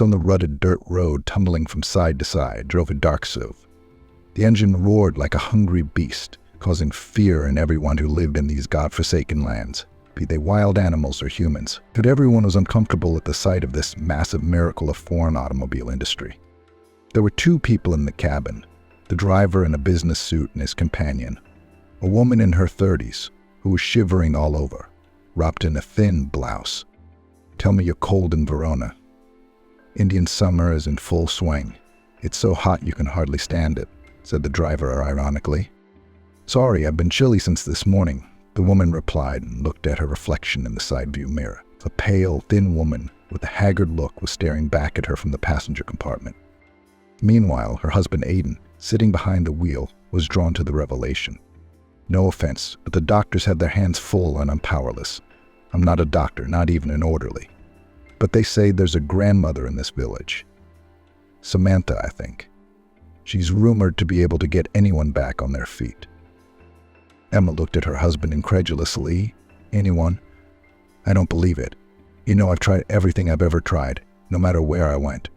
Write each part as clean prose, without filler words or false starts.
On the rutted dirt road, tumbling from side to side, drove a dark SUV. The engine roared like a hungry beast, causing fear in everyone who lived in these godforsaken lands, be they wild animals or humans. But everyone was uncomfortable at the sight of this massive miracle of foreign automobile industry. There were two people in the cabin, the driver in a business suit and his companion, a woman in her 30s who was shivering all over, wrapped in a thin blouse. "Tell me you're cold in Verona." "Indian summer is in full swing. It's so hot you can hardly stand it," said the driver ironically. "Sorry, I've been chilly since this morning," the woman replied and looked at her reflection in the side view mirror. A pale, thin woman with a haggard look was staring back at her from the passenger compartment. Meanwhile, her husband Aidan, sitting behind the wheel, was drawn to the revelation. "No offense, but the doctors have their hands full and I'm powerless. I'm not a doctor, not even an orderly. But they say there's a grandmother in this village. Samantha, I think. She's rumored to be able to get anyone back on their feet." Emma looked at her husband incredulously. "Anyone? I don't believe it. You know, I've tried everything I've ever tried, no matter where I went."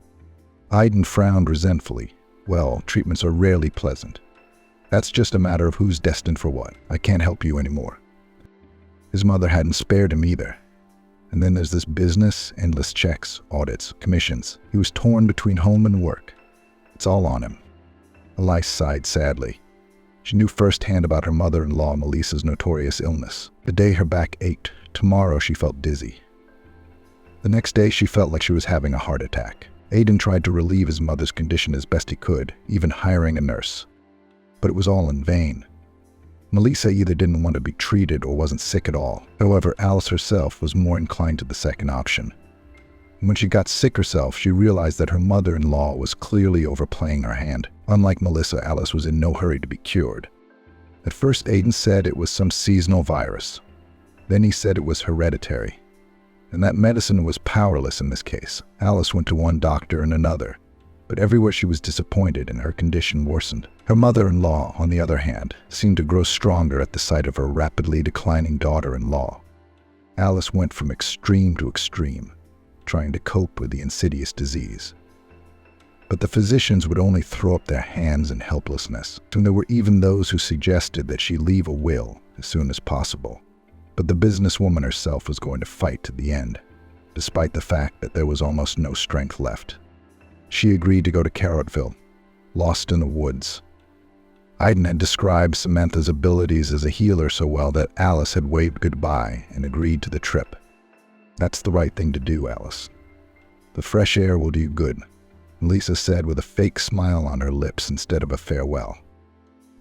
Aidan frowned resentfully. "Well, treatments are rarely pleasant. That's just a matter of who's destined for what. I can't help you anymore." His mother hadn't spared him either. And then there's this business, endless checks, audits, commissions. He was torn between home and work. It's all on him. Elise sighed sadly. She knew firsthand about her mother-in-law Melissa's notorious illness. The day her back ached, tomorrow she felt dizzy. The next day she felt like she was having a heart attack. Aidan tried to relieve his mother's condition as best he could, even hiring a nurse. But it was all in vain. Melissa either didn't want to be treated or wasn't sick at all. However, Alice herself was more inclined to the second option. When she got sick herself, she realized that her mother-in-law was clearly overplaying her hand. Unlike Melissa, Alice was in no hurry to be cured. At first, Aidan said it was some seasonal virus. Then he said it was hereditary. And that medicine was powerless in this case. Alice went to one doctor and another, but everywhere she was disappointed and her condition worsened. Her mother-in-law, on the other hand, seemed to grow stronger at the sight of her rapidly declining daughter-in-law. Alice went from extreme to extreme, trying to cope with the insidious disease. But the physicians would only throw up their hands in helplessness, and there were even those who suggested that she leave a will as soon as possible. But the businesswoman herself was going to fight to the end, despite the fact that there was almost no strength left. She agreed to go to Carrotville, lost in the woods. Aidan had described Samantha's abilities as a healer so well that Alice had waved goodbye and agreed to the trip. "That's the right thing to do, Alice. The fresh air will do you good," Lisa said with a fake smile on her lips instead of a farewell.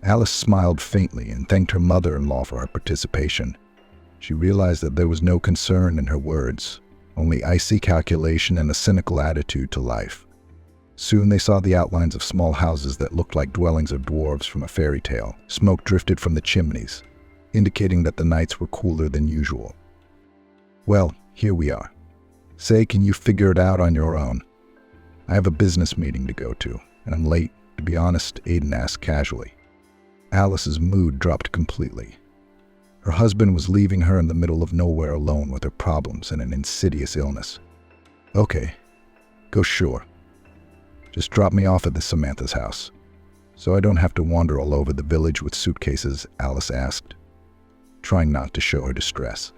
Alice smiled faintly and thanked her mother-in-law for her participation. She realized that there was no concern in her words, only icy calculation and a cynical attitude to life. Soon they saw the outlines of small houses that looked like dwellings of dwarves from a fairy tale. Smoke drifted from the chimneys, indicating that the nights were cooler than usual. "Well, here we are. Say, can you figure it out on your own? I have a business meeting to go to, and I'm late, to be honest," Aidan asked casually. Alice's mood dropped completely. Her husband was leaving her in the middle of nowhere alone with her problems and an insidious illness. "Okay, go sure. Just drop me off at the Samantha's house, so I don't have to wander all over the village with suitcases," Alice asked, trying not to show her distress.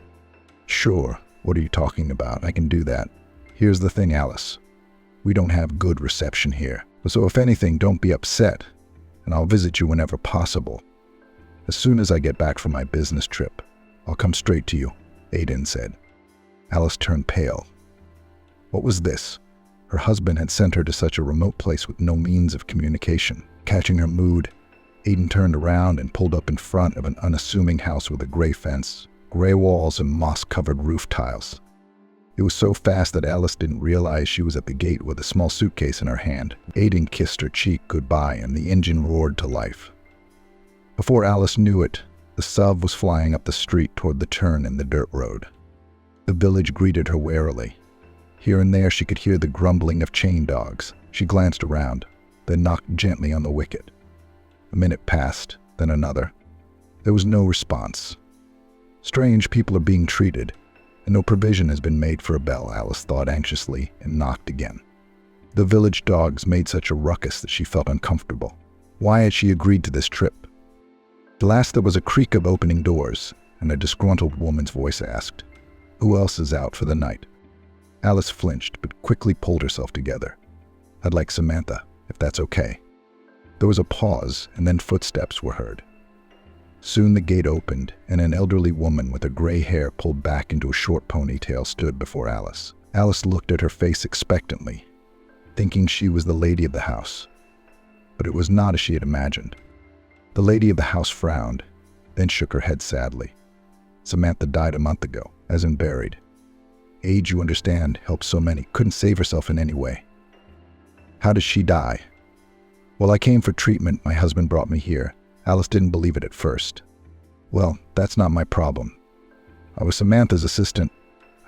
"Sure, what are you talking about? I can do that. Here's the thing, Alice. We don't have good reception here, so if anything, don't be upset, and I'll visit you whenever possible. As soon as I get back from my business trip, I'll come straight to you," Aidan said. Alice turned pale. What was this? Her husband had sent her to such a remote place with no means of communication. Catching her mood, Aidan turned around and pulled up in front of an unassuming house with a gray fence, gray walls, and moss-covered roof tiles. It was so fast that Alice didn't realize she was at the gate with a small suitcase in her hand. Aidan kissed her cheek goodbye and the engine roared to life. Before Alice knew it, the SUV was flying up the street toward the turn in the dirt road. The village greeted her warily. Here and there she could hear the grumbling of chain dogs. She glanced around, then knocked gently on the wicket. A minute passed, then another. There was no response. Strange, people are being treated, and no provision has been made for a bell, Alice thought anxiously, and knocked again. The village dogs made such a ruckus that she felt uncomfortable. Why had she agreed to this trip? At last there was a creak of opening doors, and a disgruntled woman's voice asked, "Who else is out for the night?" Alice flinched, but quickly pulled herself together. "I'd like Samantha, if that's okay." There was a pause, and then footsteps were heard. Soon the gate opened, and an elderly woman with her gray hair pulled back into a short ponytail stood before Alice. Alice looked at her face expectantly, thinking she was the lady of the house. But it was not as she had imagined. The lady of the house frowned, then shook her head sadly. "Samantha died a month ago, as in buried. Age, you understand, helps so many. Couldn't save herself in any way." "How did she die?" "Well, I came for treatment. My husband brought me here." Alice didn't believe it at first. "Well, that's not my problem. I was Samantha's assistant.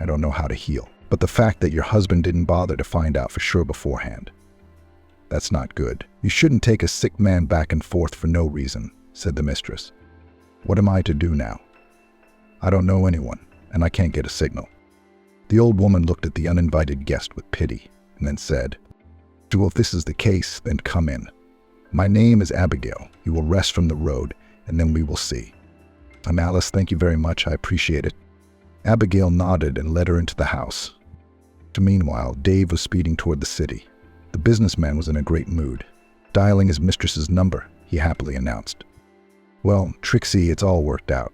I don't know how to heal. But the fact that your husband didn't bother to find out for sure beforehand. That's not good. You shouldn't take a sick man back and forth for no reason," said the mistress. "What am I to do now?" "I don't know anyone, and I can't get a signal." The old woman looked at the uninvited guest with pity, and then said, "Well, if this is the case, then come in. My name is Abigail. You will rest from the road, and then we will see." "I'm Alice. Thank you very much. I appreciate it." Abigail nodded and led her into the house. Meanwhile, Dave was speeding toward the city. The businessman was in a great mood. Dialing his mistress's number, he happily announced, "Well, Trixie, it's all worked out.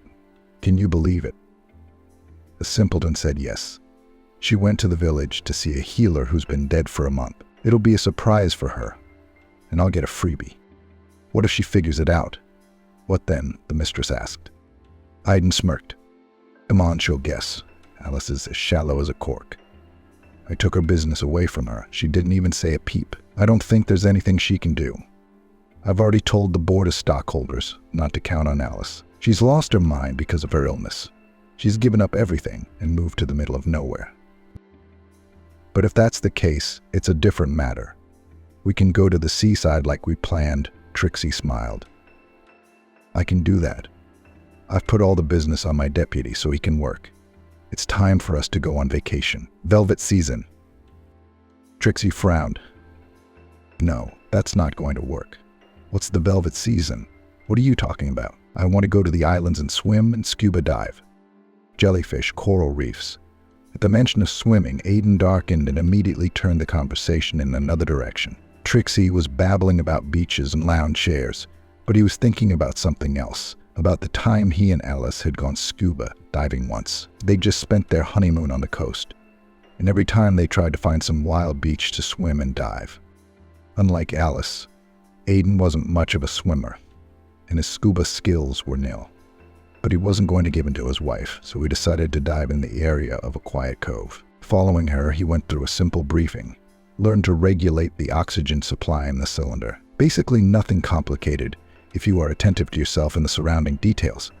Can you believe it?" The simpleton said yes. She went to the village to see a healer who's been dead for a month. It'll be a surprise for her, and I'll get a freebie. What if she figures it out? What then? The mistress asked. Iden smirked. Come on, she'll guess. Alice is as shallow as a cork. I took her business away from her. She didn't even say a peep. I don't think there's anything she can do. I've already told the board of stockholders not to count on Alice. She's lost her mind because of her illness. She's given up everything and moved to the middle of nowhere. But if that's the case, it's a different matter. We can go to the seaside like we planned. Trixie smiled. I can do that. I've put all the business on my deputy so he can work. It's time for us to go on vacation. Velvet season. Trixie frowned. No, that's not going to work. What's the velvet season? What are you talking about? I want to go to the islands and swim and scuba dive. Jellyfish, coral reefs. At the mention of swimming, Aiden darkened and immediately turned the conversation in another direction. Trixie was babbling about beaches and lounge chairs, but he was thinking about something else, about the time he and Alice had gone scuba diving once. They'd just spent their honeymoon on the coast, and every time they tried to find some wild beach to swim and dive. Unlike Alice, Aiden wasn't much of a swimmer, and his scuba skills were nil. But he wasn't going to give in to his wife, so he decided to dive in the area of a quiet cove. Following her, he went through a simple briefing, learned to regulate the oxygen supply in the cylinder. Basically nothing complicated if you are attentive to yourself and the surrounding details.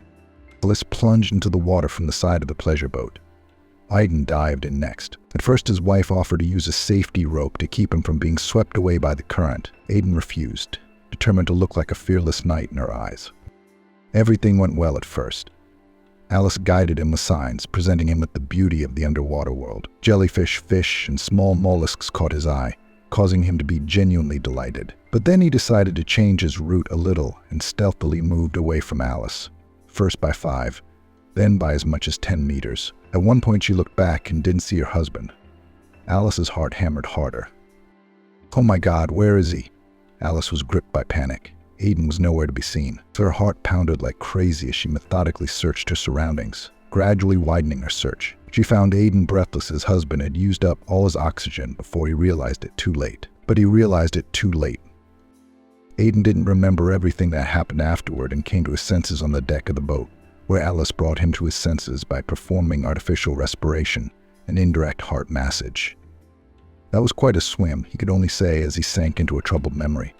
Alice plunged into the water from the side of the pleasure boat. Aiden dived in next. At first his wife offered to use a safety rope to keep him from being swept away by the current. Aiden refused, determined to look like a fearless knight in her eyes. Everything went well at first. Alice guided him with signs, presenting him with the beauty of the underwater world. Jellyfish, fish, and small mollusks caught his eye, causing him to be genuinely delighted. But then he decided to change his route a little and stealthily moved away from Alice, first by 5, then by as much as 10 meters. At one point she looked back and didn't see her husband. Alice's heart hammered harder. Oh my God, where is he? Alice was gripped by panic. Aiden was nowhere to be seen. Her heart pounded like crazy as she methodically searched her surroundings, gradually widening her search. She found Aiden breathless. His husband had used up all his oxygen before he realized it too late. But he realized it too late. Aiden didn't remember everything that happened afterward and came to his senses on the deck of the boat, where Alice brought him to his senses by performing artificial respiration and indirect heart massage. That was quite a swim, he could only say as he sank into a troubled memory.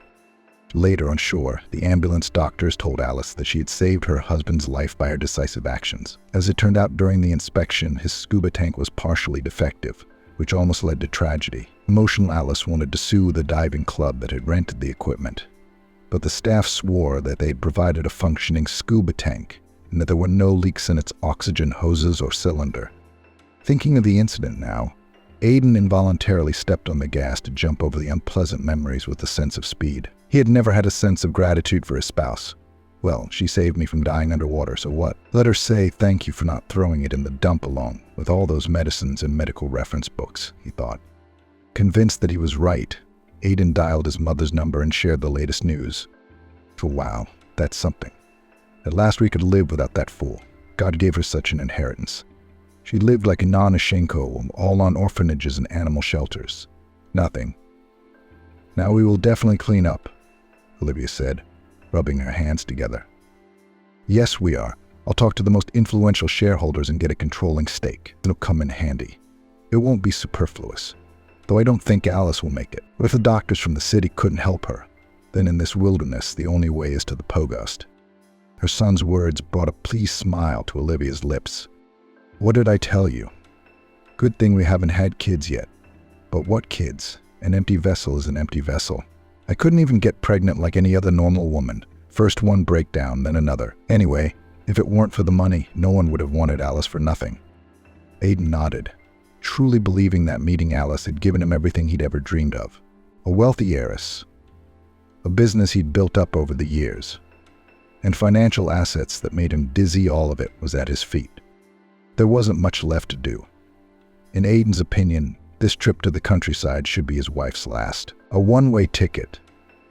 Later on shore, the ambulance doctors told Alice that she had saved her husband's life by her decisive actions. As it turned out during the inspection, his scuba tank was partially defective, which almost led to tragedy. Emotional Alice wanted to sue the diving club that had rented the equipment, but the staff swore that they had provided a functioning scuba tank and that there were no leaks in its oxygen hoses or cylinder. Thinking of the incident now, Aidan involuntarily stepped on the gas to jump over the unpleasant memories with a sense of speed. He had never had a sense of gratitude for his spouse. Well, she saved me from dying underwater, so what? Let her say thank you for not throwing it in the dump along with all those medicines and medical reference books, he thought. Convinced that he was right, Aidan dialed his mother's number and shared the latest news. For wow, that's something. At last we could live without that fool. God gave her such an inheritance. She lived like a Nanishenko, all on orphanages and animal shelters. Nothing. Now we will definitely clean up, Olivia said, rubbing her hands together. Yes, we are. I'll talk to the most influential shareholders and get a controlling stake. It'll come in handy. It won't be superfluous. Though I don't think Alice will make it. But if the doctors from the city couldn't help her, then in this wilderness the only way is to the Pogost. Her son's words brought a pleased smile to Olivia's lips. What did I tell you? Good thing we haven't had kids yet. But what kids? An empty vessel is an empty vessel. I couldn't even get pregnant like any other normal woman. First one breakdown, then another. Anyway, if it weren't for the money, no one would have wanted Alice for nothing. Aidan nodded, truly believing that meeting Alice had given him everything he'd ever dreamed of. A wealthy heiress, a business he'd built up over the years, and financial assets that made him dizzy. All of it was at his feet. There wasn't much left to do. In Aidan's opinion, this trip to the countryside should be his wife's last. A one-way ticket,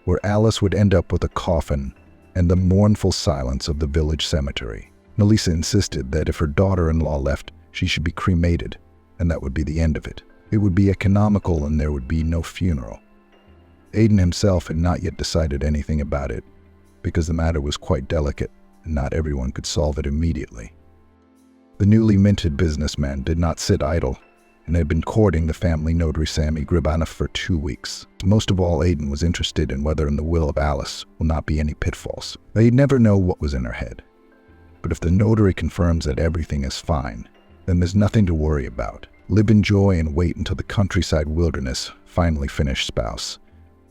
where Alice would end up with a coffin and the mournful silence of the village cemetery. Melissa insisted that if her daughter-in-law left, she should be cremated, and that would be the end of it. It would be economical and there would be no funeral. Aidan himself had not yet decided anything about it, because the matter was quite delicate and not everyone could solve it immediately. The newly minted businessman did not sit idle, and had been courting the family notary Sammy Gribanov for 2 weeks. Most of all, Aidan was interested in whether in the will of Alice will not be any pitfalls. They'd never know what was in her head. But if the notary confirms that everything is fine, then there's nothing to worry about. Live in joy and wait until the countryside wilderness finally finished spouse.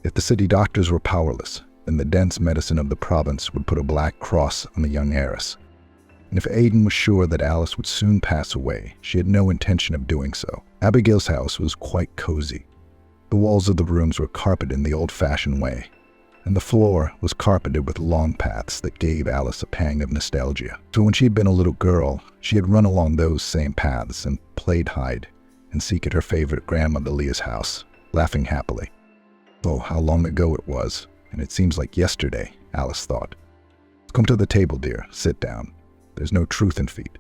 If the city doctors were powerless, then the dense medicine of the province would put a black cross on the young heiress. And if Aidan was sure that Alice would soon pass away, she had no intention of doing so. Abigail's house was quite cozy. The walls of the rooms were carpeted in the old-fashioned way, and the floor was carpeted with long paths that gave Alice a pang of nostalgia. So when she had been a little girl, she had run along those same paths and played hide and seek at her favorite grandmother Leah's house, laughing happily. Oh, how long ago it was, and it seems like yesterday, Alice thought. Come to the table, dear. Sit down. There's no truth in feet.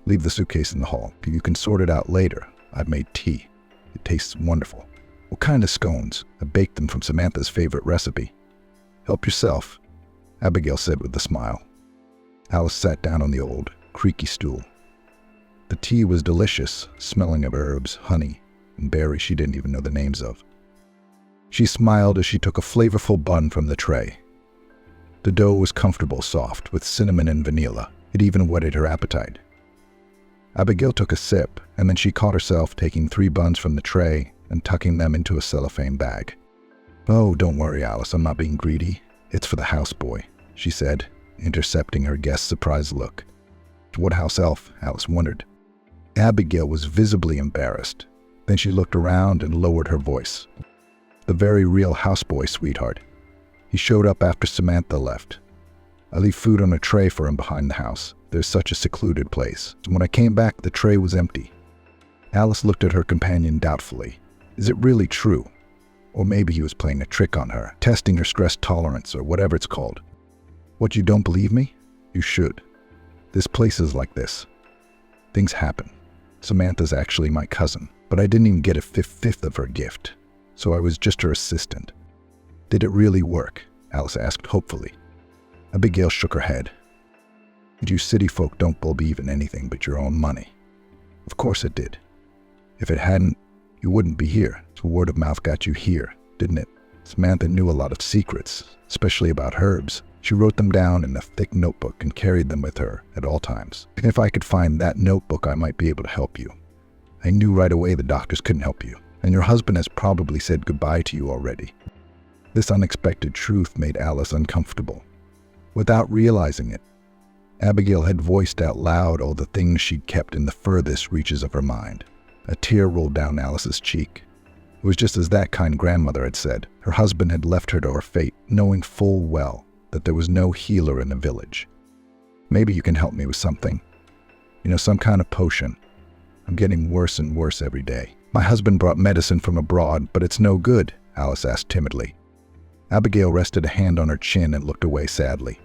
Leave the suitcase in the hall. You can sort it out later. I've made tea. It tastes wonderful. What kind of scones? I baked them from Samantha's favorite recipe. Help yourself, Abigail said with a smile. Alice sat down on the old, creaky stool. The tea was delicious, smelling of herbs, honey, and berries she didn't even know the names of. She smiled as she took a flavorful bun from the tray. The dough was comfortable soft, with cinnamon and vanilla. It even whetted her appetite. Abigail took a sip, and then she caught herself taking 3 buns from the tray and tucking them into a cellophane bag. Oh, don't worry, Alice, I'm not being greedy. It's for the houseboy, she said, intercepting her guest's surprised look. What house elf? Alice wondered. Abigail was visibly embarrassed. Then she looked around and lowered her voice. The very real houseboy, sweetheart. He showed up after Samantha left. I leave food on a tray for him behind the house. There's such a secluded place. When I came back, the tray was empty. Alice looked at her companion doubtfully. Is it really true? Or maybe he was playing a trick on her, testing her stress tolerance or whatever it's called. What, you don't believe me? You should. This place is like this. Things happen. Samantha's actually my cousin, but I didn't even get a fifth of her gift, so I was just her assistant. Did it really work? Alice asked hopefully. Abigail shook her head. You city folk don't believe in anything but your own money. Of course it did. If it hadn't, you wouldn't be here. So word of mouth got you here, didn't it? Samantha knew a lot of secrets, especially about herbs. She wrote them down in a thick notebook and carried them with her at all times. And if I could find that notebook, I might be able to help you. I knew right away the doctors couldn't help you, and your husband has probably said goodbye to you already. This unexpected truth made Alice uncomfortable. Without realizing it, Abigail had voiced out loud all the things she'd kept in the furthest reaches of her mind. A tear rolled down Alice's cheek. It was just as that kind grandmother had said. Her husband had left her to her fate, knowing full well that there was no healer in the village. Maybe you can help me with something. Some kind of potion. I'm getting worse and worse every day. My husband brought medicine from abroad, but it's no good, Alice asked timidly. Abigail rested a hand on her chin and looked away sadly.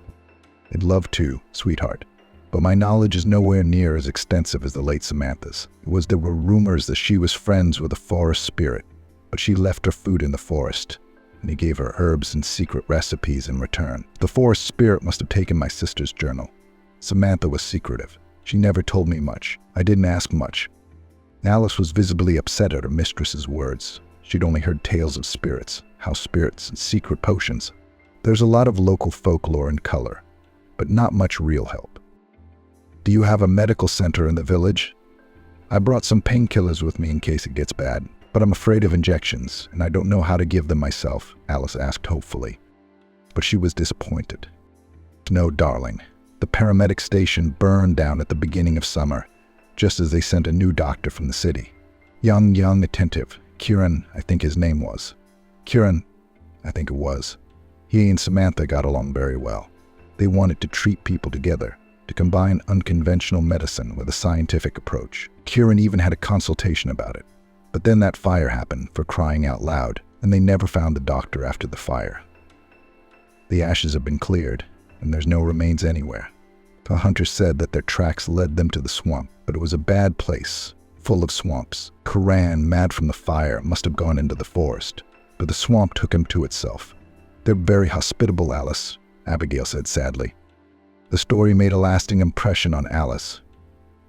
I'd love to, sweetheart, but my knowledge is nowhere near as extensive as the late Samantha's. There were rumors that she was friends with a forest spirit, but she left her food in the forest, and he gave her herbs and secret recipes in return. The forest spirit must have taken my sister's journal. Samantha was secretive. She never told me much. I didn't ask much. Alice was visibly upset at her mistress's words. She'd only heard tales of spirits, house spirits, and secret potions. There's a lot of local folklore and color, but not much real help. Do you have a medical center in the village? I brought some painkillers with me in case it gets bad, but I'm afraid of injections, and I don't know how to give them myself, Alice asked hopefully. But she was disappointed. No, darling. The paramedic station burned down at the beginning of summer, just as they sent a new doctor from the city. Young, attentive. Kieran, I think his name was. Kieran, I think it was. He and Samantha got along very well. They wanted to treat people together, to combine unconventional medicine with a scientific approach. Kieran even had a consultation about it. But then that fire happened, for crying out loud, and they never found the doctor after the fire. The ashes have been cleared, and there's no remains anywhere. The hunters said that their tracks led them to the swamp, but it was a bad place, full of swamps. Karan, mad from the fire, must have gone into the forest, but the swamp took him to itself. They're very hospitable, Alice, Abigail said sadly. The story made a lasting impression on Alice.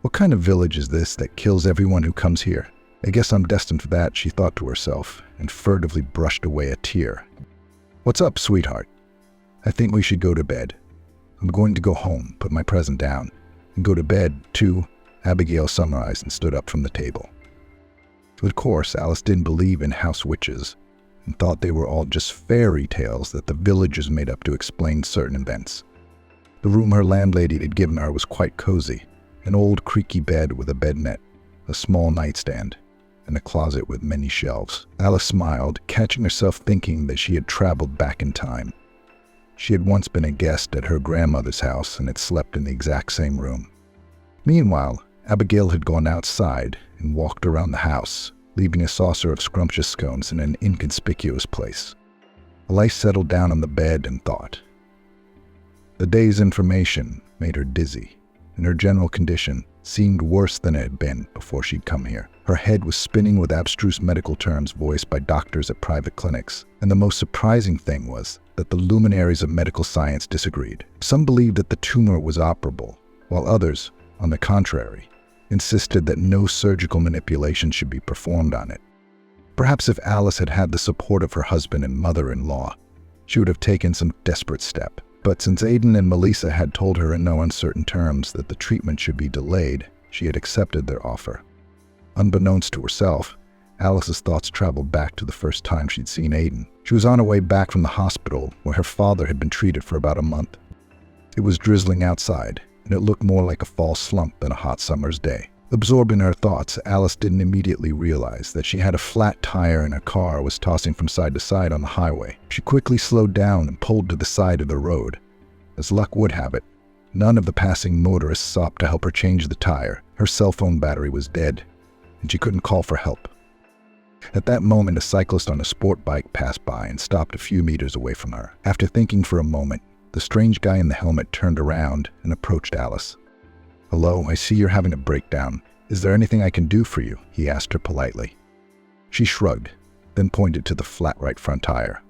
What kind of village is this that kills everyone who comes here? I guess I'm destined for that, she thought to herself, and furtively brushed away a tear. What's up, sweetheart? I think we should go to bed. I'm going to go home, put my present down, and go to bed, too, Abigail summarized and stood up from the table. Of course, Alice didn't believe in house witches, and thought they were all just fairy tales that the villagers made up to explain certain events. The room her landlady had given her was quite cozy, an old creaky bed with a bed net, a small nightstand, and a closet with many shelves. Alice smiled, catching herself thinking that she had traveled back in time. She had once been a guest at her grandmother's house and had slept in the exact same room. Meanwhile, Abigail had gone outside and walked around the house, leaving a saucer of scrumptious scones in an inconspicuous place. Alice settled down on the bed and thought. The day's information made her dizzy, and her general condition seemed worse than it had been before she'd come here. Her head was spinning with abstruse medical terms voiced by doctors at private clinics, and the most surprising thing was that the luminaries of medical science disagreed. Some believed that the tumor was operable, while others, on the contrary, insisted that no surgical manipulation should be performed on it. Perhaps if Alice had had the support of her husband and mother-in-law, she would have taken some desperate step. But since Aidan and Melissa had told her in no uncertain terms that the treatment should be delayed, she had accepted their offer. Unbeknownst to herself, Alice's thoughts traveled back to the first time she'd seen Aidan. She was on her way back from the hospital where her father had been treated for about a month. It was drizzling outside, and it looked more like a fall slump than a hot summer's day. Absorbed in her thoughts, Alice didn't immediately realize that she had a flat tire and her car was tossing from side to side on the highway. She quickly slowed down and pulled to the side of the road. As luck would have it, none of the passing motorists stopped to help her change the tire. Her cell phone battery was dead, and she couldn't call for help. At that moment, a cyclist on a sport bike passed by and stopped a few meters away from her. After thinking for a moment, the strange guy in the helmet turned around and approached Alice. "Hello, I see you're having a breakdown. Is there anything I can do for you?" he asked her politely. She shrugged, then pointed to the flat right front tire.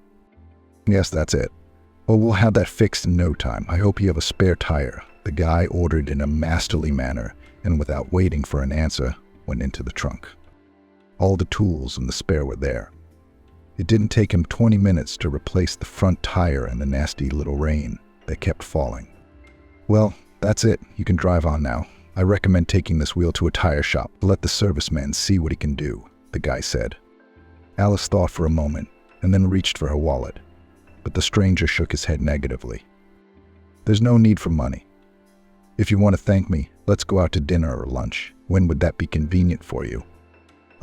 "Yes, that's it. Well, we'll have that fixed in no time. I hope you have a spare tire," the guy ordered in a masterly manner, and without waiting for an answer, went into the trunk. All the tools and the spare were there. It didn't take him 20 minutes to replace the front tire in the nasty little rain that kept falling. "Well, that's it. You can drive on now. I recommend taking this wheel to a tire shop. Let the serviceman see what he can do," the guy said. Alice thought for a moment and then reached for her wallet, but the stranger shook his head negatively. "There's no need for money. If you want to thank me, let's go out to dinner or lunch. When would that be convenient for you?"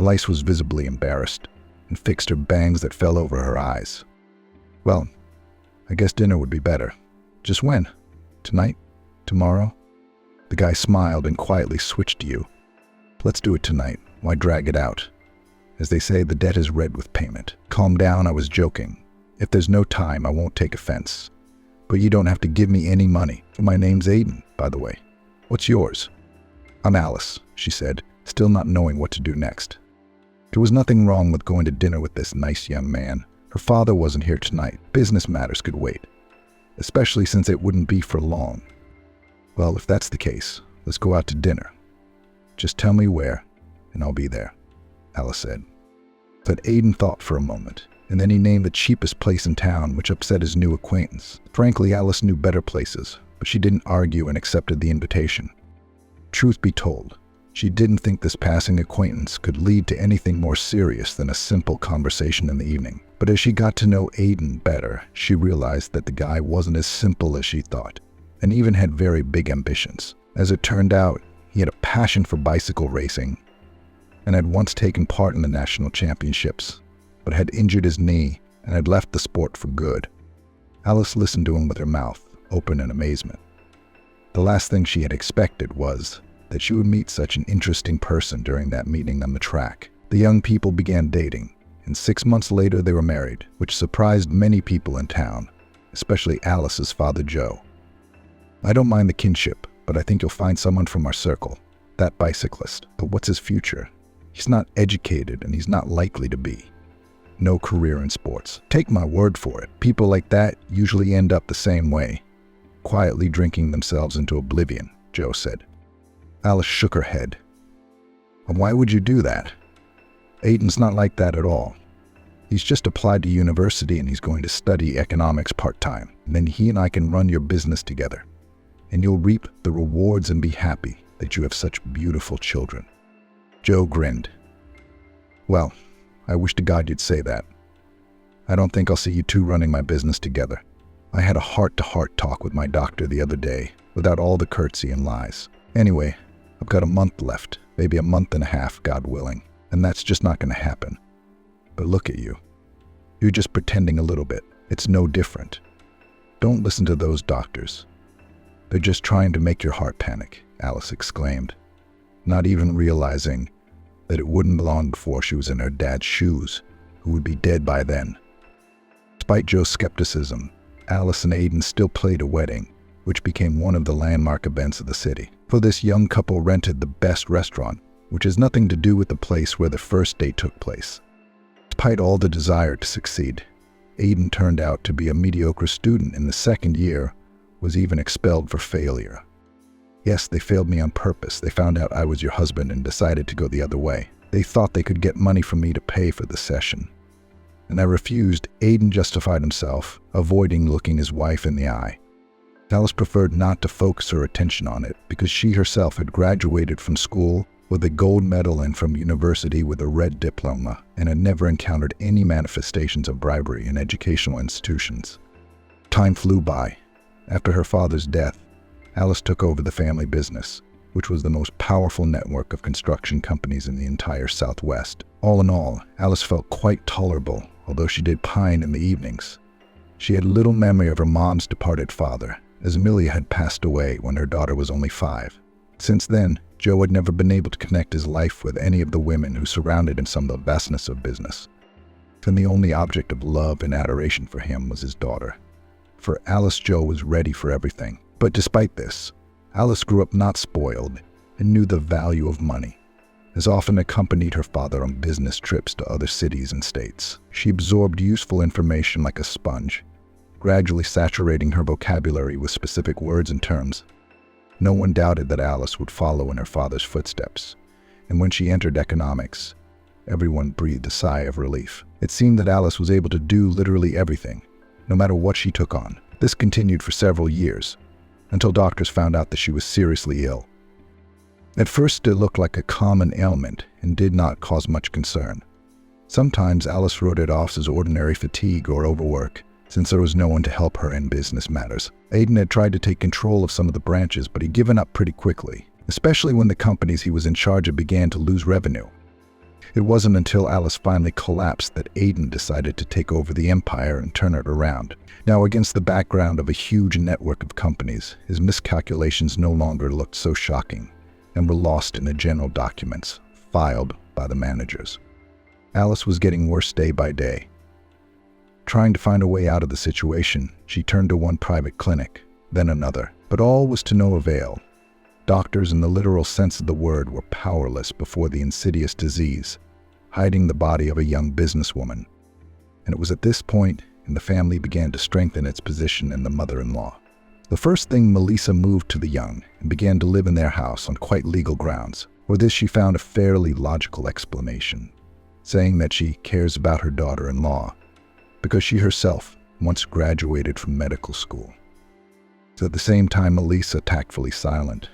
Alice was visibly embarrassed and fixed her bangs that fell over her eyes. Well, I guess dinner would be better. Just when? Tonight? Tomorrow? The guy smiled and quietly switched to you. Let's do it tonight. Why drag it out? As they say, the debt is red with payment. Calm down, I was joking. If there's no time, I won't take offense. But you don't have to give me any money. My name's Aiden, by the way. What's yours? I'm Alice, she said, still not knowing what to do next. There was nothing wrong with going to dinner with this nice young man. Her father wasn't here tonight. Business matters could wait, especially since it wouldn't be for long. Well, if that's the case, let's go out to dinner. Just tell me where, and I'll be there, Alice said. But Aiden thought for a moment, and then he named the cheapest place in town, which upset his new acquaintance. Frankly, Alice knew better places, but she didn't argue and accepted the invitation. Truth be told, she didn't think this passing acquaintance could lead to anything more serious than a simple conversation in the evening. But as she got to know Aiden better, she realized that the guy wasn't as simple as she thought, and even had very big ambitions. As it turned out, he had a passion for bicycle racing, and had once taken part in the national championships, but had injured his knee and had left the sport for good. Alice listened to him with her mouth open in amazement. The last thing she had expected was that she would meet such an interesting person during that meeting on the track. The young people began dating, and 6 months later they were married, which surprised many people in town, especially Alice's father Joe. I don't mind the kinship, but I think you'll find someone from our circle, that bicyclist. But what's his future? He's not educated, and he's not likely to be. No career in sports. Take my word for it, people like that usually end up the same way, quietly drinking themselves into oblivion, Joe said. Alice shook her head. Why would you do that? Aiden's not like that at all. He's just applied to university and he's going to study economics part-time. Then he and I can run your business together, and you'll reap the rewards and be happy that you have such beautiful children. Joe grinned. Well, I wish to God you'd say that. I don't think I'll see you two running my business together. I had a heart-to-heart talk with my doctor the other day, without all the curtsy and lies. Anyway, I've got a month left, maybe a month and a half, God willing, and that's just not going to happen. But look at you. You're just pretending a little bit. It's no different. Don't listen to those doctors. They're just trying to make your heart panic, Alice exclaimed, not even realizing that it wouldn't be long before she was in her dad's shoes, who would be dead by then. Despite Joe's skepticism, Alice and Aiden still played a wedding, which became one of the landmark events of the city. For this young couple rented the best restaurant, which has nothing to do with the place where the first date took place. Despite all the desire to succeed, Aiden turned out to be a mediocre student in the second year, was even expelled for failure. Yes, they failed me on purpose. They found out I was your husband and decided to go the other way. They thought they could get money from me to pay for the session. And I refused. Aiden justified himself, avoiding looking his wife in the eye. Alice preferred not to focus her attention on it because she herself had graduated from school with a gold medal and from university with a red diploma and had never encountered any manifestations of bribery in educational institutions. Time flew by. After her father's death, Alice took over the family business, which was the most powerful network of construction companies in the entire Southwest. All in all, Alice felt quite tolerable, although she did pine in the evenings. She had little memory of her mom's departed father, as Amelia had passed away when her daughter was only 5. Since then, Joe had never been able to connect his life with any of the women who surrounded him from the vastness of business. And the only object of love and adoration for him was his daughter. For Alice, Joe was ready for everything. But despite this, Alice grew up not spoiled and knew the value of money. As often accompanied her father on business trips to other cities and states, she absorbed useful information like a sponge, gradually saturating her vocabulary with specific words and terms. No one doubted that Alice would follow in her father's footsteps, and when she entered economics, everyone breathed a sigh of relief. It seemed that Alice was able to do literally everything, no matter what she took on. This continued for several years, until doctors found out that she was seriously ill. At first, it looked like a common ailment and did not cause much concern. Sometimes Alice wrote it off as ordinary fatigue or overwork, since there was no one to help her in business matters. Aiden had tried to take control of some of the branches, but he'd given up pretty quickly, especially when the companies he was in charge of began to lose revenue. It wasn't until Alice finally collapsed that Aiden decided to take over the empire and turn it around. Now, against the background of a huge network of companies, his miscalculations no longer looked so shocking and were lost in the general documents filed by the managers. Alice was getting worse day by day. Trying to find a way out of the situation, she turned to one private clinic, then another, but all was to no avail. Doctors, in the literal sense of the word, were powerless before the insidious disease, hiding the body of a young businesswoman. And it was at this point the family began to strengthen its position in the mother-in-law. The first thing, Melissa moved to the young and began to live in their house on quite legal grounds. For this she found a fairly logical explanation, saying that she cares about her daughter-in-law because she herself once graduated from medical school. At the same time, Melissa tactfully silent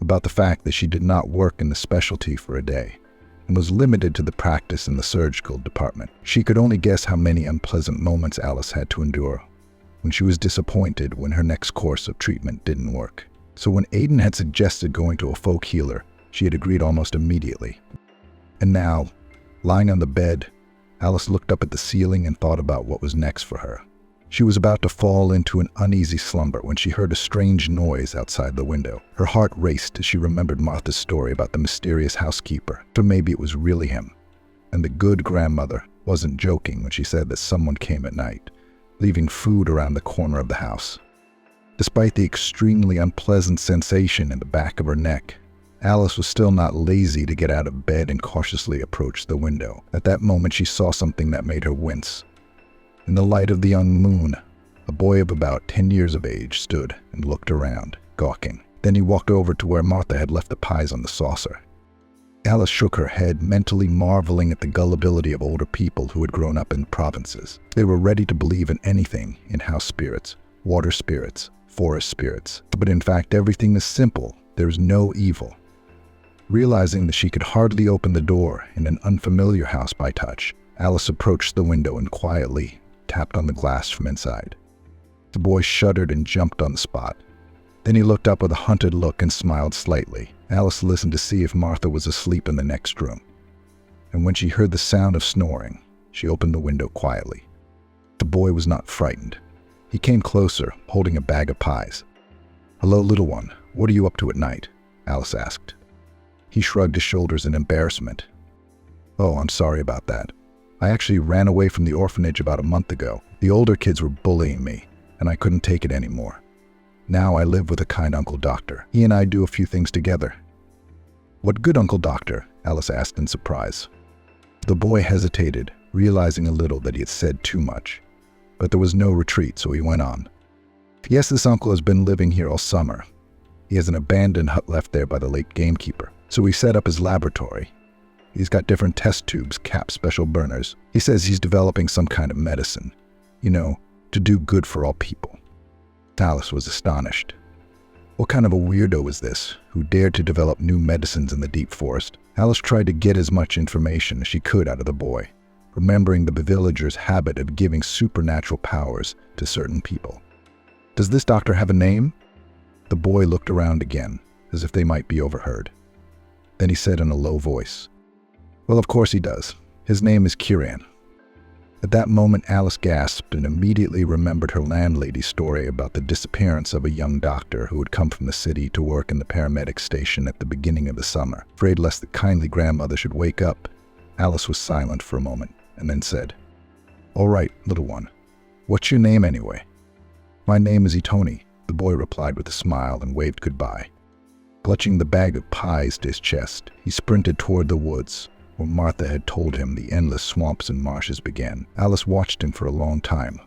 about the fact that she did not work in the specialty for a day and was limited to the practice in the surgical department. She could only guess how many unpleasant moments Alice had to endure when she was disappointed when her next course of treatment didn't work. So when Aiden had suggested going to a folk healer, she had agreed almost immediately. And now, lying on the bed, Alice looked up at the ceiling and thought about what was next for her. She was about to fall into an uneasy slumber when she heard a strange noise outside the window. Her heart raced as she remembered Martha's story about the mysterious housekeeper. So maybe it was really him. And the good grandmother wasn't joking when she said that someone came at night, leaving food around the corner of the house. Despite the extremely unpleasant sensation in the back of her neck, Alice was still not lazy to get out of bed and cautiously approach the window. At that moment, she saw something that made her wince. In the light of the young moon, a boy of about 10 years of age stood and looked around, gawking. Then he walked over to where Martha had left the pies on the saucer. Alice shook her head, mentally marveling at the gullibility of older people who had grown up in provinces. They were ready to believe in anything, in house spirits, water spirits, forest spirits. But in fact, everything is simple. There is no evil. Realizing that she could hardly open the door in an unfamiliar house by touch, Alice approached the window and quietly tapped on the glass from inside. The boy shuddered and jumped on the spot. Then he looked up with a hunted look and smiled slightly. Alice listened to see if Martha was asleep in the next room. And when she heard the sound of snoring, she opened the window quietly. The boy was not frightened. He came closer, holding a bag of pies. "Hello, little one. What are you up to at night?" Alice asked. He shrugged his shoulders in embarrassment. "Oh, I'm sorry about that. I actually ran away from the orphanage about a month ago. The older kids were bullying me, and I couldn't take it anymore. Now I live with a kind Uncle Doctor. He and I do a few things together." "What good Uncle Doctor?" Alice asked in surprise. The boy hesitated, realizing a little that he had said too much. But there was no retreat, so he went on. "Yes, this uncle has been living here all summer. He has an abandoned hut left there by the late gamekeeper. So he set up his laboratory. He's got different test tubes, capped special burners. He says he's developing some kind of medicine, to do good for all people." Alice was astonished. What kind of a weirdo is this, who dared to develop new medicines in the deep forest? Alice tried to get as much information as she could out of the boy, remembering the villagers' habit of giving supernatural powers to certain people. "Does this doctor have a name?" The boy looked around again, as if they might be overheard. Then he said in a low voice, "Well, of course he does. His name is Kiran." At that moment, Alice gasped and immediately remembered her landlady's story about the disappearance of a young doctor who had come from the city to work in the paramedic station at the beginning of the summer. Afraid lest the kindly grandmother should wake up, Alice was silent for a moment and then said, "All right, little one. What's your name anyway?" "My name is Itoni," the boy replied with a smile and waved goodbye. Clutching the bag of pies to his chest, he sprinted toward the woods, where Martha had told him the endless swamps and marshes began. Alice watched him for a long time,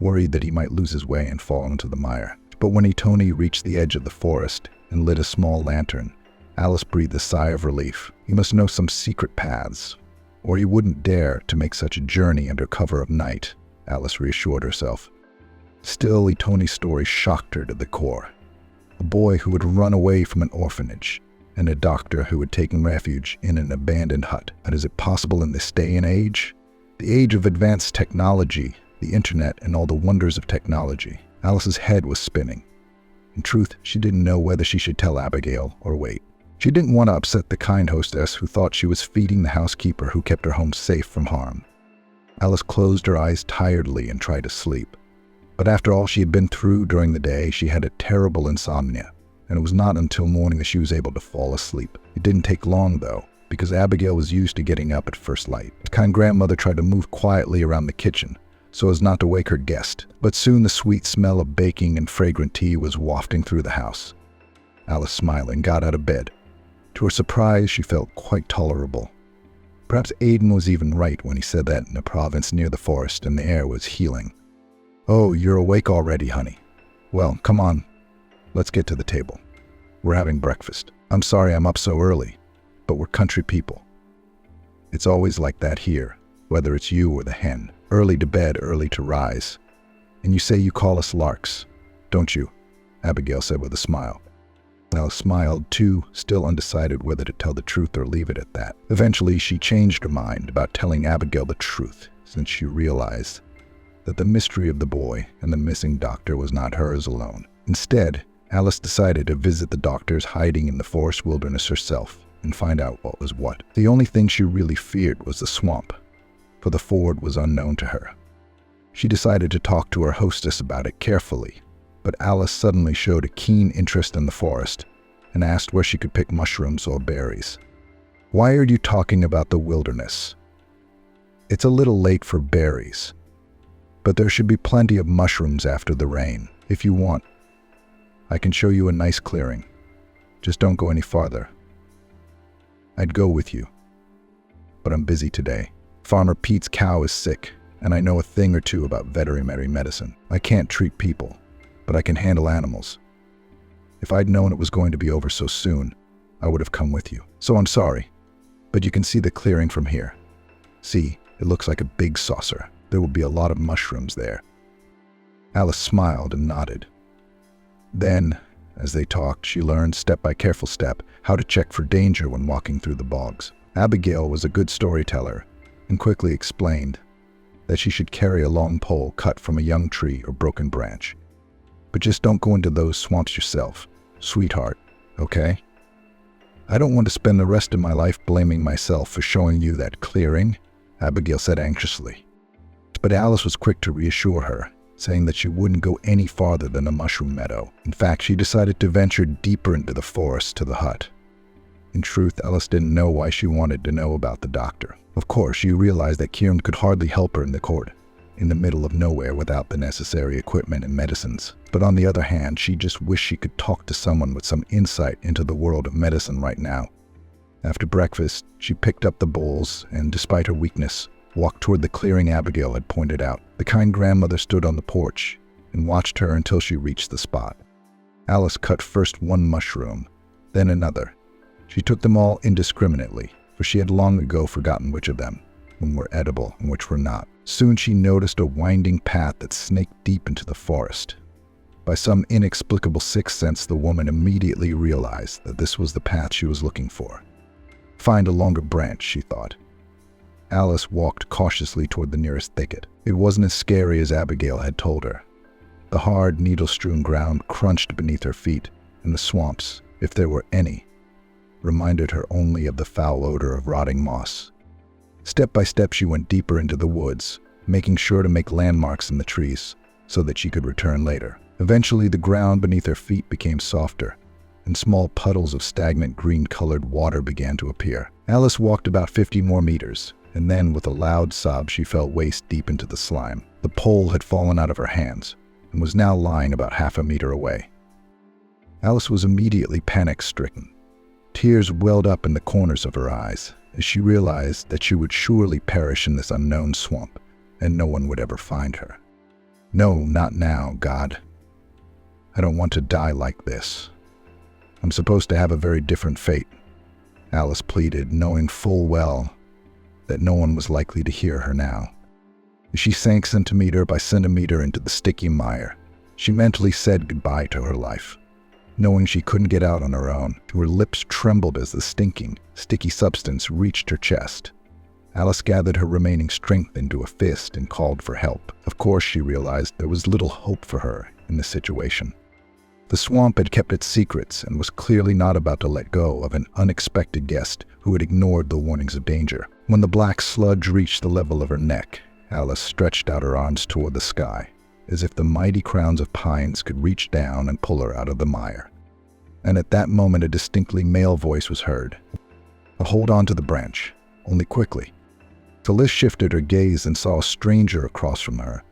worried that he might lose his way and fall into the mire. But when Itoni reached the edge of the forest and lit a small lantern, Alice breathed a sigh of relief. He must know some secret paths, or he wouldn't dare to make such a journey under cover of night, Alice reassured herself. Still, Itoni's story shocked her to the core. A boy who had run away from an orphanage, and a doctor who had taken refuge in an abandoned hut. But is it possible in this day and age? The age of advanced technology, the internet, and all the wonders of technology. Alice's head was spinning. In truth, she didn't know whether she should tell Abigail or wait. She didn't want to upset the kind hostess who thought she was feeding the housekeeper who kept her home safe from harm. Alice closed her eyes tiredly and tried to sleep. But after all she had been through during the day, she had a terrible insomnia, and it was not until morning that she was able to fall asleep. It didn't take long, though, because Abigail was used to getting up at first light. The kind grandmother tried to move quietly around the kitchen so as not to wake her guest, but soon the sweet smell of baking and fragrant tea was wafting through the house. Alice, smiling, got out of bed. To her surprise, she felt quite tolerable. Perhaps Aidan was even right when he said that in a province near the forest and the air was healing. "Oh, you're awake already, honey. Well, come on. Let's get to the table. We're having breakfast. I'm sorry I'm up so early, but we're country people. It's always like that here, whether it's you or the hen. Early to bed, early to rise. And you say you call us larks, don't you?" Abigail said with a smile. Alice smiled too, still undecided whether to tell the truth or leave it at that. Eventually, she changed her mind about telling Abigail the truth, since she realized that the mystery of the boy and the missing doctor was not hers alone. Instead, Alice decided to visit the doctors hiding in the forest wilderness herself and find out what was what. The only thing she really feared was the swamp, for the ford was unknown to her. She decided to talk to her hostess about it carefully, but Alice suddenly showed a keen interest in the forest and asked where she could pick mushrooms or berries. "Why are you talking about the wilderness? It's a little late for berries, but there should be plenty of mushrooms after the rain. If you want, I can show you a nice clearing. Just don't go any farther." "I'd go with you, but I'm busy today. Farmer Pete's cow is sick, and I know a thing or two about veterinary medicine. I can't treat people, but I can handle animals. If I'd known it was going to be over so soon, I would have come with you. So I'm sorry, but you can see the clearing from here. See, it looks like a big saucer. There will be a lot of mushrooms there." Alice smiled and nodded. Then, as they talked, she learned, step by careful step, how to check for danger when walking through the bogs. Abigail was a good storyteller and quickly explained that she should carry a long pole cut from a young tree or broken branch. "But just don't go into those swamps yourself, sweetheart, okay? I don't want to spend the rest of my life blaming myself for showing you that clearing," Abigail said anxiously. But Alice was quick to reassure her, saying that she wouldn't go any farther than a mushroom meadow. In fact, she decided to venture deeper into the forest to the hut. In truth, Alice didn't know why she wanted to know about the doctor. Of course, she realized that Kieran could hardly help her in the court, in the middle of nowhere without the necessary equipment and medicines. But on the other hand, she just wished she could talk to someone with some insight into the world of medicine right now. After breakfast, she picked up the bowls and, despite her weakness, walked toward the clearing Abigail had pointed out. The kind grandmother stood on the porch and watched her until she reached the spot. Alice cut first one mushroom, then another. She took them all indiscriminately, for she had long ago forgotten which of them were edible and which were not. Soon she noticed a winding path that snaked deep into the forest. By some inexplicable sixth sense, the woman immediately realized that this was the path she was looking for. Find a longer branch, she thought. Alice walked cautiously toward the nearest thicket. It wasn't as scary as Abigail had told her. The hard, needle-strewn ground crunched beneath her feet, and the swamps, if there were any, reminded her only of the foul odor of rotting moss. Step by step she went deeper into the woods, making sure to make landmarks in the trees so that she could return later. Eventually the ground beneath her feet became softer, and small puddles of stagnant green-colored water began to appear. Alice walked about 50 more meters, and then with a loud sob she fell waist-deep into the slime. The pole had fallen out of her hands and was now lying about half a meter away. Alice was immediately panic-stricken. Tears welled up in the corners of her eyes as she realized that she would surely perish in this unknown swamp, and no one would ever find her. "No, not now, God. I don't want to die like this. I'm supposed to have a very different fate," Alice pleaded, knowing full well that no one was likely to hear her now. As she sank centimeter by centimeter into the sticky mire, she mentally said goodbye to her life, knowing she couldn't get out on her own. Her lips trembled as the stinking, sticky substance reached her chest. Alice gathered her remaining strength into a fist and called for help. Of course, she realized there was little hope for her in this situation. The swamp had kept its secrets and was clearly not about to let go of an unexpected guest who had ignored the warnings of danger. When the black sludge reached the level of her neck, Alice stretched out her arms toward the sky, as if the mighty crowns of pines could reach down and pull her out of the mire. And at that moment a distinctly male voice was heard. "Hold on to the branch, only quickly." Alice shifted her gaze and saw a stranger across from her,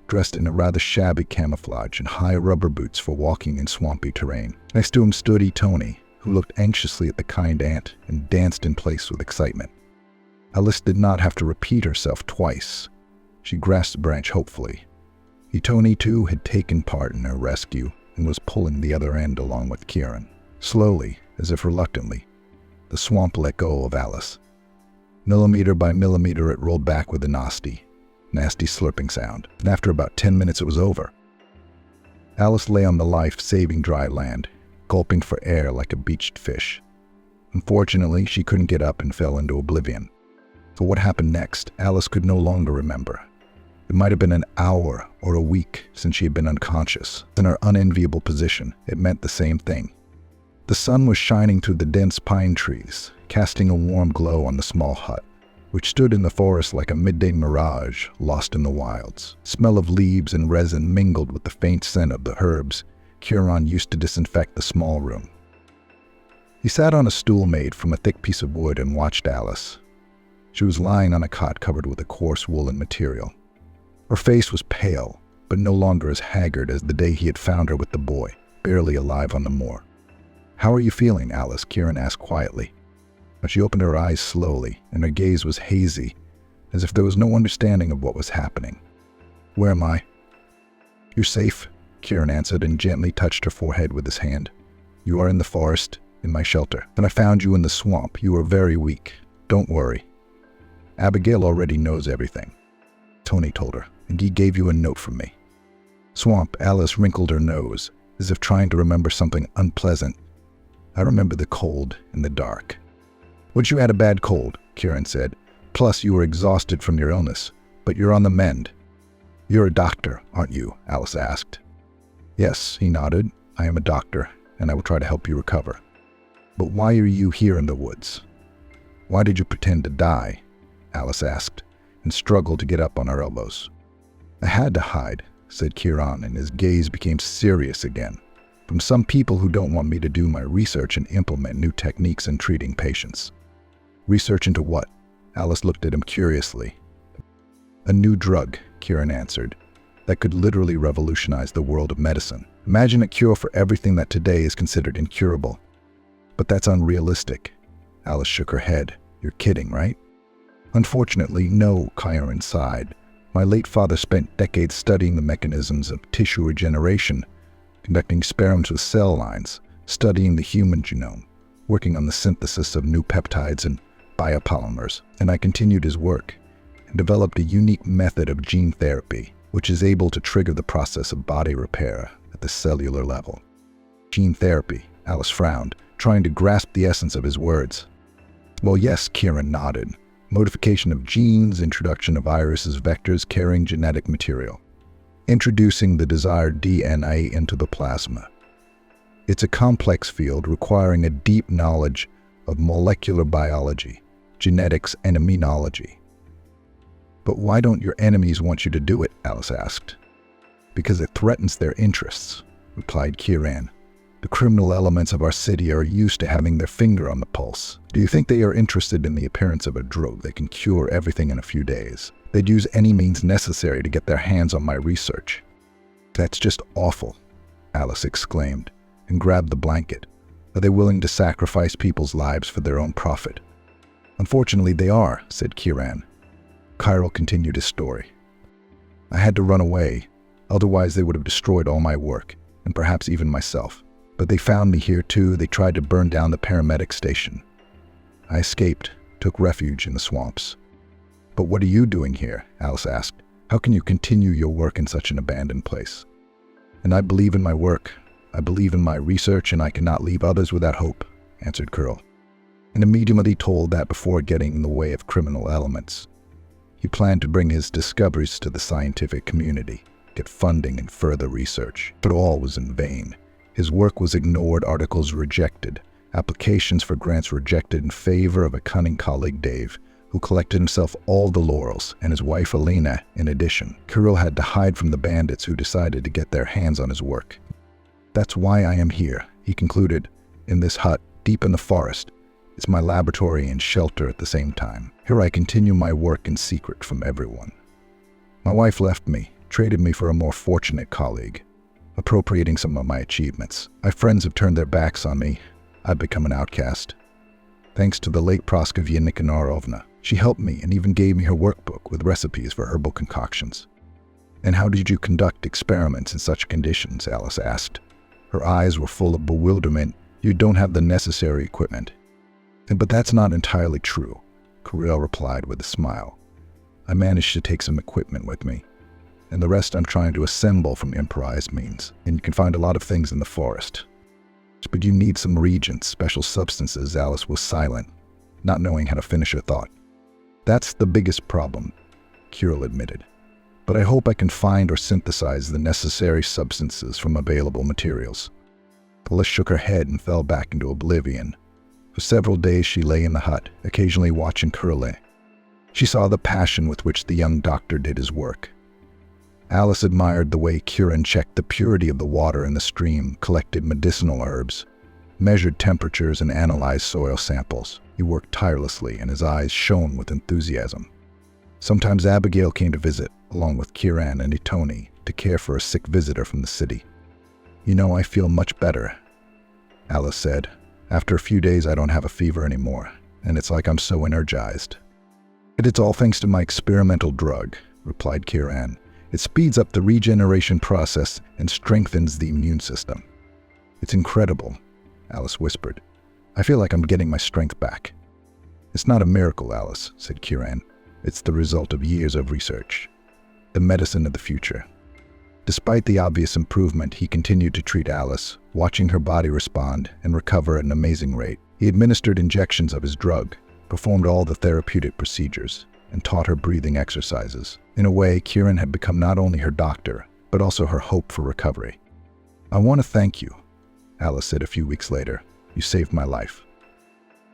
dressed in a rather shabby camouflage and high rubber boots for walking in swampy terrain. Next to him stood Tony, who looked anxiously at the kind ant and danced in place with excitement. Alice did not have to repeat herself twice. She grasped the branch hopefully. Tony, too, had taken part in her rescue and was pulling the other end along with Kieran. Slowly, as if reluctantly, the swamp let go of Alice. Millimeter by millimeter it rolled back with a nasty slurping sound, and after about 10 minutes it was over. Alice lay on the life-saving dry land, gulping for air like a beached fish. Unfortunately, she couldn't get up and fell into oblivion. So what happened next, Alice could no longer remember. It might have been an hour or a week since she had been unconscious. In her unenviable position, it meant the same thing. The sun was shining through the dense pine trees, casting a warm glow on the small hut, which stood in the forest like a midday mirage lost in the wilds. Smell of leaves and resin mingled with the faint scent of the herbs Kieran used to disinfect the small room. He sat on a stool made from a thick piece of wood and watched Alice. She was lying on a cot covered with a coarse woolen material. Her face was pale, but no longer as haggard as the day he had found her with the boy, barely alive on the moor. "How are you feeling, Alice?" Kieran asked quietly. But she opened her eyes slowly, and her gaze was hazy, as if there was no understanding of what was happening. "Where am I?" "You're safe," Kieran answered and gently touched her forehead with his hand. "You are in the forest, in my shelter. Then I found you in the swamp. You were very weak. Don't worry. Abigail already knows everything," Tony told her, "and he gave you a note from me." Swamp, Alice wrinkled her nose, as if trying to remember something unpleasant. "I remember the cold and the dark." "But you had a bad cold," Kieran said. "Plus you were exhausted from your illness, but you're on the mend." "You're a doctor, aren't you?" Alice asked. "Yes," he nodded. "I am a doctor, and I will try to help you recover." "But why are you here in the woods? Why did you pretend to die?" Alice asked, and struggled to get up on her elbows. "I had to hide," said Kieran, and his gaze became serious again. "From some people who don't want me to do my research and implement new techniques in treating patients." "Research into what?" Alice looked at him curiously. "A new drug," Kieran answered, "that could literally revolutionize the world of medicine. Imagine a cure for everything that today is considered incurable." "But that's unrealistic." Alice shook her head. "You're kidding, right?" "Unfortunately, no," Kieran sighed. "My late father spent decades studying the mechanisms of tissue regeneration, conducting experiments with cell lines, studying the human genome, working on the synthesis of new peptides and biopolymers, and I continued his work and developed a unique method of gene therapy, which is able to trigger the process of body repair at the cellular level." "Gene therapy," Alice frowned, trying to grasp the essence of his words. "Well, yes," Kieran nodded. "Modification of genes, introduction of viruses, vectors carrying genetic material, introducing the desired DNA into the plasma. It's a complex field requiring a deep knowledge of molecular biology, genetics, and immunology." "But why don't your enemies want you to do it?" Alice asked. "Because it threatens their interests," replied Kieran. "The criminal elements of our city are used to having their finger on the pulse. Do you think they are interested in the appearance of a drug that can cure everything in a few days? They'd use any means necessary to get their hands on my research." "That's just awful," Alice exclaimed, and grabbed the blanket. "Are they willing to sacrifice people's lives for their own profit?" "Unfortunately, they are," said Kieran. Kyril continued his story. "I had to run away, otherwise they would have destroyed all my work, and perhaps even myself. But they found me here too. They tried to burn down the paramedic station. I escaped, took refuge in the swamps." "But what are you doing here?" Alice asked. "How can you continue your work in such an abandoned place?" "And I believe in my work. I believe in my research, and I cannot leave others without hope," answered Kyril, and immediately told that before getting in the way of criminal elements, he planned to bring his discoveries to the scientific community, get funding and further research. But all was in vain. His work was ignored, articles rejected, applications for grants rejected in favor of a cunning colleague, Dave, who collected himself all the laurels, and his wife Alina in addition. Kirill had to hide from the bandits who decided to get their hands on his work. "That's why I am here," he concluded, "in this hut, deep in the forest. It's my laboratory and shelter at the same time. Here I continue my work in secret from everyone. My wife left me, traded me for a more fortunate colleague, appropriating some of my achievements. My friends have turned their backs on me. I've become an outcast. Thanks to the late Praskovya Nikanorovna. She helped me and even gave me her workbook with recipes for herbal concoctions." "And how did you conduct experiments in such conditions?" Alice asked. Her eyes were full of bewilderment. "You don't have the necessary equipment." "But that's not entirely true," Kirill replied with a smile. "I managed to take some equipment with me, and the rest I'm trying to assemble from improvised means. And you can find a lot of things in the forest. But you need some reagents, special substances." Alice was silent, not knowing how to finish her thought. "That's the biggest problem," Kirill admitted. "But I hope I can find or synthesize the necessary substances from available materials." Alice shook her head and fell back into oblivion. For several days she lay in the hut, occasionally watching Kirill. She saw the passion with which the young doctor did his work. Alice admired the way Kieran checked the purity of the water in the stream, collected medicinal herbs, measured temperatures, and analyzed soil samples. He worked tirelessly, and his eyes shone with enthusiasm. Sometimes Abigail came to visit, along with Kieran and Itoni, to care for a sick visitor from the city. "You know, I feel much better," Alice said. "After a few days I don't have a fever anymore, and it's like I'm so energized." "It's all thanks to my experimental drug," replied Kieran. "It speeds up the regeneration process and strengthens the immune system." "It's incredible," Alice whispered. "I feel like I'm getting my strength back." "It's not a miracle, Alice," said Kieran. "It's the result of years of research. The medicine of the future." Despite the obvious improvement, he continued to treat Alice, watching her body respond and recover at an amazing rate. He administered injections of his drug, performed all the therapeutic procedures, and taught her breathing exercises. In a way, Kieran had become not only her doctor, but also her hope for recovery. "I want to thank you," Alice said a few weeks later. "You saved my life."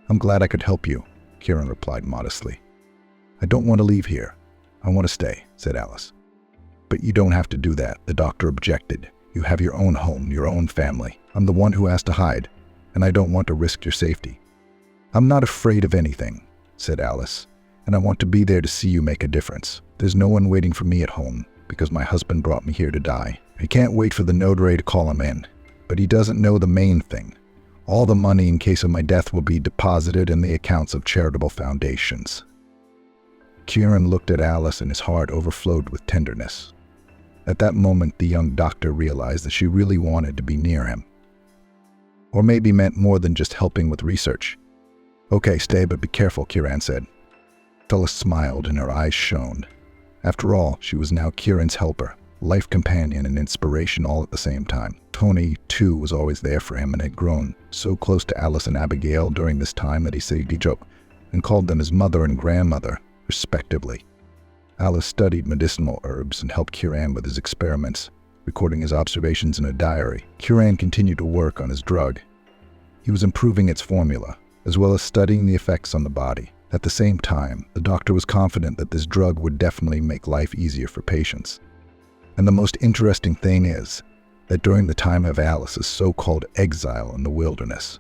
"I'm glad I could help you," Kieran replied modestly. "I don't want to leave here. I want to stay," said Alice. "But you don't have to do that," the doctor objected. "You have your own home, your own family. I'm the one who has to hide, and I don't want to risk your safety." "I'm not afraid of anything," said Alice, "and I want to be there to see you make a difference. There's no one waiting for me at home, because my husband brought me here to die. I can't wait for the notary to call him in, but he doesn't know the main thing. All the money in case of my death will be deposited in the accounts of charitable foundations." Kieran looked at Alice and his heart overflowed with tenderness. At that moment, the young doctor realized that she really wanted to be near him. Or maybe meant more than just helping with research. "Okay, stay, but be careful," Kieran said. Phyllis smiled and her eyes shone. After all, she was now Kieran's helper, life companion and inspiration all at the same time. Tony, too, was always there for him and had grown so close to Alice and Abigail during this time that he said he joked and called them his mother and grandmother, respectively. Alice studied medicinal herbs and helped Kieran with his experiments, recording his observations in a diary. Kieran continued to work on his drug. He was improving its formula, as well as studying the effects on the body. At the same time, the doctor was confident that this drug would definitely make life easier for patients. And the most interesting thing is that during the time of Alice's so-called exile in the wilderness,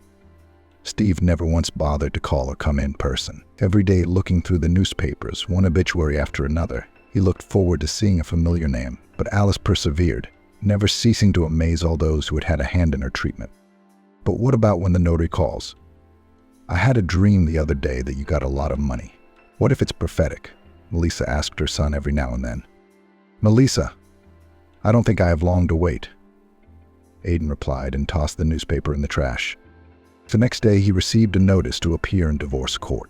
Steve never once bothered to call or come in person. Every day, looking through the newspapers, one obituary after another, he looked forward to seeing a familiar name. But Alice persevered, never ceasing to amaze all those who had had a hand in her treatment. "But what about when the notary calls? I had a dream the other day that you got a lot of money. What if it's prophetic?" Melissa asked her son every now and then. "Melissa, I don't think I have long to wait," Aiden replied and tossed the newspaper in the trash. The next day, he received a notice to appear in divorce court.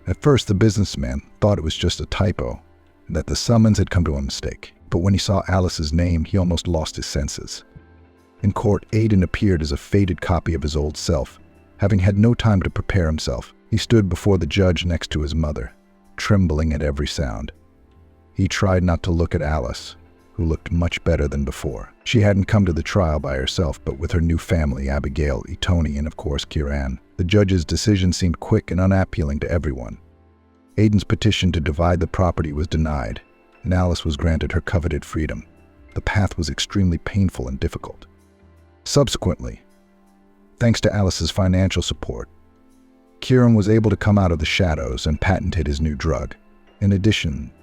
At first, the businessman thought it was just a typo and that the summons had come to a mistake. But when he saw Alice's name, he almost lost his senses. In court, Aiden appeared as a faded copy of his old self. Having had no time to prepare himself, he stood before the judge next to his mother, trembling at every sound. He tried not to look at Alice, who looked much better than before. She hadn't come to the trial by herself, but with her new family, Abigail, Tony, and of course Kieran. The judge's decision seemed quick and unappealing to everyone. Aidan's petition to divide the property was denied, and Alice was granted her coveted freedom. The path was extremely painful and difficult. Subsequently, thanks to Alice's financial support, Kieran was able to come out of the shadows and patented his new drug. In addition,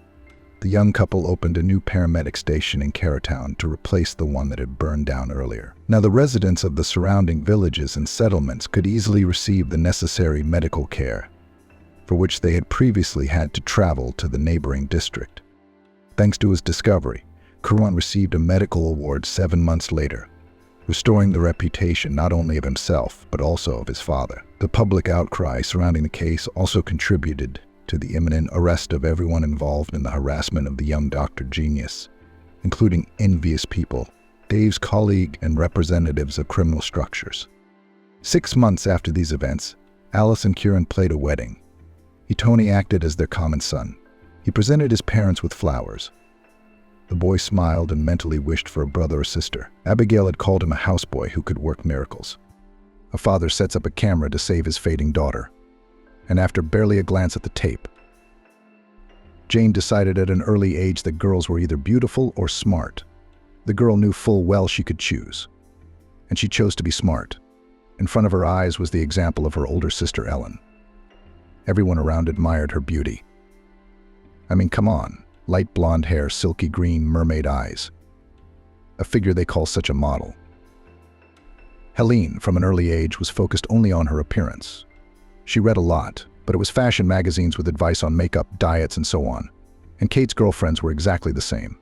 the young couple opened a new paramedic station in Carrowtown to replace the one that had burned down earlier. Now, the residents of the surrounding villages and settlements could easily receive the necessary medical care, for which they had previously had to travel to the neighboring district. Thanks to his discovery, Kieran received a medical award 7 months later, restoring the reputation not only of himself, but also of his father. The public outcry surrounding the case also contributed to the imminent arrest of everyone involved in the harassment of the young Dr. Genius, including envious people, Dave's colleague, and representatives of criminal structures. 6 months after these events, Alice and Kieran played a wedding. Tony acted as their common son. He presented his parents with flowers. The boy smiled and mentally wished for a brother or sister. Abigail had called him a houseboy who could work miracles. A father sets up a camera to save his fading daughter. And after barely a glance at the tape, Jane decided at an early age that girls were either beautiful or smart. The girl knew full well she could choose, and she chose to be smart. In front of her eyes was the example of her older sister Ellen. Everyone around admired her beauty. I mean, come on, light blonde hair, silky green, mermaid eyes. A figure they call such a model. Helene, from an early age, was focused only on her appearance. She read a lot, but it was fashion magazines with advice on makeup, diets, and so on. And Kate's girlfriends were exactly the same.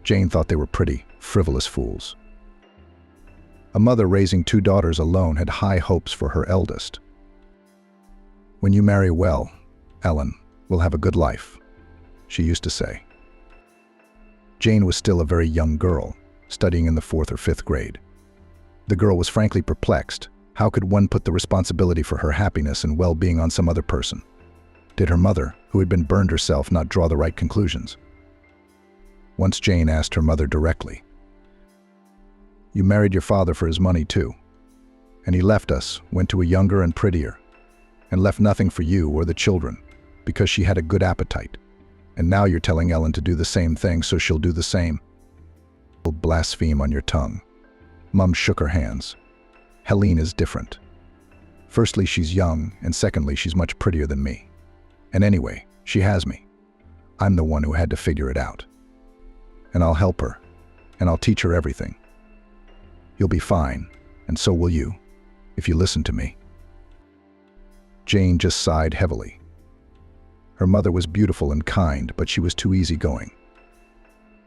Jane thought they were pretty, frivolous fools. A mother raising 2 daughters alone had high hopes for her eldest. "When you marry well, Ellen, we'll have a good life," she used to say. Jane was still a very young girl, studying in the 4th or 5th grade. The girl was frankly perplexed. How could one put the responsibility for her happiness and well-being on some other person? Did her mother, who had been burned herself, not draw the right conclusions? Once Jane asked her mother directly, "You married your father for his money too, and he left us, went to a younger and prettier, and left nothing for you or the children, because she had a good appetite. And now you're telling Ellen to do the same thing, so she'll do the same. Blaspheme on your tongue." Mum shook her hands. "Helene is different. Firstly, she's young, and secondly, she's much prettier than me. And anyway, she has me. I'm the one who had to figure it out. And I'll help her, and I'll teach her everything. You'll be fine, and so will you, if you listen to me." Jane just sighed heavily. Her mother was beautiful and kind, but she was too easygoing.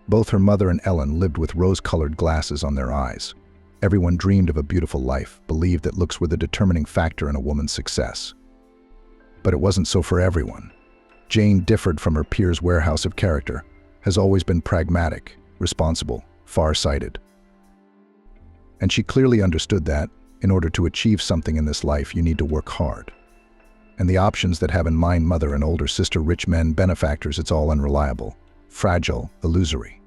Both her mother and Ellen lived with rose-colored glasses on their eyes. Everyone dreamed of a beautiful life, believed that looks were the determining factor in a woman's success. But it wasn't so for everyone. Jane differed from her peers' warehouse of character, has always been pragmatic, responsible, far-sighted. And she clearly understood that, in order to achieve something in this life, you need to work hard. And the options that have in mind mother and older sister, rich men, benefactors, it's all unreliable, fragile, illusory.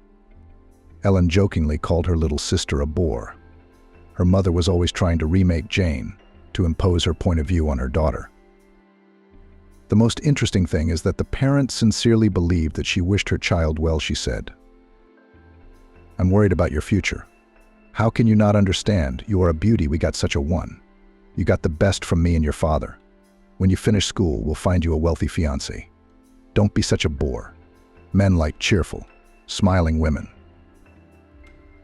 Ellen jokingly called her little sister a bore. Her mother was always trying to remake Jane, to impose her point of view on her daughter. The most interesting thing is that the parent sincerely believed that she wished her child well. She said, "I'm worried about your future. How can you not understand? You are a beauty, we got such a one. You got the best from me and your father. When you finish school, we'll find you a wealthy fiancé. Don't be such a bore. Men like cheerful, smiling women."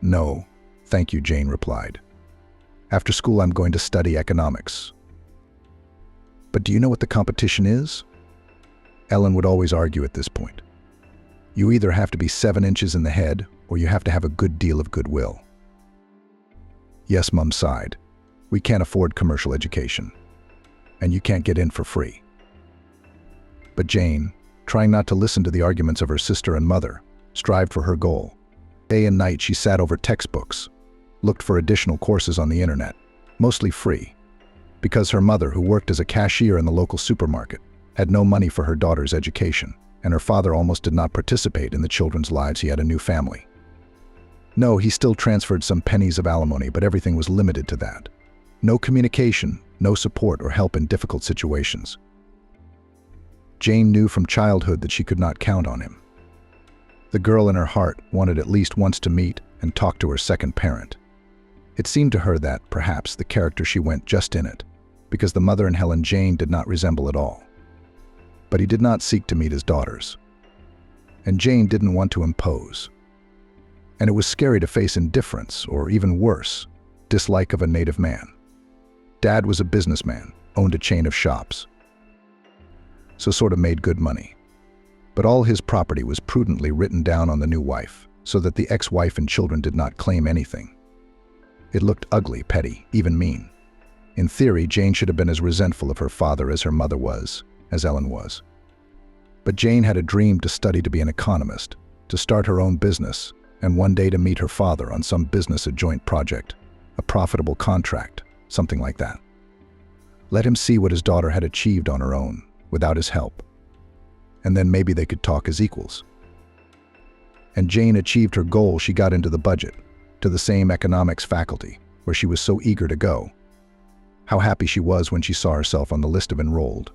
"No, thank you," Jane replied. "After school, I'm going to study economics." "But do you know what the competition is?" Ellen would always argue at this point. "You either have to be 7 inches in the head, or you have to have a good deal of goodwill." "Yes," Mum sighed. "We can't afford commercial education. And you can't get in for free." But Jane, trying not to listen to the arguments of her sister and mother, strived for her goal. Day and night she sat over textbooks, looked for additional courses on the internet, mostly free, because her mother, who worked as a cashier in the local supermarket, had no money for her daughter's education, and her father almost did not participate in the children's lives. He had a new family. No, he still transferred some pennies of alimony, but everything was limited to that. No communication, no support or help in difficult situations. Jane knew from childhood that she could not count on him. The girl in her heart wanted at least once to meet and talk to her second parent. It seemed to her that, perhaps, the character she went just in it, because the mother and Helen Jane did not resemble at all. But he did not seek to meet his daughters. And Jane didn't want to impose. And it was scary to face indifference, or even worse, dislike of a native man. Dad was a businessman, owned a chain of shops, so sort of made good money. But all his property was prudently written down on the new wife, so that the ex-wife and children did not claim anything. It looked ugly, petty, even mean. In theory, Jane should have been as resentful of her father as her mother was, as Ellen was. But Jane had a dream to study to be an economist, to start her own business, and one day to meet her father on some business, a joint project, a profitable contract, something like that. Let him see what his daughter had achieved on her own, without his help. And then maybe they could talk as equals. And Jane achieved her goal. She got into the budget, to the same economics faculty, where she was so eager to go. How happy she was when she saw herself on the list of enrolled.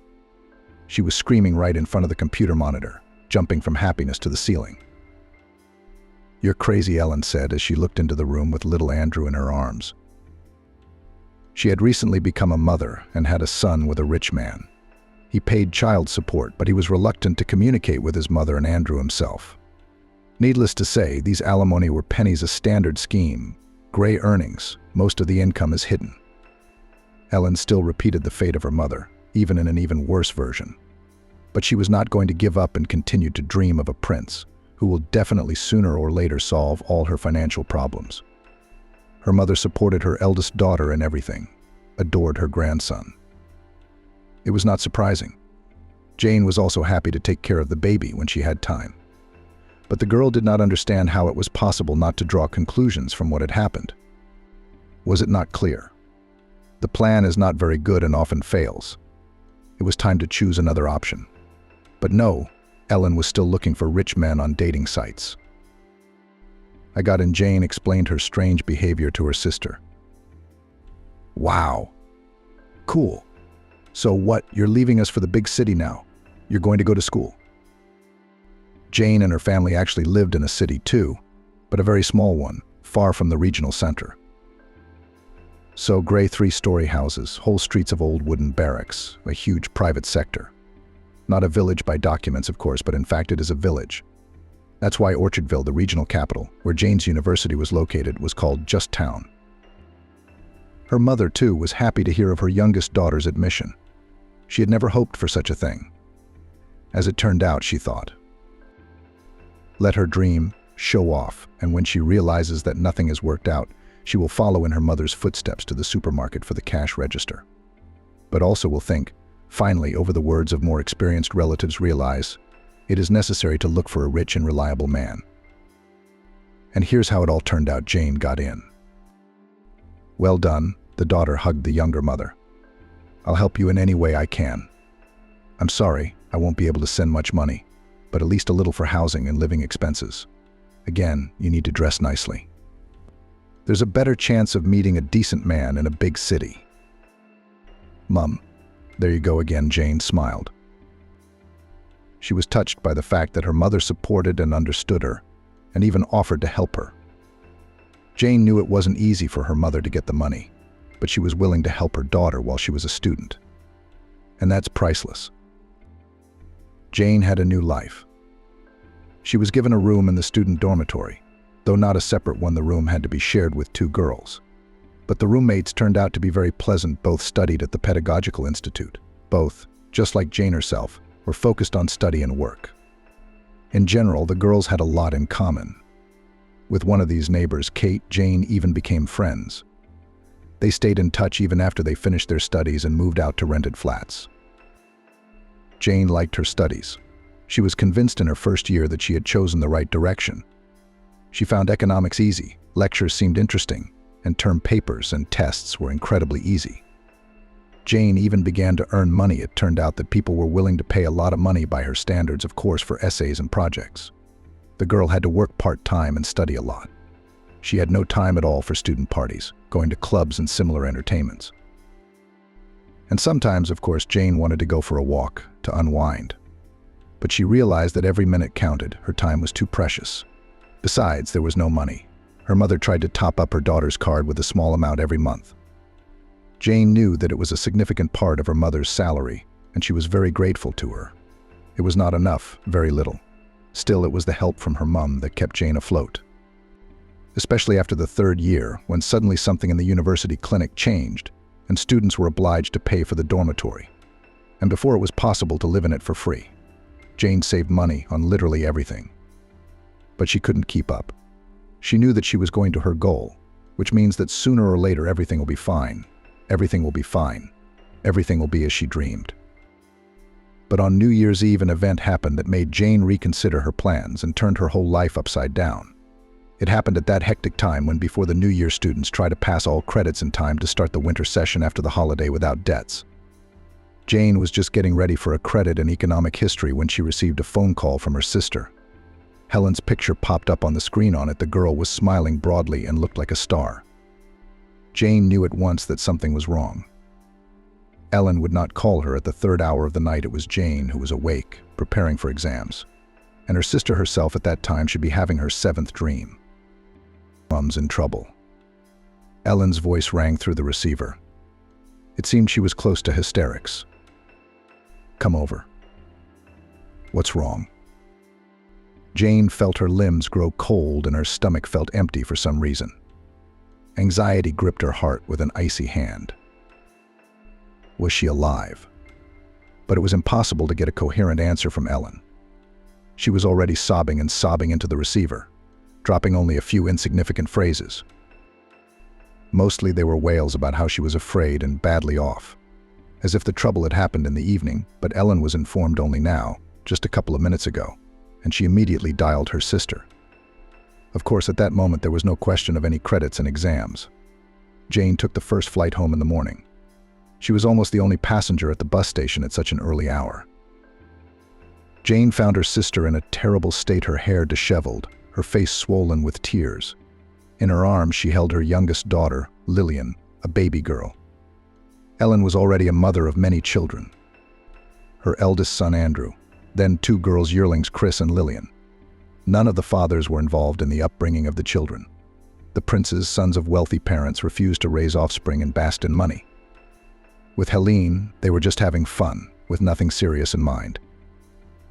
She was screaming right in front of the computer monitor, jumping from happiness to the ceiling. "You're crazy," Ellen said as she looked into the room with little Andrew in her arms. She had recently become a mother and had a son with a rich man. He paid child support, but he was reluctant to communicate with his mother and Andrew himself. Needless to say, these alimony were pennies, a standard scheme. Gray earnings, most of the income is hidden. Ellen still repeated the fate of her mother, even in an even worse version. But she was not going to give up and continued to dream of a prince, who will definitely sooner or later solve all her financial problems. Her mother supported her eldest daughter in everything, adored her grandson. It was not surprising. Jane was also happy to take care of the baby when she had time. But the girl did not understand how it was possible not to draw conclusions from what had happened. Was it not clear? The plan is not very good and often fails. It was time to choose another option. But no, Ellen was still looking for rich men on dating sites. I got in. Jane explained her strange behavior to her sister. Wow. Cool. So what, you're leaving us for the big city now? You're going to go to school? Jane and her family actually lived in a city too, but a very small one, far from the regional center. So gray 3-story houses, whole streets of old wooden barracks, a huge private sector. Not a village by documents, of course, but in fact it is a village. That's why Orchardville, the regional capital, where Jane's university was located, was called just town. Her mother, too, was happy to hear of her youngest daughter's admission. She had never hoped for such a thing. As it turned out, she thought. Let her dream, show off, and when she realizes that nothing has worked out, she will follow in her mother's footsteps to the supermarket for the cash register. But also will think, finally, over the words of more experienced relatives, realize, it is necessary to look for a rich and reliable man. And here's how it all turned out. Jane got in. Well done, the daughter hugged the younger mother. I'll help you in any way I can. I'm sorry, I won't be able to send much money, but at least a little for housing and living expenses. Again, you need to dress nicely. There's a better chance of meeting a decent man in a big city. Mum, there you go again, Jane smiled. She was touched by the fact that her mother supported and understood her, and even offered to help her. Jane knew it wasn't easy for her mother to get the money, but she was willing to help her daughter while she was a student. And that's priceless. Jane had a new life. She was given a room in the student dormitory, though not a separate one. The room had to be shared with 2 girls. But the roommates turned out to be very pleasant. Both studied at the Pedagogical Institute. Both, just like Jane herself, were focused on study and work. In general, the girls had a lot in common. With one of these neighbors, Kate, Jane even became friends. They stayed in touch even after they finished their studies and moved out to rented flats. Jane liked her studies. She was convinced in her first year that she had chosen the right direction. She found economics easy, lectures seemed interesting, and term papers and tests were incredibly easy. Jane even began to earn money. It turned out that people were willing to pay a lot of money by her standards, of course, for essays and projects. The girl had to work part-time and study a lot. She had no time at all for student parties, going to clubs and similar entertainments. And sometimes, of course, Jane wanted to go for a walk, to unwind. But she realized that every minute counted, her time was too precious. Besides, there was no money. Her mother tried to top up her daughter's card with a small amount every month. Jane knew that it was a significant part of her mother's salary, and she was very grateful to her. It was not enough, very little. Still, it was the help from her mom that kept Jane afloat. Especially after the third year, when suddenly something in the university clinic changed, and students were obliged to pay for the dormitory. And before it was possible to live in it for free. Jane saved money on literally everything. But she couldn't keep up. She knew that she was going to her goal, which means that sooner or later everything will be fine. Everything will be fine. Everything will be as she dreamed. But on New Year's Eve, an event happened that made Jane reconsider her plans and turned her whole life upside down. It happened at that hectic time when before the New Year students try to pass all credits in time to start the winter session after the holiday without debts. Jane was just getting ready for a credit in economic history when she received a phone call from her sister. Helen's picture popped up on the screen. On it, the girl was smiling broadly and looked like a star. Jane knew at once that something was wrong. Ellen would not call her at the third hour of the night. It was Jane who was awake, preparing for exams. And her sister herself at that time should be having her seventh dream. Mom's in trouble. Ellen's voice rang through the receiver. It seemed she was close to hysterics. Come over. What's wrong? Jane felt her limbs grow cold and her stomach felt empty for some reason. Anxiety gripped her heart with an icy hand. Was she alive? But it was impossible to get a coherent answer from Ellen. She was already sobbing and sobbing into the receiver, dropping only a few insignificant phrases. Mostly they were wails about how she was afraid and badly off, as if the trouble had happened in the evening, but Ellen was informed only now, just a couple of minutes ago, and she immediately dialed her sister. Of course, at that moment there was no question of any credits and exams. Jane took the first flight home in the morning. She was almost the only passenger at the bus station at such an early hour. Jane found her sister in a terrible state, her hair disheveled, her face swollen with tears. In her arms she held her youngest daughter, Lillian, a baby girl. Ellen was already a mother of many children. Her eldest son, Andrew, then two girls, yearlings Chris and Lillian. None of the fathers were involved in the upbringing of the children. The princes, sons of wealthy parents, refused to raise offspring and basked in money. With Helene, they were just having fun, with nothing serious in mind.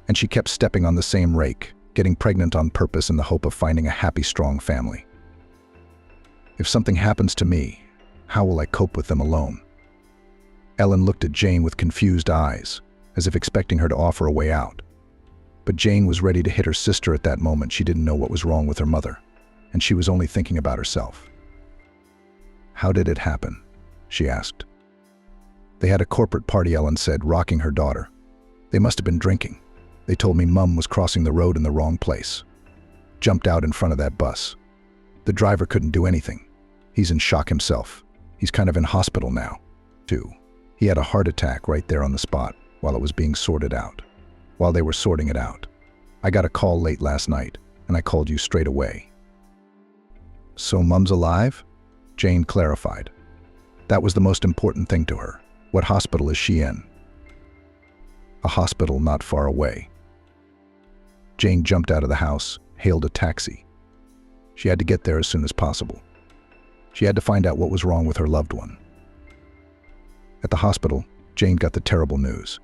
And she kept stepping on the same rake, getting pregnant on purpose in the hope of finding a happy, strong family. If something happens to me, how will I cope with them alone? Ellen looked at Jane with confused eyes, as if expecting her to offer a way out. But Jane was ready to hit her sister at that moment. She didn't know what was wrong with her mother, and she was only thinking about herself. How did it happen? She asked. They had a corporate party, Ellen said, rocking her daughter. They must have been drinking. They told me Mum was crossing the road in the wrong place. Jumped out in front of that bus. The driver couldn't do anything. He's in shock himself. He's kind of in hospital now, too. He had a heart attack right there on the spot while it was being sorted out. While they were sorting it out. I got a call late last night, and I called you straight away. So Mum's alive? Jane clarified. That was the most important thing to her. What hospital is she in? A hospital not far away. Jane jumped out of the house, hailed a taxi. She had to get there as soon as possible. She had to find out what was wrong with her loved one. At the hospital, Jane got the terrible news.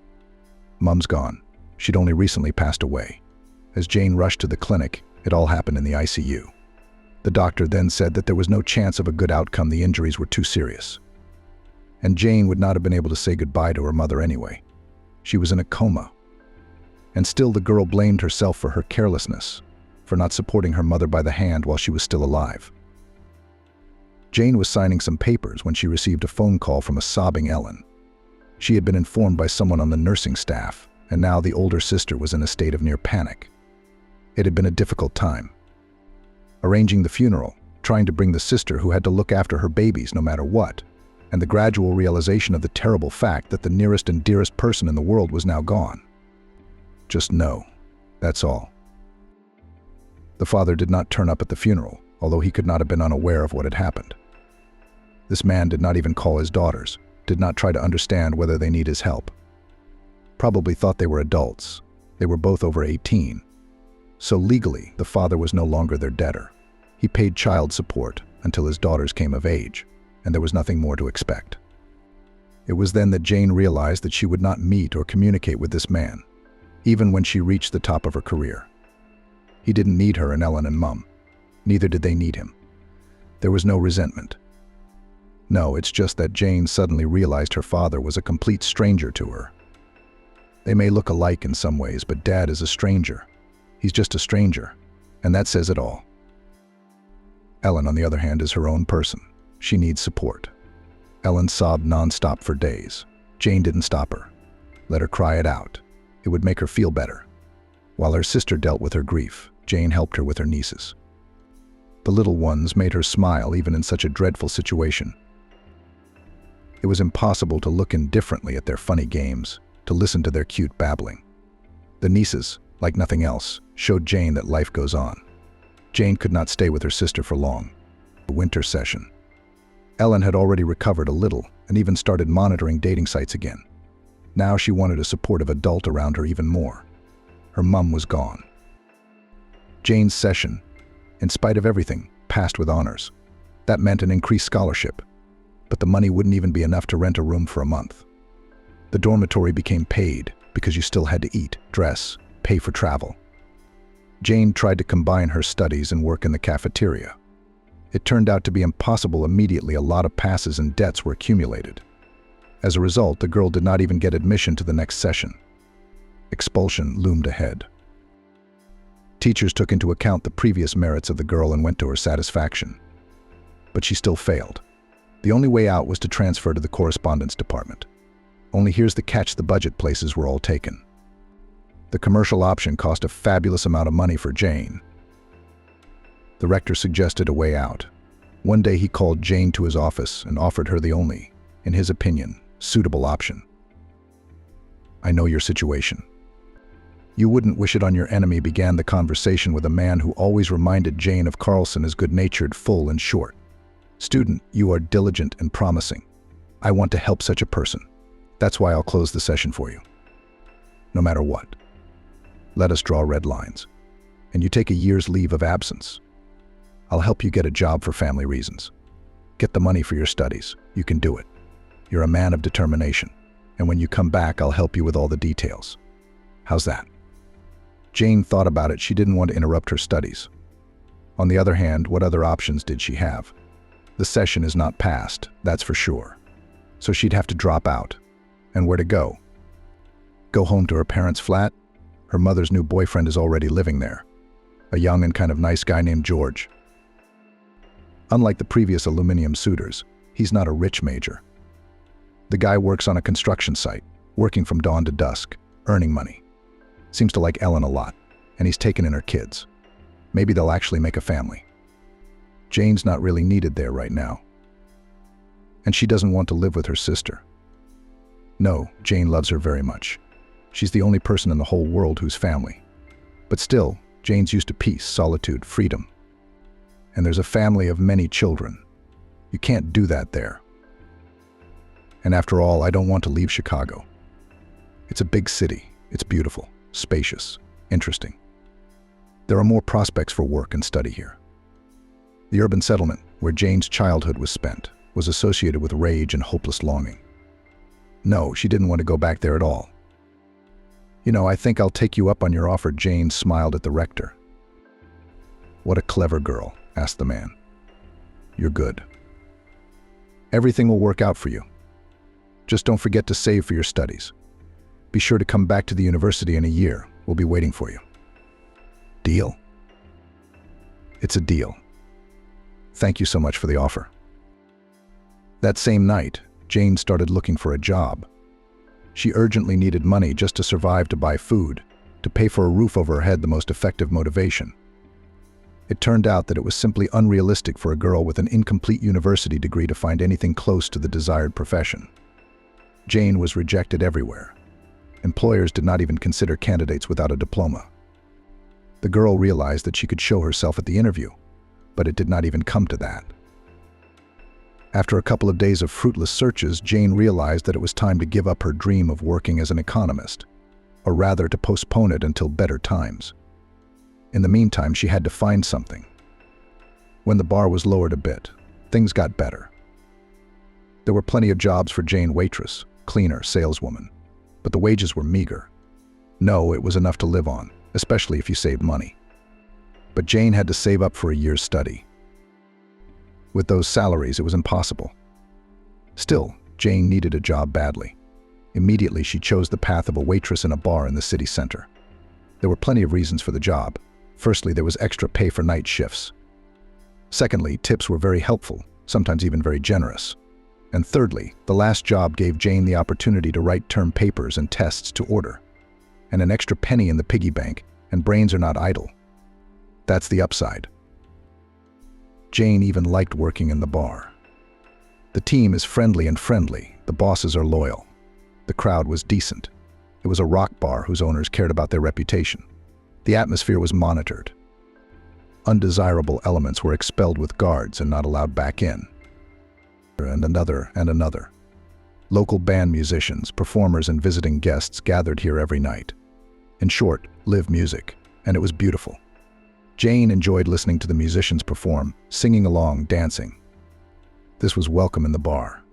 Mum's gone. She'd only recently passed away. As Jane rushed to the clinic, it all happened in the ICU. The doctor then said that there was no chance of a good outcome. The injuries were too serious. And Jane would not have been able to say goodbye to her mother anyway. She was in a coma. And still the girl blamed herself for her carelessness, for not supporting her mother by the hand while she was still alive. Jane was signing some papers when she received a phone call from a sobbing Ellen. She had been informed by someone on the nursing staff, and now the older sister was in a state of near panic. It had been a difficult time. Arranging the funeral, trying to bring the sister who had to look after her babies no matter what, and the gradual realization of the terrible fact that the nearest and dearest person in the world was now gone. Just no, that's all. The father did not turn up at the funeral, although he could not have been unaware of what had happened. This man did not even call his daughters, did not try to understand whether they need his help. Probably thought they were adults. They were both over 18. So legally, the father was no longer their debtor. He paid child support until his daughters came of age, and there was nothing more to expect. It was then that Jane realized that she would not meet or communicate with this man, even when she reached the top of her career. He didn't need her and Ellen and Mum. Neither did they need him. There was no resentment. No, it's just that Jane suddenly realized her father was a complete stranger to her. They may look alike in some ways, but Dad is a stranger. He's just a stranger, and that says it all. Ellen, on the other hand, is her own person. She needs support. Ellen sobbed nonstop for days. Jane didn't stop her. Let her cry it out. It would make her feel better. While her sister dealt with her grief, Jane helped her with her nieces. The little ones made her smile even in such a dreadful situation. It was impossible to look indifferently at their funny games, to listen to their cute babbling. The nieces, like nothing else, showed Jane that life goes on. Jane could not stay with her sister for long. The winter session. Ellen had already recovered a little and even started monitoring dating sites again. Now she wanted a supportive adult around her even more. Her mum was gone. Jane's session, in spite of everything, passed with honors. That meant an increased scholarship, but the money wouldn't even be enough to rent a room for a month. The dormitory became paid because you still had to eat, dress, pay for travel. Jane tried to combine her studies and work in the cafeteria. It turned out to be impossible immediately. A lot of passes and debts were accumulated. As a result, the girl did not even get admission to the next session. Expulsion loomed ahead. Teachers took into account the previous merits of the girl and went to her satisfaction. But she still failed. The only way out was to transfer to the correspondence department. Only here's the catch: the budget places were all taken. The commercial option cost a fabulous amount of money for Jane. The rector suggested a way out. One day he called Jane to his office and offered her the only, in his opinion, suitable option. "I know your situation. You wouldn't wish it on your enemy," began the conversation with a man who always reminded Jane of Carlson as good-natured, full, and short. "Student, you are diligent and promising. I want to help such a person. That's why I'll close the session for you. No matter what. Let us draw red lines. And you take a year's leave of absence. I'll help you get a job for family reasons. Get the money for your studies. You can do it. You're a man of determination. And when you come back, I'll help you with all the details. How's that?" Jane thought about it. She didn't want to interrupt her studies. On the other hand, what other options did she have? The session is not passed, that's for sure. So she'd have to drop out. And where to go? Go home to her parents' flat? Her mother's new boyfriend is already living there. A young and kind of nice guy named George. Unlike the previous aluminum suitors, he's not a rich major. The guy works on a construction site, working from dawn to dusk, earning money. Seems to like Ellen a lot, and he's taken in her kids. Maybe they'll actually make a family. Jane's not really needed there right now. And she doesn't want to live with her sister. No, Jane loves her very much. She's the only person in the whole world who's family. But still, Jane's used to peace, solitude, freedom. And there's a family of many children. You can't do that there. And after all, I don't want to leave Chicago. It's a big city. It's beautiful, spacious, interesting. There are more prospects for work and study here. The urban settlement, where Jane's childhood was spent, was associated with rage and hopeless longing. No, she didn't want to go back there at all. "You know, I think I'll take you up on your offer." Jane smiled at the rector. "What a clever girl," asked the man. "You're good. Everything will work out for you. Just don't forget to save for your studies. Be sure to come back to the university in a year. We'll be waiting for you." Deal? It's a deal. Thank you so much for the offer. That same night, Jane started looking for a job. She urgently needed money just to survive, to buy food, to pay for a roof over her head, the most effective motivation. It turned out that it was simply unrealistic for a girl with an incomplete university degree to find anything close to the desired profession. Jane was rejected everywhere. Employers did not even consider candidates without a diploma. The girl realized that she could show herself at the interview. but it did not even come to that. After a couple of days of fruitless searches, Jane realized that it was time to give up her dream of working as an economist, or rather to postpone it until better times. In the meantime, she had to find something. When the bar was lowered a bit, things got better. There were plenty of jobs for Jane: waitress, cleaner, saleswoman, but the wages were meager. No, it was enough to live on, especially if you saved money. But Jane had to save up for a year's study. With those salaries, it was impossible. Still, Jane needed a job badly. Immediately, she chose the path of a waitress in a bar in the city center. There were plenty of reasons for the job. Firstly, there was extra pay for night shifts. Secondly, tips were very helpful, sometimes even very generous. And thirdly, the last job gave Jane the opportunity to write term papers and tests to order. And an extra penny in the piggy bank, and brains are not idle. That's the upside. Jane even liked working in the bar. The team is friendly, the bosses are loyal. The crowd was decent. It was a rock bar whose owners cared about their reputation. The atmosphere was monitored. Undesirable elements were expelled with guards and not allowed back in. And another. Local band musicians, performers, and visiting guests gathered here every night. In short, live music, and it was beautiful. Jane enjoyed listening to the musicians perform, singing along, dancing. This was welcome in the bar.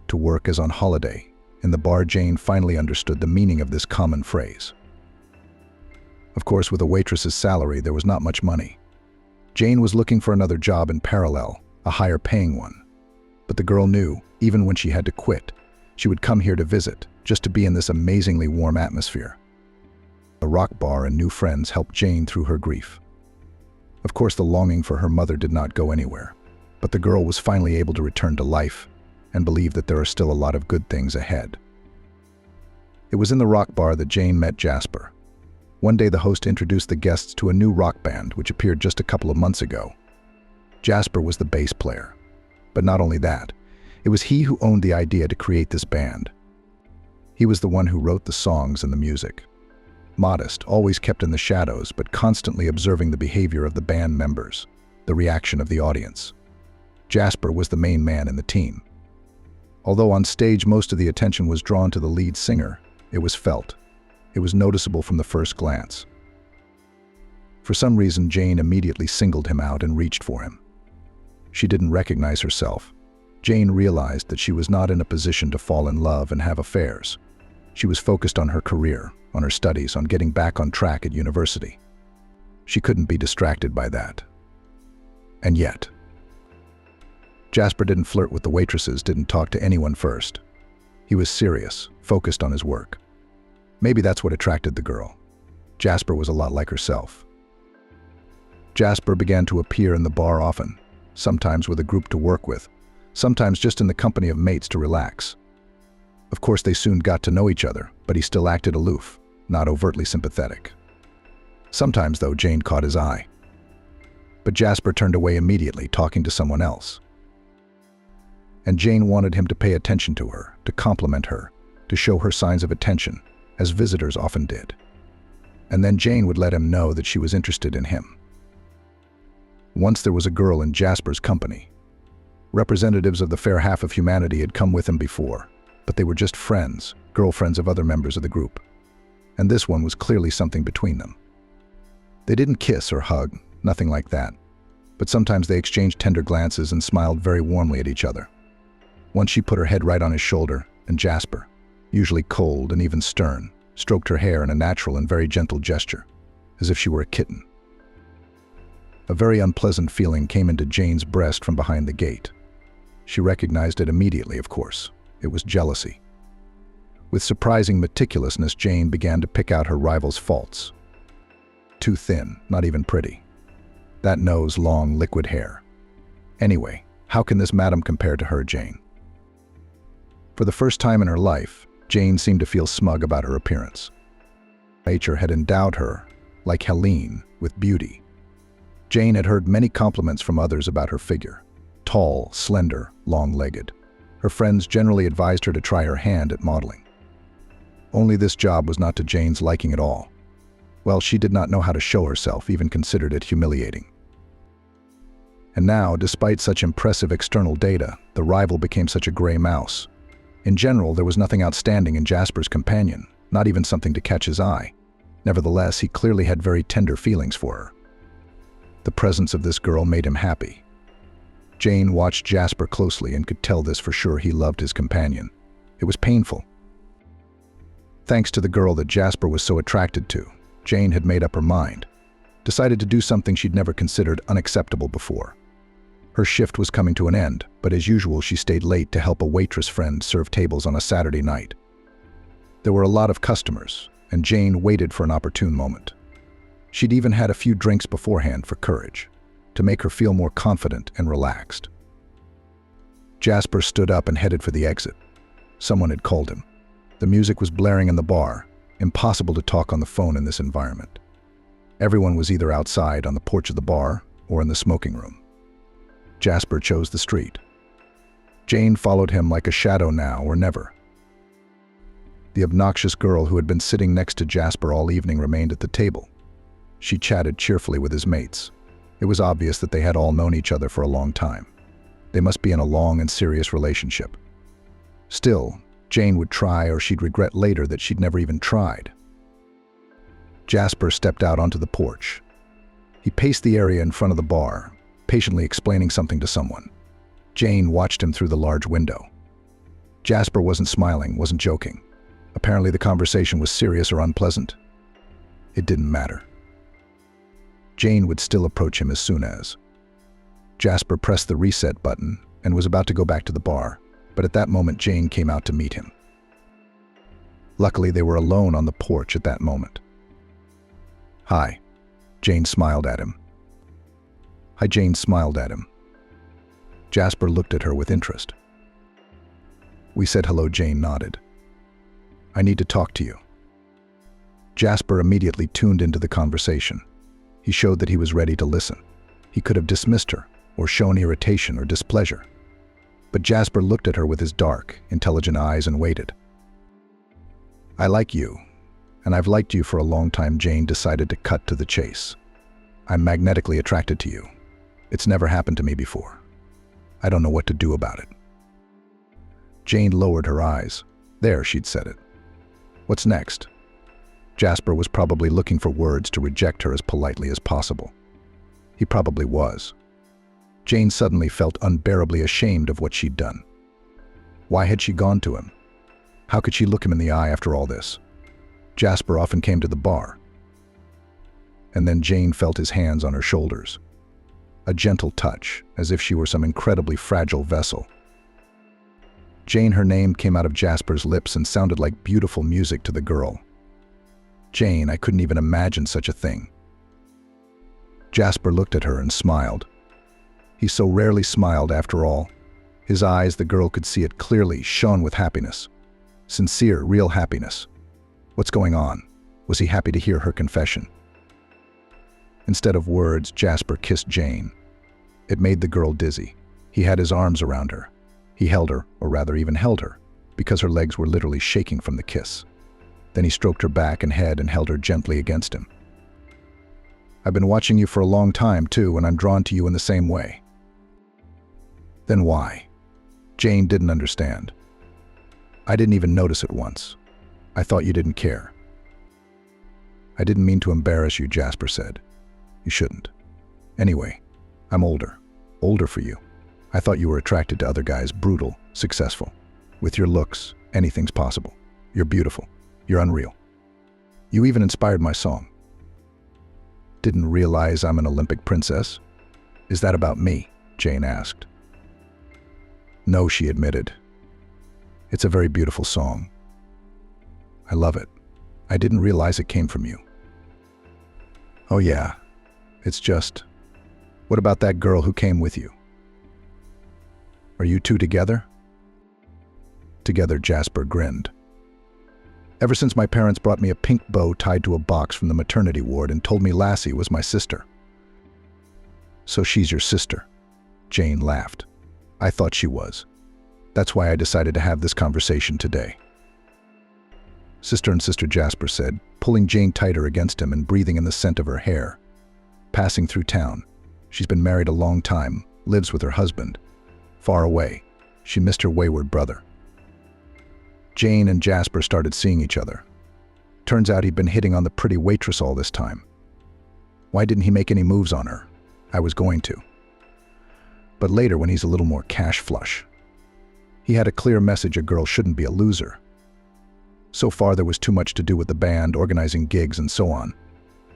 To work as on holiday, in the bar, Jane finally understood the meaning of this common phrase. Of course, with a waitress's salary, there was not much money. Jane was looking for another job in parallel, a higher paying one. But the girl knew, even when she had to quit, she would come here to visit, just to be in this amazingly warm atmosphere. A rock bar and new friends helped Jane through her grief. Of course, the longing for her mother did not go anywhere, but the girl was finally able to return to life and believe that there are still a lot of good things ahead. It was in the rock bar that Jane met Jasper. One day, the host introduced the guests to a new rock band which appeared just a couple of months ago. Jasper was the bass player. But not only that, it was he who owned the idea to create this band. He was the one who wrote the songs and the music. Modest, always kept in the shadows, but constantly observing the behavior of the band members, the reaction of the audience. Jasper was the main man in the team. Although on stage most of the attention was drawn to the lead singer, it was felt. It was noticeable from the first glance. For some reason, Jane immediately singled him out and reached for him. She didn't recognize herself. Jane realized that she was not in a position to fall in love and have affairs. She was focused on her career, on her studies, on getting back on track at university. She couldn't be distracted by that. And yet, Jasper didn't flirt with the waitresses, didn't talk to anyone first. He was serious, focused on his work. Maybe that's what attracted the girl. Jasper was a lot like herself. Jasper began to appear in the bar often, sometimes with a group to work with, sometimes just in the company of mates to relax. Of course, they soon got to know each other, but he still acted aloof, not overtly sympathetic. Sometimes, though, Jane caught his eye. But Jasper turned away immediately, talking to someone else. And Jane wanted him to pay attention to her, to compliment her, to show her signs of attention, as visitors often did. And then Jane would let him know that she was interested in him. Once there was a girl in Jasper's company. Representatives of the fair half of humanity had come with him before, but they were just friends, girlfriends of other members of the group. And this one was clearly something between them. They didn't kiss or hug, nothing like that. But sometimes they exchanged tender glances and smiled very warmly at each other. Once she put her head right on his shoulder, and Jasper, usually cold and even stern, stroked her hair in a natural and very gentle gesture, as if she were a kitten. A very unpleasant feeling came into Jane's breast from behind the gate. She recognized it immediately, of course. It was jealousy. With surprising meticulousness, Jane began to pick out her rival's faults. Too thin, not even pretty. That nose, long, liquid hair. Anyway, how can this madam compare to her, Jane? For the first time in her life, Jane seemed to feel smug about her appearance. Nature had endowed her, like Helene, with beauty. Jane had heard many compliments from others about her figure. Tall, slender, long-legged. Her friends generally advised her to try her hand at modeling. Only this job was not to Jane's liking at all. Well, she did not know how to show herself, even considered it humiliating. And now, despite such impressive external data, the rival became such a gray mouse. In general, there was nothing outstanding in Jasper's companion, not even something to catch his eye. Nevertheless, he clearly had very tender feelings for her. The presence of this girl made him happy. Jane watched Jasper closely and could tell this for sure he loved his companion. It was painful. Thanks to the girl that Jasper was so attracted to, Jane had made up her mind, decided to do something she'd never considered unacceptable before. Her shift was coming to an end, but as usual she stayed late to help a waitress friend serve tables on a Saturday night. There were a lot of customers, and Jane waited for an opportune moment. She'd even had a few drinks beforehand for courage, to make her feel more confident and relaxed. Jasper stood up and headed for the exit. Someone had called him. The music was blaring in the bar. Impossible to talk on the phone in this environment. Everyone was either outside on the porch of the bar or in the smoking room. Jasper chose the street. Jane followed him like a shadow now or never. The obnoxious girl who had been sitting next to Jasper all evening remained at the table. She chatted cheerfully with his mates. It was obvious that they had all known each other for a long time. They must be in a long and serious relationship. Still, Jane would try or she'd regret later that she'd never even tried. Jasper stepped out onto the porch. He paced the area in front of the bar, patiently explaining something to someone. Jane watched him through the large window. Jasper wasn't smiling, wasn't joking. Apparently the conversation was serious or unpleasant. It didn't matter. Jane would still approach him as soon as. Jasper pressed the reset button and was about to go back to the bar, but at that moment Jane came out to meet him. Luckily, they were alone on the porch at that moment. "Hi," Jane smiled at him. Jane smiled at him. Jasper looked at her with interest. "We said hello," Jane nodded. "I need to talk to you." Jasper immediately tuned into the conversation. He showed that he was ready to listen. He could have dismissed her, or shown irritation or displeasure. But Jasper looked at her with his dark, intelligent eyes and waited. "I like you, and I've liked you for a long time," Jane decided to cut to the chase. "I'm magnetically attracted to you. It's never happened to me before. I don't know what to do about it." Jane lowered her eyes. There, she'd said it. What's next? Jasper was probably looking for words to reject her as politely as possible. He probably was. Jane suddenly felt unbearably ashamed of what she'd done. Why had she gone to him? How could she look him in the eye after all this? Jasper often came to the bar. And then Jane felt his hands on her shoulders. A gentle touch, as if she were some incredibly fragile vessel. Jane, her name came out of Jasper's lips and sounded like beautiful music to the girl. Jane, I couldn't even imagine such a thing. Jasper looked at her and smiled. He so rarely smiled after all. His eyes, the girl could see it clearly, shone with happiness. Sincere, real happiness. What's going on? Was he happy to hear her confession? Instead of words, Jasper kissed Jane. It made the girl dizzy. He had his arms around her. He held her, or rather even held her, because her legs were literally shaking from the kiss. Then he stroked her back and head and held her gently against him. "I've been watching you for a long time, too, and I'm drawn to you in the same way." "Then why?" Jane didn't understand. "I didn't even notice it once. I thought you didn't care." "I didn't mean to embarrass you," Jasper said. "You shouldn't. Anyway, I'm older. Older for you. I thought you were attracted to other guys, brutal, successful. With your looks, anything's possible. You're beautiful. You're unreal. You even inspired my song." "Didn't realize I'm an Olympic princess? Is that about me?" Jane asked. "No," she admitted. "It's a very beautiful song. I love it. I didn't realize it came from you." "Oh yeah, it's just... What about that girl who came with you? Are you two together?" Together, Jasper grinned. "Ever since my parents brought me a pink bow tied to a box from the maternity ward and told me Lassie was my sister." "So she's your sister?" Jane laughed. "I thought she was. That's why I decided to have this conversation today." "Sister and sister," Jasper said, pulling Jane tighter against him and breathing in the scent of her hair. "Passing through town. She's been married a long time, lives with her husband. Far away, she missed her wayward brother. Jane and Jasper started seeing each other. Turns out he'd been hitting on the pretty waitress all this time. Why didn't he make any moves on her? I was going to. But later, when he's a little more cash flush. He had a clear message: a girl shouldn't be a loser. So far there was too much to do with the band, organizing gigs and so on.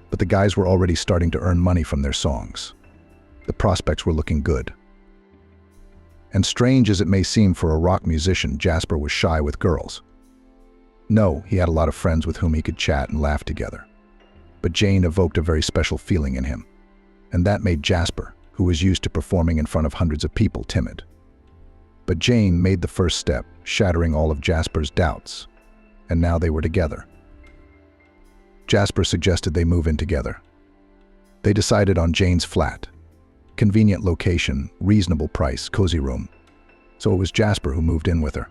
But the guys were already starting to earn money from their songs. The prospects were looking good. And strange as it may seem for a rock musician, Jasper was shy with girls. No, he had a lot of friends with whom he could chat and laugh together. But Jane evoked a very special feeling in him. And that made Jasper, who was used to performing in front of hundreds of people, timid. But Jane made the first step, shattering all of Jasper's doubts. And now they were together. Jasper suggested they move in together. They decided on Jane's flat. Convenient location, reasonable price, cozy room. So it was Jasper who moved in with her.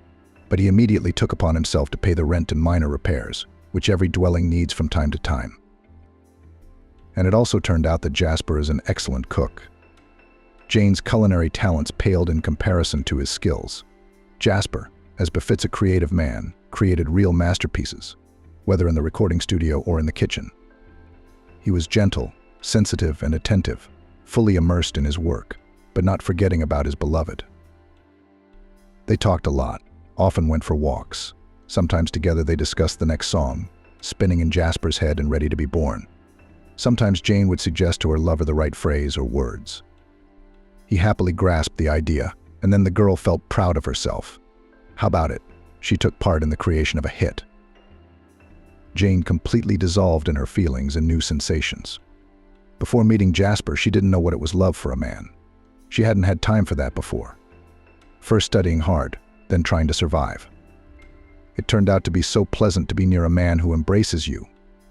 But he immediately took upon himself to pay the rent and minor repairs, which every dwelling needs from time to time. And it also turned out that Jasper is an excellent cook. Jane's culinary talents paled in comparison to his skills. Jasper, as befits a creative man, created real masterpieces, whether in the recording studio or in the kitchen. He was gentle, sensitive, and attentive, fully immersed in his work, but not forgetting about his beloved. They talked a lot, often went for walks. Sometimes together they discussed the next song, spinning in Jasper's head and ready to be born. Sometimes Jane would suggest to her lover the right phrase or words. He happily grasped the idea, and then the girl felt proud of herself. How about it? She took part in the creation of a hit. Jane completely dissolved in her feelings and new sensations. Before meeting Jasper, she didn't know what it was love for a man. She hadn't had time for that before. First studying hard, then trying to survive. It turned out to be so pleasant to be near a man who embraces you,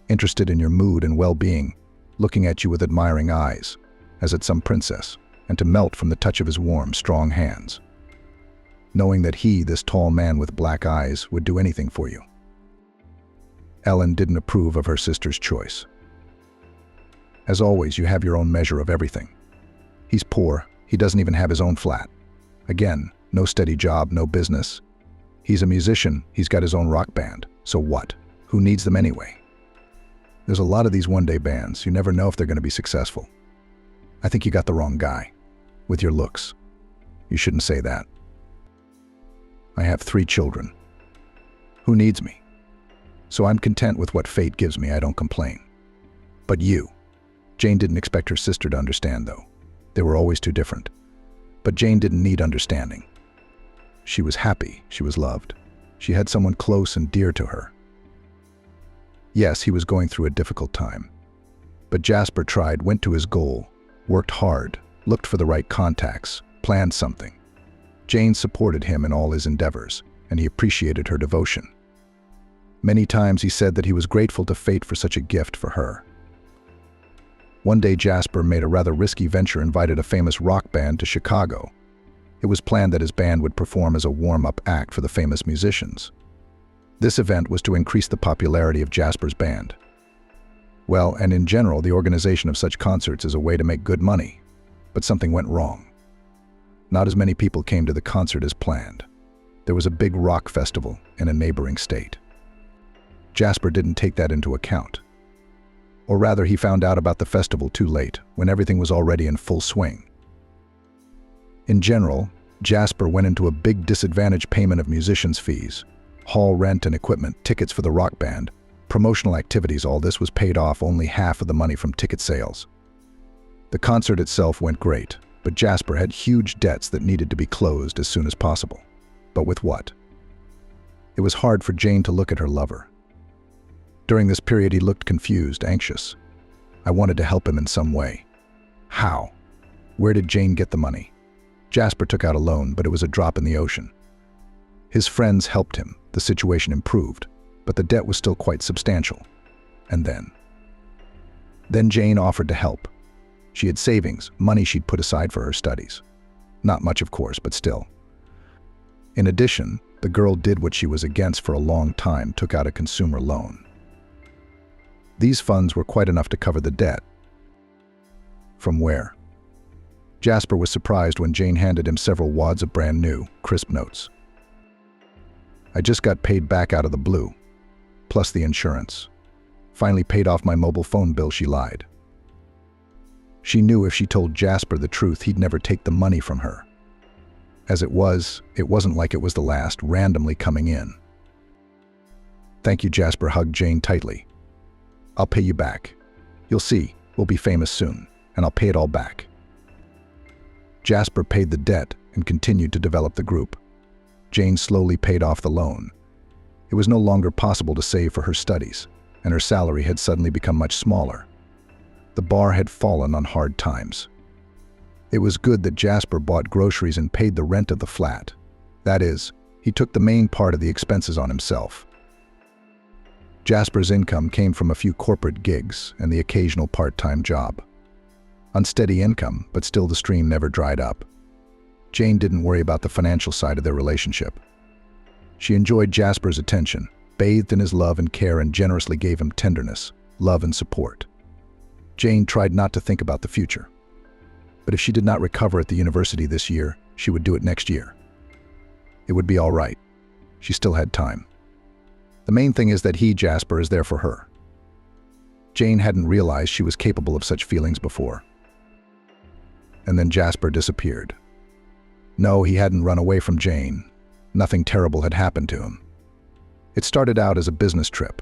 interested in your mood and well-being, looking at you with admiring eyes, as at some princess, and to melt from the touch of his warm, strong hands. Knowing that he, this tall man with black eyes, would do anything for you. Ellen didn't approve of her sister's choice. As always, you have your own measure of everything. He's poor, he doesn't even have his own flat. Again, no steady job, no business. He's a musician, he's got his own rock band. So what? Who needs them anyway? There's a lot of these one-day bands, you never know if they're going to be successful. I think you got the wrong guy. With your looks. You shouldn't say that. I have 3 children. Who needs me? So I'm content with what fate gives me, I don't complain. But you. Jane didn't expect her sister to understand, though. They were always too different. But Jane didn't need understanding. She was happy, she was loved. She had someone close and dear to her. Yes, he was going through a difficult time. But Jasper tried, went to his goal, worked hard, looked for the right contacts, planned something. Jane supported him in all his endeavors, and he appreciated her devotion. Many times he said that he was grateful to fate for such a gift for her. One day Jasper made a rather risky venture, invited a famous rock band to Chicago. It was planned that his band would perform as a warm-up act for the famous musicians. This event was to increase the popularity of Jasper's band. Well, and in general, the organization of such concerts is a way to make good money. But something went wrong. Not as many people came to the concert as planned. There was a big rock festival in a neighboring state. Jasper didn't take that into account. Or rather, he found out about the festival too late, when everything was already in full swing. In general, Jasper went into a big disadvantage: payment of musicians' fees, hall rent and equipment, tickets for the rock band, promotional activities. All this was paid off only half of the money from ticket sales. The concert itself went great, but Jasper had huge debts that needed to be closed as soon as possible. But with what? It was hard for Jane to look at her lover. During this period, he looked confused, anxious. I wanted to help him in some way. How? Where did Jane get the money? Jasper took out a loan, but it was a drop in the ocean. His friends helped him, the situation improved, but the debt was still quite substantial. And then Jane offered to help. She had savings, money she'd put aside for her studies. Not much, of course, but still. In addition, the girl did what she was against for a long time, took out a consumer loan. These funds were quite enough to cover the debt. From where? Jasper was surprised when Jane handed him several wads of brand new, crisp notes. I just got paid back out of the blue, plus the insurance. Finally paid off my mobile phone bill, she lied. She knew if she told Jasper the truth, he'd never take the money from her. As it wasn't like it was the last, randomly coming in. Thank you, Jasper hugged Jane tightly. I'll pay you back. You'll see, we'll be famous soon, and I'll pay it all back. Jasper paid the debt and continued to develop the group. Jane slowly paid off the loan. It was no longer possible to save for her studies, and her salary had suddenly become much smaller. The bar had fallen on hard times. It was good that Jasper bought groceries and paid the rent of the flat. That is, he took the main part of the expenses on himself. Jasper's income came from a few corporate gigs and the occasional part-time job. Unsteady income, but still the stream never dried up. Jane didn't worry about the financial side of their relationship. She enjoyed Jasper's attention, bathed in his love and care, and generously gave him tenderness, love and support. Jane tried not to think about the future. But if she did not recover at the university this year, she would do it next year. It would be all right. She still had time. The main thing is that he, Jasper, is there for her. Jane hadn't realized she was capable of such feelings before. And then Jasper disappeared. No, he hadn't run away from Jane. Nothing terrible had happened to him. It started out as a business trip.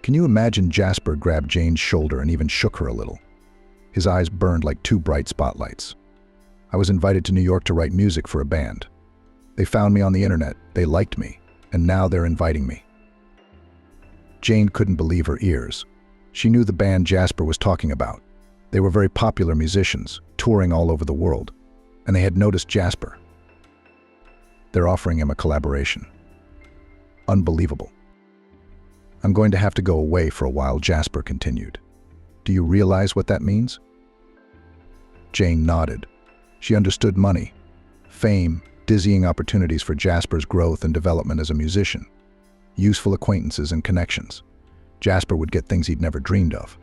Can you imagine? Jasper grabbed Jane's shoulder and even shook her a little. His eyes burned like two bright spotlights. I was invited to New York to write music for a band. They found me on the internet, they liked me, and now they're inviting me. Jane couldn't believe her ears. She knew the band Jasper was talking about. They were very popular musicians, touring all over the world, and they had noticed Jasper. They're offering him a collaboration. Unbelievable. I'm going to have to go away for a while, Jasper continued. Do you realize what that means? Jane nodded. She understood money, fame, dizzying opportunities for Jasper's growth and development as a musician, useful acquaintances and connections. Jasper would get things he'd never dreamed of.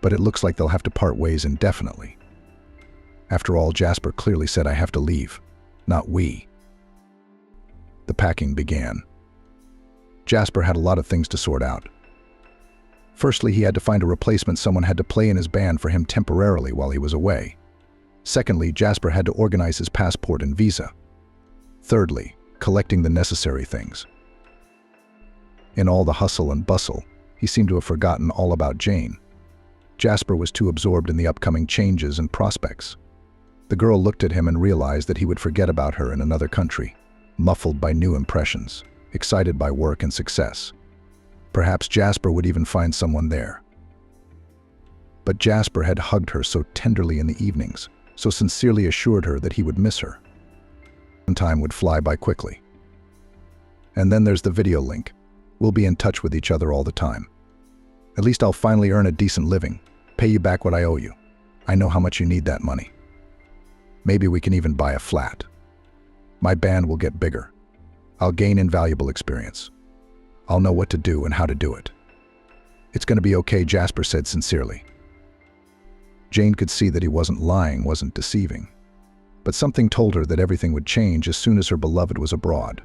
But it looks like they'll have to part ways indefinitely. After all, Jasper clearly said, I have to leave, not we. The packing began. Jasper had a lot of things to sort out. Firstly, he had to find a replacement. Someone had to play in his band for him temporarily while he was away. Secondly, Jasper had to organize his passport and visa. Thirdly, collecting the necessary things. In all the hustle and bustle, he seemed to have forgotten all about Jane. Jasper was too absorbed in the upcoming changes and prospects. The girl looked at him and realized that he would forget about her in another country, muffled by new impressions, excited by work and success. Perhaps Jasper would even find someone there. But Jasper had hugged her so tenderly in the evenings, so sincerely assured her that he would miss her. Time would fly by quickly. And then there's the video link. We'll be in touch with each other all the time. At least I'll finally earn a decent living, pay you back what I owe you. I know how much you need that money. Maybe we can even buy a flat. My band will get bigger. I'll gain invaluable experience. I'll know what to do and how to do it. It's going to be okay, Jasper said sincerely. Jane could see that he wasn't lying, wasn't deceiving. But something told her that everything would change as soon as her beloved was abroad.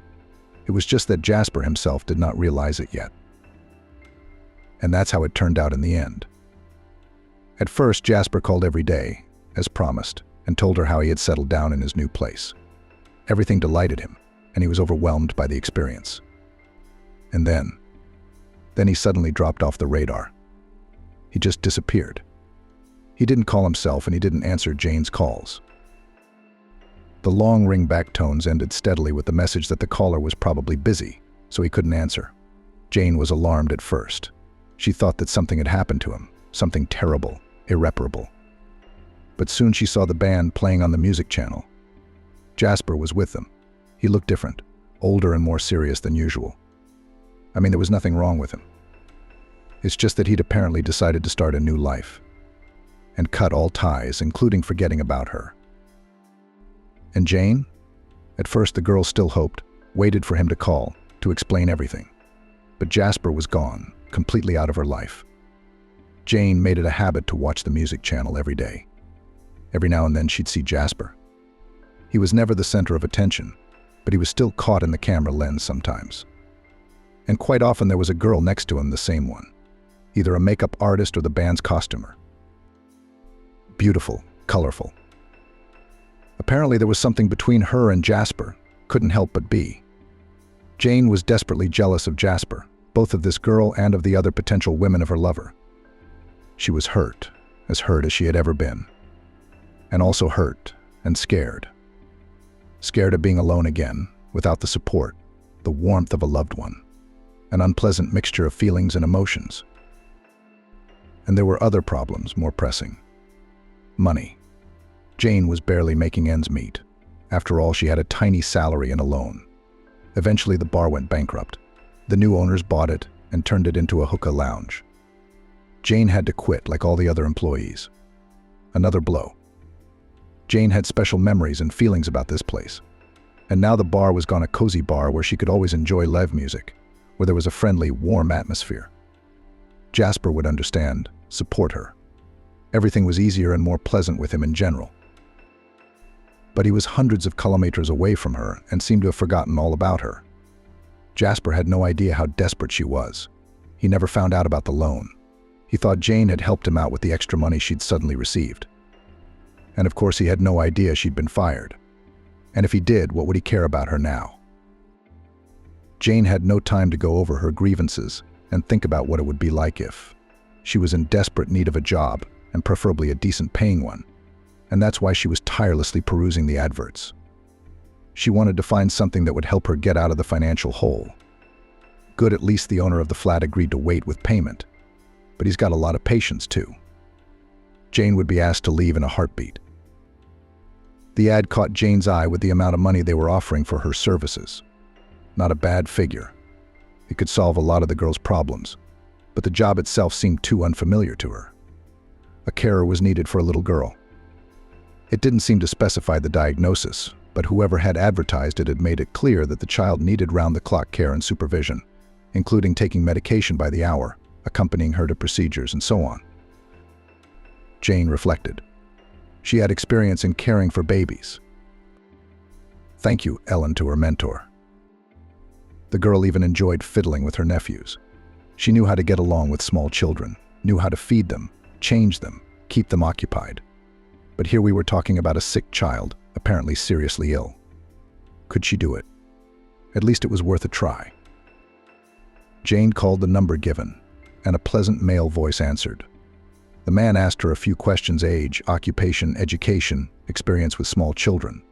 It was just that Jasper himself did not realize it yet. And that's how it turned out in the end. At first, Jasper called every day, as promised, and told her how he had settled down in his new place. Everything delighted him, and he was overwhelmed by the experience. And then he suddenly dropped off the radar. He just disappeared. He didn't call himself, and he didn't answer Jane's calls. The long ring-back tones ended steadily with the message that the caller was probably busy, so he couldn't answer. Jane was alarmed at first. She thought that something had happened to him, something terrible, irreparable. But soon she saw the band playing on the music channel. Jasper was with them. He looked different, older and more serious than usual. I mean, there was nothing wrong with him. It's just that he'd apparently decided to start a new life and cut all ties, including forgetting about her. And Jane? At first, the girl still hoped, waited for him to call, to explain everything. But Jasper was gone, completely out of her life. Jane made it a habit to watch the music channel every day. Every now and then she'd see Jasper. He was never the center of attention, but he was still caught in the camera lens sometimes. And quite often there was a girl next to him, the same one, either a makeup artist or the band's costumer. Beautiful, colorful. Apparently there was something between her and Jasper, couldn't help but be. Jane was desperately jealous of Jasper, both of this girl and of the other potential women of her lover. She was hurt as she had ever been, and also hurt and scared. Scared of being alone again, without the support, the warmth of a loved one, an unpleasant mixture of feelings and emotions. And there were other problems more pressing. Money. Jane was barely making ends meet. After all, she had a tiny salary and a loan. Eventually the bar went bankrupt. The new owners bought it and turned it into a hookah lounge. Jane had to quit like all the other employees. Another blow. Jane had special memories and feelings about this place. And now the bar was gone, a cozy bar where she could always enjoy live music, where there was a friendly, warm atmosphere. Jasper would understand, support her. Everything was easier and more pleasant with him in general. But he was hundreds of kilometers away from her and seemed to have forgotten all about her. Jasper had no idea how desperate she was. He never found out about the loan. He thought Jane had helped him out with the extra money she'd suddenly received. And of course he had no idea she'd been fired. And if he did, what would he care about her now? Jane had no time to go over her grievances and think about what it would be like if she was in desperate need of a job, and preferably a decent paying one. And that's why she was tirelessly perusing the adverts. She wanted to find something that would help her get out of the financial hole. Good, at least the owner of the flat agreed to wait with payment. But he's got a lot of patience too. Jane would be asked to leave in a heartbeat. The ad caught Jane's eye with the amount of money they were offering for her services. Not a bad figure. It could solve a lot of the girl's problems, but the job itself seemed too unfamiliar to her. A carer was needed for a little girl. It didn't seem to specify the diagnosis, but whoever had advertised it had made it clear that the child needed round-the-clock care and supervision, including taking medication by the hour, accompanying her to procedures, and so on. Jane reflected. She had experience in caring for babies. Thank you, Ellen, to her mentor. The girl even enjoyed fiddling with her nephews. She knew how to get along with small children, knew how to feed them, change them, keep them occupied. But here we were talking about a sick child, apparently seriously ill. Could she do it? At least it was worth a try. Jane called the number given, and a pleasant male voice answered. The man asked her a few questions: age, occupation, education, experience with small children.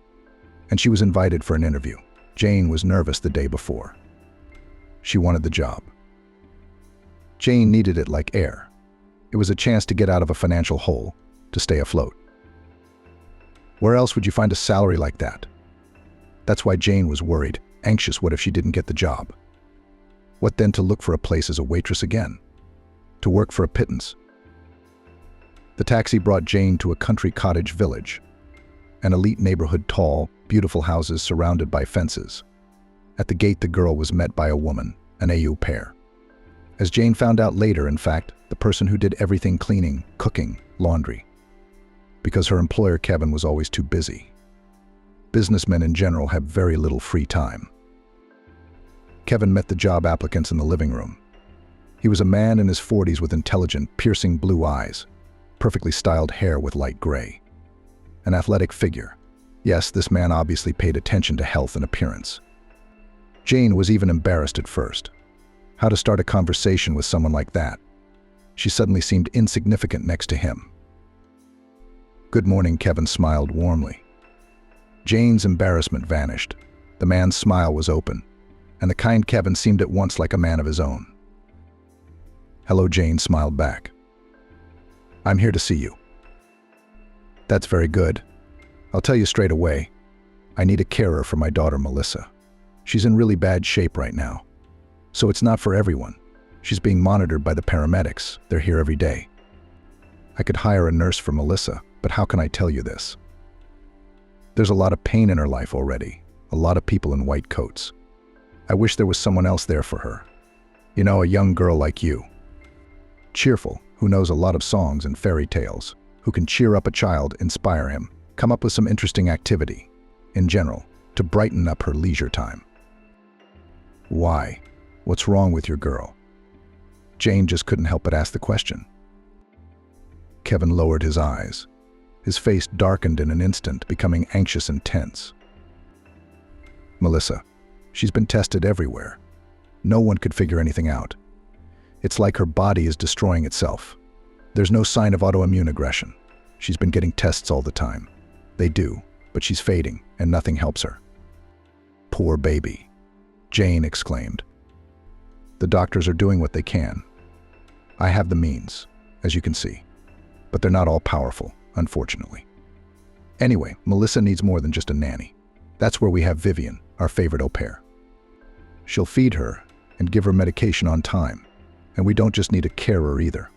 And she was invited for an interview. Jane was nervous the day before. She wanted the job. Jane needed it like air. It was a chance to get out of a financial hole, to stay afloat. Where else would you find a salary like that? That's why Jane was worried, anxious. What if she didn't get the job? What then, to look for a place as a waitress again? To work for a pittance? The taxi brought Jane to a country cottage village, an elite neighborhood, tall, beautiful houses surrounded by fences. At the gate, the girl was met by a woman, an au pair. As Jane found out later, in fact, the person who did everything: cleaning, cooking, laundry. Because her employer, Kevin, was always too busy. Businessmen in general have very little free time. Kevin met the job applicants in the living room. He was a man in his 40s with intelligent, piercing blue eyes, perfectly styled hair with light gray. An athletic figure. Yes, this man obviously paid attention to health and appearance. Jane was even embarrassed at first. How to start a conversation with someone like that? She suddenly seemed insignificant next to him. "Good morning," Kevin smiled warmly. Jane's embarrassment vanished. The man's smile was open, and the kind Kevin seemed at once like a man of his own. "Hello," Jane smiled back. "I'm here to see you." "That's very good. I'll tell you straight away. I need a carer for my daughter, Melissa. She's in really bad shape right now. So it's not for everyone. She's being monitored by the paramedics. They're here every day. I could hire a nurse for Melissa, but how can I tell you this? There's a lot of pain in her life already, a lot of people in white coats. I wish there was someone else there for her. You know, a young girl like you. Cheerful, who knows a lot of songs and fairy tales. who can cheer up a child, inspire him, come up with some interesting activity, in general, to brighten up her leisure time. Why? What's wrong with your girl? Jane just couldn't help but ask the question. Kevin lowered his eyes. His face darkened in an instant, becoming anxious and tense. Melissa, she's been tested everywhere. No one could figure anything out. It's like her body is destroying itself. There's no sign of autoimmune aggression. She's been getting tests all the time. They do, but she's fading, and nothing helps her. Poor baby, Jane exclaimed. The doctors are doing what they can. I have the means, as you can see, but they're not all powerful, unfortunately. Anyway, Melissa needs more than just a nanny. That's where we have Vivian, our favorite au pair. She'll feed her and give her medication on time, and we don't just need a carer either.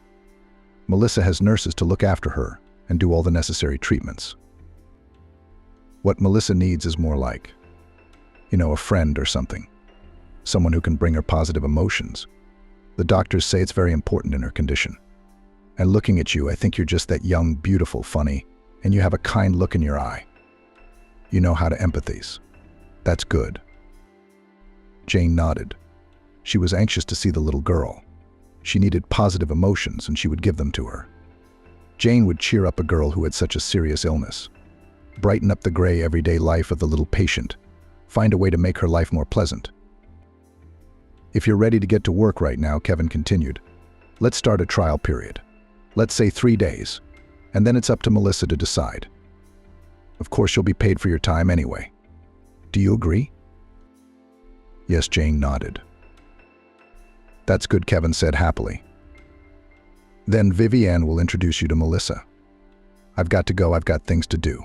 Melissa has nurses to look after her and do all the necessary treatments. What Melissa needs is more like, a friend or something. Someone who can bring her positive emotions. The doctors say it's very important in her condition. And looking at you, I think you're just that young, beautiful, funny, and you have a kind look in your eye. You know how to empathize. That's good. Jane nodded. She was anxious to see the little girl. She needed positive emotions, and she would give them to her. Jane would cheer up a girl who had such a serious illness, brighten up the gray everyday life of the little patient, find a way to make her life more pleasant. If you're ready to get to work right now, Kevin continued, let's start a trial period. Let's say 3 days, and then it's up to Melissa to decide. Of course, you'll be paid for your time anyway. Do you agree? Yes, Jane nodded. That's good, Kevin said happily. Then Vivian will introduce you to Melissa. I've got to go, I've got things to do.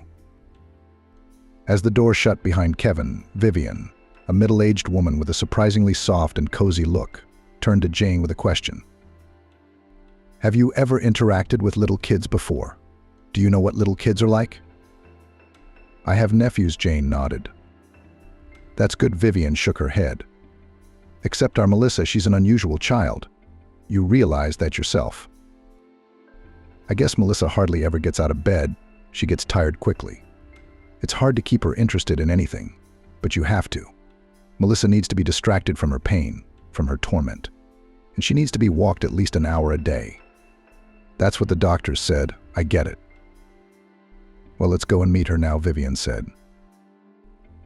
As the door shut behind Kevin, Vivian, a middle-aged woman with a surprisingly soft and cozy look, turned to Jane with a question. Have you ever interacted with little kids before? Do you know what little kids are like? I have nephews, Jane nodded. That's good, Vivian shook her head. Except our Melissa, she's an unusual child. You realize that yourself. I guess Melissa hardly ever gets out of bed. She gets tired quickly. It's hard to keep her interested in anything, but you have to. Melissa needs to be distracted from her pain, from her torment, and she needs to be walked at least an hour a day. That's what the doctors said. I get it. Well, let's go and meet her now, Vivian said.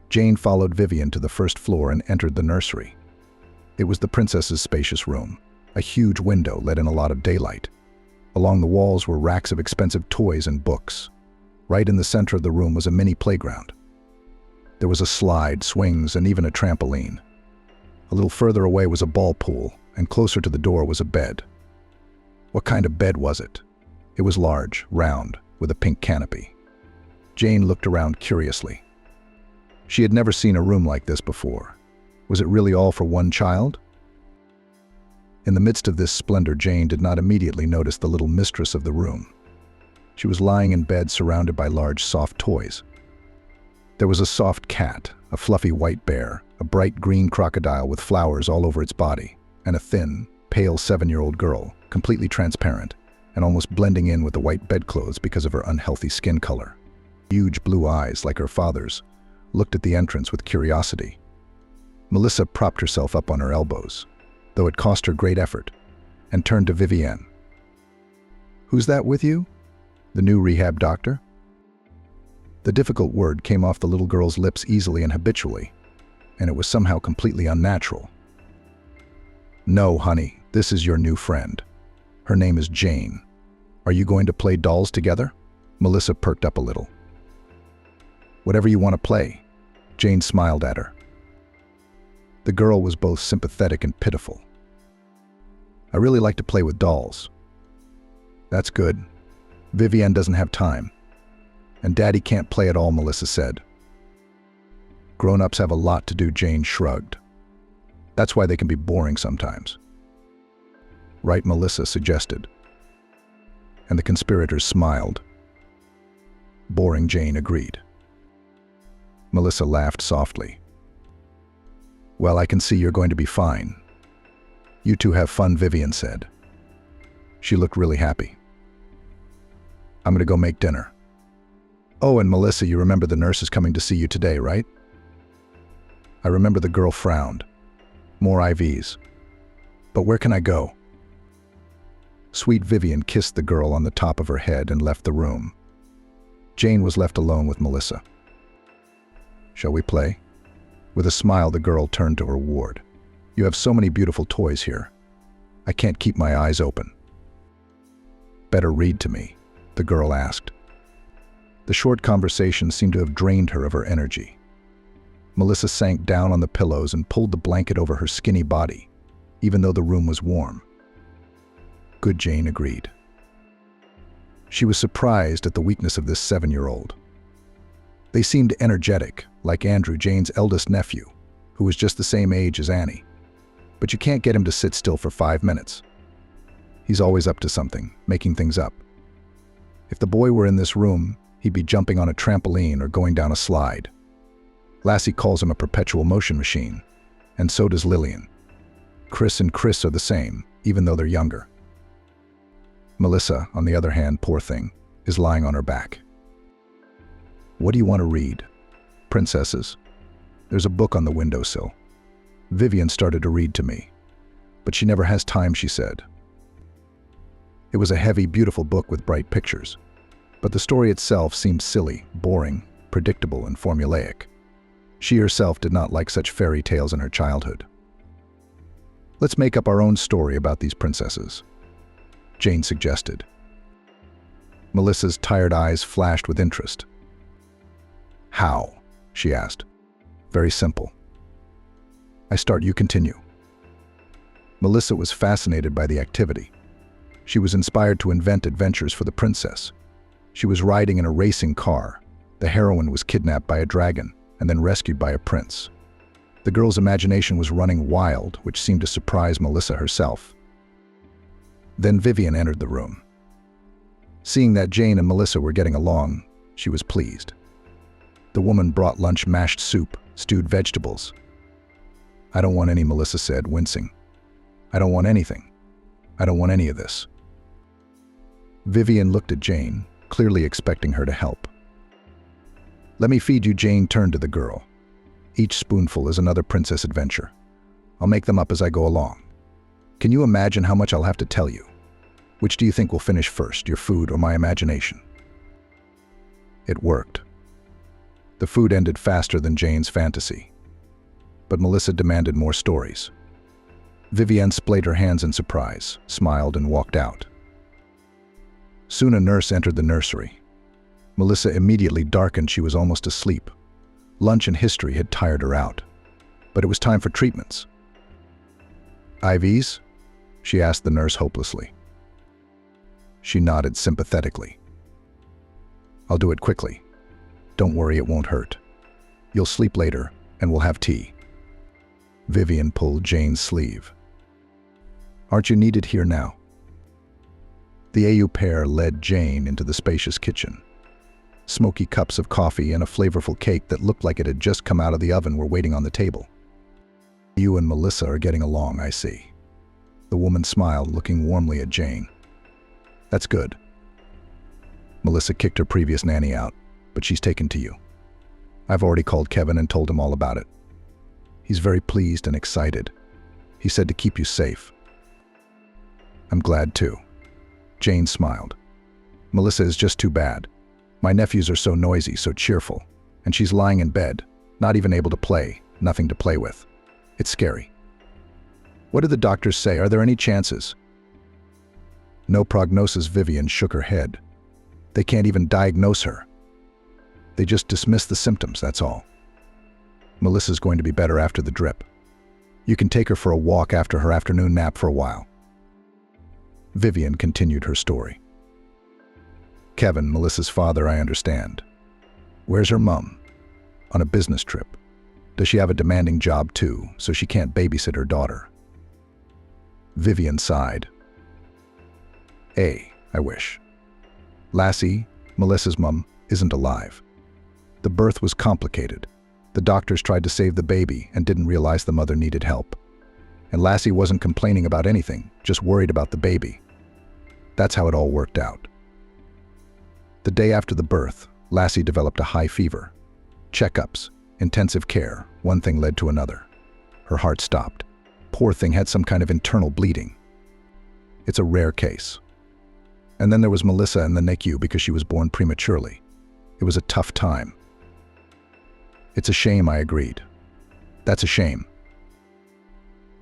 Jane followed Vivian to the first floor and entered the nursery. It was the princess's spacious room. A huge window let in a lot of daylight. Along the walls were racks of expensive toys and books. Right in the center of the room was a mini playground. There was a slide, swings, and even a trampoline. A little further away was a ball pool, and closer to the door was a bed. What kind of bed was it? It was large, round, with a pink canopy. Jane looked around curiously. She had never seen a room like this before. Was it really all for one child? In the midst of this splendor, Jane did not immediately notice the little mistress of the room. She was lying in bed surrounded by large, soft toys. There was a soft cat, a fluffy white bear, a bright green crocodile with flowers all over its body, and a thin, pale 7-year-old girl, completely transparent and almost blending in with the white bedclothes because of her unhealthy skin color. Huge blue eyes, like her father's, looked at the entrance with curiosity. Melissa propped herself up on her elbows, though it cost her great effort, and turned to Vivian. Who's that with you? The new rehab doctor? The difficult word came off the little girl's lips easily and habitually, and it was somehow completely unnatural. No, honey, this is your new friend. Her name is Jane. Are you going to play dolls together? Melissa perked up a little. Whatever you want to play. Jane smiled at her. The girl was both sympathetic and pitiful. I really like to play with dolls. That's good. Vivian doesn't have time. And Daddy can't play at all, Melissa said. Grown-ups have a lot to do, Jane shrugged. That's why they can be boring sometimes. Right, Melissa suggested. And the conspirators smiled. Boring, Jane agreed. Melissa laughed softly. Well, I can see you're going to be fine. You two have fun, Vivian said. She looked really happy. I'm going to go make dinner. Oh, and Melissa, you remember the nurse is coming to see you today, right? I remember the girl frowned. More IVs. But where can I go? Sweet Vivian kissed the girl on the top of her head and left the room. Jane was left alone with Melissa. Shall we play? With a smile, the girl turned to her ward. You have so many beautiful toys here. I can't keep my eyes open. Better read to me, the girl asked. The short conversation seemed to have drained her of her energy. Melissa sank down on the pillows and pulled the blanket over her skinny body, even though the room was warm. Good, Jane agreed. She was surprised at the weakness of this 7-year-old. They seemed energetic, like Andrew, Jane's eldest nephew, who was just the same age as Annie. But you can't get him to sit still for 5 minutes. He's always up to something, making things up. If the boy were in this room, he'd be jumping on a trampoline or going down a slide. Lassie calls him a perpetual motion machine, and so does Lillian. Chris and Chris are the same, even though they're younger. Melissa, on the other hand, poor thing, is lying on her back. What do you want to read? Princesses? There's a book on the windowsill. Vivian started to read to me, but she never has time, she said. It was a heavy, beautiful book with bright pictures, but the story itself seemed silly, boring, predictable, and formulaic. She herself did not like such fairy tales in her childhood. Let's make up our own story about these princesses, Jane suggested. Melissa's tired eyes flashed with interest. How? She asked. Very simple. I start, you continue. Melissa was fascinated by the activity. She was inspired to invent adventures for the princess. She was riding in a racing car. The heroine was kidnapped by a dragon and then rescued by a prince. The girl's imagination was running wild, which seemed to surprise Melissa herself. Then Vivian entered the room. Seeing that Jane and Melissa were getting along, she was pleased. The woman brought lunch: mashed soup, stewed vegetables. I don't want any, Melissa said, wincing. I don't want anything. I don't want any of this. Vivian looked at Jane, clearly expecting her to help. Let me feed you, Jane turned to the girl. Each spoonful is another princess adventure. I'll make them up as I go along. Can you imagine how much I'll have to tell you? Which do you think will finish first, your food or my imagination? It worked. The food ended faster than Jane's fantasy. But Melissa demanded more stories. Vivienne splayed her hands in surprise, smiled, and walked out. Soon a nurse entered the nursery. Melissa immediately darkened. She was almost asleep. Lunch and history had tired her out. But it was time for treatments. IVs? She asked the nurse hopelessly. She nodded sympathetically. I'll do it quickly. Don't worry, it won't hurt. You'll sleep later, and we'll have tea. Vivian pulled Jane's sleeve. Aren't you needed here now? The AU pair led Jane into the spacious kitchen. Smoky cups of coffee and a flavorful cake that looked like it had just come out of the oven were waiting on the table. You and Melissa are getting along, I see. The woman smiled, looking warmly at Jane. That's good. Melissa kicked her previous nanny out, but she's taken to you. I've already called Kevin and told him all about it. He's very pleased and excited. He said to keep you safe. I'm glad too. Jane smiled. Melissa is just too bad. My nephews are so noisy, so cheerful, and she's lying in bed, not even able to play, nothing to play with. It's scary. What did the doctors say? Are there any chances? No prognosis. Vivian shook her head. They can't even diagnose her. They just dismiss the symptoms, that's all. Melissa's going to be better after the drip. You can take her for a walk after her afternoon nap for a while. Vivian continued her story. Kevin, Melissa's father, I understand. Where's her mum? On a business trip. Does she have a demanding job too, so she can't babysit her daughter? Vivian sighed. I wish. Lassie, Melissa's mum, isn't alive. The birth was complicated. The doctors tried to save the baby and didn't realize the mother needed help. And Lassie wasn't complaining about anything, just worried about the baby. That's how it all worked out. The day after the birth, Lassie developed a high fever. Checkups, intensive care, one thing led to another. Her heart stopped. Poor thing had some kind of internal bleeding. It's a rare case. And then there was Melissa in the NICU because she was born prematurely. It was a tough time. It's a shame, I agreed. That's a shame.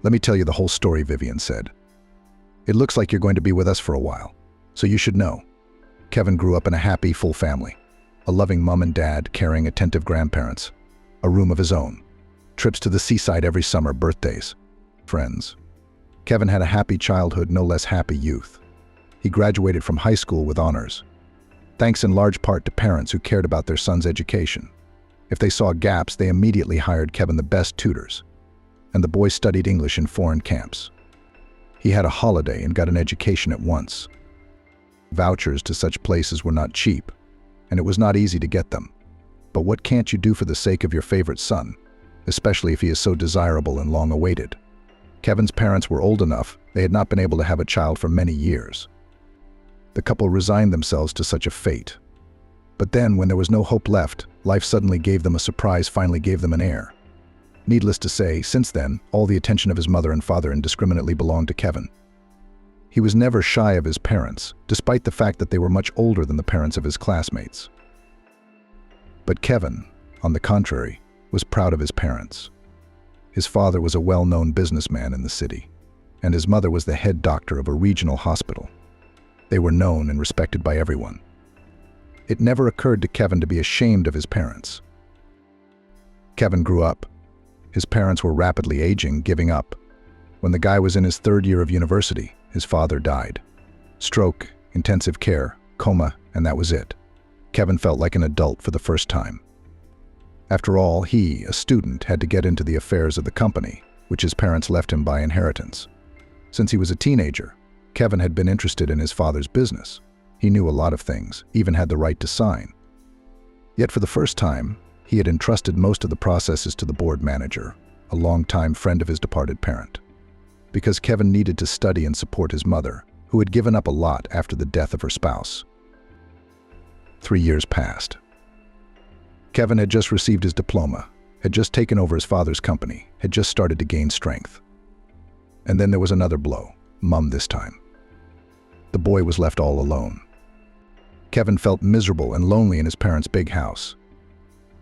Let me tell you the whole story, Vivian said. It looks like you're going to be with us for a while, so you should know. Kevin grew up in a happy, full family. A loving mom and dad, caring, attentive grandparents. A room of his own. Trips to the seaside every summer, birthdays. Friends. Kevin had a happy childhood, no less happy youth. He graduated from high school with honors. Thanks in large part to parents who cared about their son's education. If they saw gaps, they immediately hired Kevin the best tutors. And the boy studied English in foreign camps. He had a holiday and got an education at once. Vouchers to such places were not cheap, and it was not easy to get them. But what can't you do for the sake of your favorite son, especially if he is so desirable and long awaited? Kevin's parents were old enough, they had not been able to have a child for many years. The couple resigned themselves to such a fate. But then, when there was no hope left, life suddenly gave them a surprise, finally gave them an heir. Needless to say, since then, all the attention of his mother and father indiscriminately belonged to Kevin. He was never shy of his parents, despite the fact that they were much older than the parents of his classmates. But Kevin, on the contrary, was proud of his parents. His father was a well-known businessman in the city, and his mother was the head doctor of a regional hospital. They were known and respected by everyone. It never occurred to Kevin to be ashamed of his parents. Kevin grew up. His parents were rapidly aging, giving up. When the guy was in his third year of university, his father died. Stroke, intensive care, coma, and that was it. Kevin felt like an adult for the first time. After all, he, a student, had to get into the affairs of the company, which his parents left him by inheritance. Since he was a teenager, Kevin had been interested in his father's business. He knew a lot of things, even had the right to sign. Yet for the first time, he had entrusted most of the processes to the board manager, a longtime friend of his departed parent. Because Kevin needed to study and support his mother, who had given up a lot after the death of her spouse. 3 years passed. Kevin had just received his diploma, had just taken over his father's company, had just started to gain strength. And then there was another blow, Mom this time. The boy was left all alone. Kevin felt miserable and lonely in his parents' big house.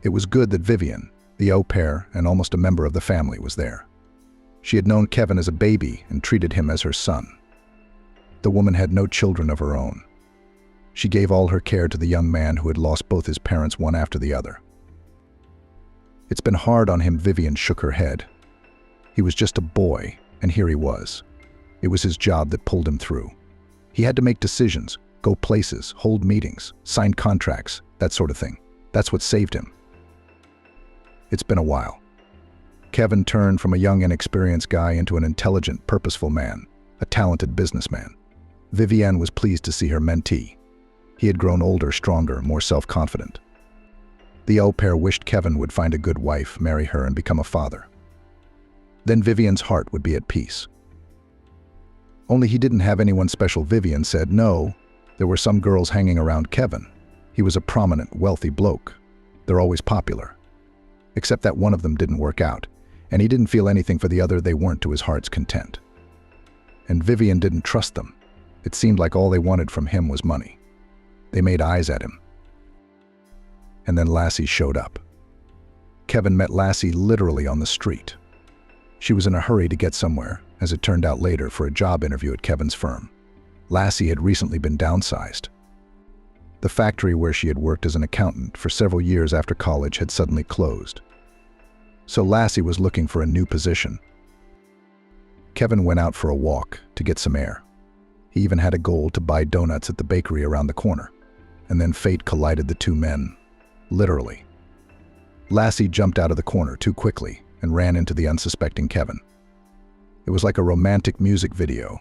It was good that Vivian, the au pair and almost a member of the family, was there. She had known Kevin as a baby and treated him as her son. The woman had no children of her own. She gave all her care to the young man who had lost both his parents one after the other. It's been hard on him, Vivian shook her head. He was just a boy, and here he was. It was his job that pulled him through. He had to make decisions, go places, hold meetings, sign contracts, that sort of thing. That's what saved him. It's been a while. Kevin turned from a young, inexperienced guy into an intelligent, purposeful man, a talented businessman. Vivienne was pleased to see her mentee. He had grown older, stronger, more self-confident. The au pair wished Kevin would find a good wife, marry her, and become a father. Then Vivian's heart would be at peace. Only he didn't have anyone special, Vivian said. No, there were some girls hanging around Kevin. He was a prominent, wealthy bloke. They're always popular. Except that one of them didn't work out, and he didn't feel anything for the other. They weren't to his heart's content. And Vivian didn't trust them. It seemed like all they wanted from him was money. They made eyes at him. And then Lassie showed up. Kevin met Lassie literally on the street. She was in a hurry to get somewhere, as it turned out later, for a job interview at Kevin's firm. Lassie had recently been downsized. The factory where she had worked as an accountant for several years after college had suddenly closed. So Lassie was looking for a new position. Kevin went out for a walk to get some air. He even had a goal to buy donuts at the bakery around the corner. And then fate collided the two men, literally. Lassie jumped out of the corner too quickly and ran into the unsuspecting Kevin. It was like a romantic music video.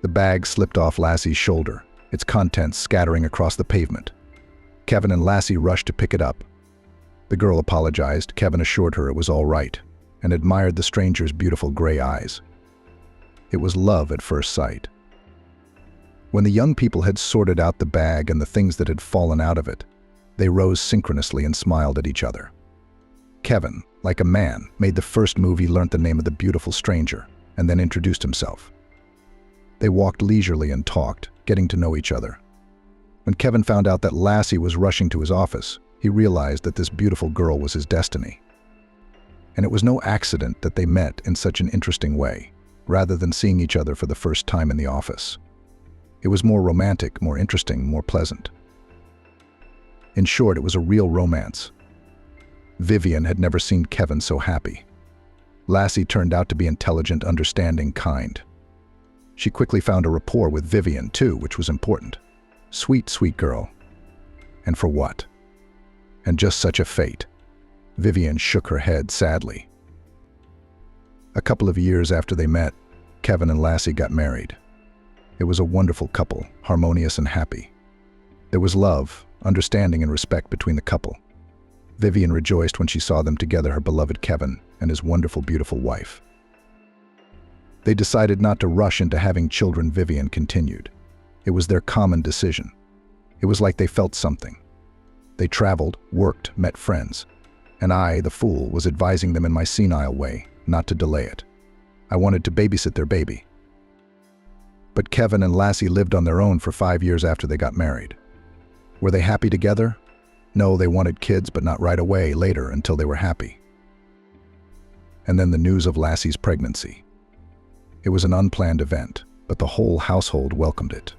The bag slipped off Lassie's shoulder, its contents scattering across the pavement. Kevin and Lassie rushed to pick it up. The girl apologized. Kevin assured her it was all right and admired the stranger's beautiful gray eyes. It was love at first sight. When the young people had sorted out the bag and the things that had fallen out of it, they rose synchronously and smiled at each other. Kevin, like a man, made the first move. He learnt the name of the beautiful stranger and then introduced himself. They walked leisurely and talked, getting to know each other. When Kevin found out that Lassie was rushing to his office, he realized that this beautiful girl was his destiny. And it was no accident that they met in such an interesting way, rather than seeing each other for the first time in the office. It was more romantic, more interesting, more pleasant. In short, it was a real romance. Vivian had never seen Kevin so happy. Lassie turned out to be intelligent, understanding, kind. She quickly found a rapport with Vivian too, which was important. Sweet, sweet girl. And for what? And just such a fate. Vivian shook her head sadly. A couple of years after they met, Kevin and Lassie got married. It was a wonderful couple, harmonious and happy. There was love, understanding, and respect between the couple. Vivian rejoiced when she saw them together, her beloved Kevin and his wonderful, beautiful wife. They decided not to rush into having children. Vivian continued. It was their common decision. It was like they felt something. They traveled, worked, met friends. And I, the fool, was advising them in my senile way not to delay it. I wanted to babysit their baby. But Kevin and Lassie lived on their own for 5 years after they got married. Were they happy together? No, they wanted kids, but not right away, later, until they were happy. And then the news of Lassie's pregnancy. It was an unplanned event, but the whole household welcomed it.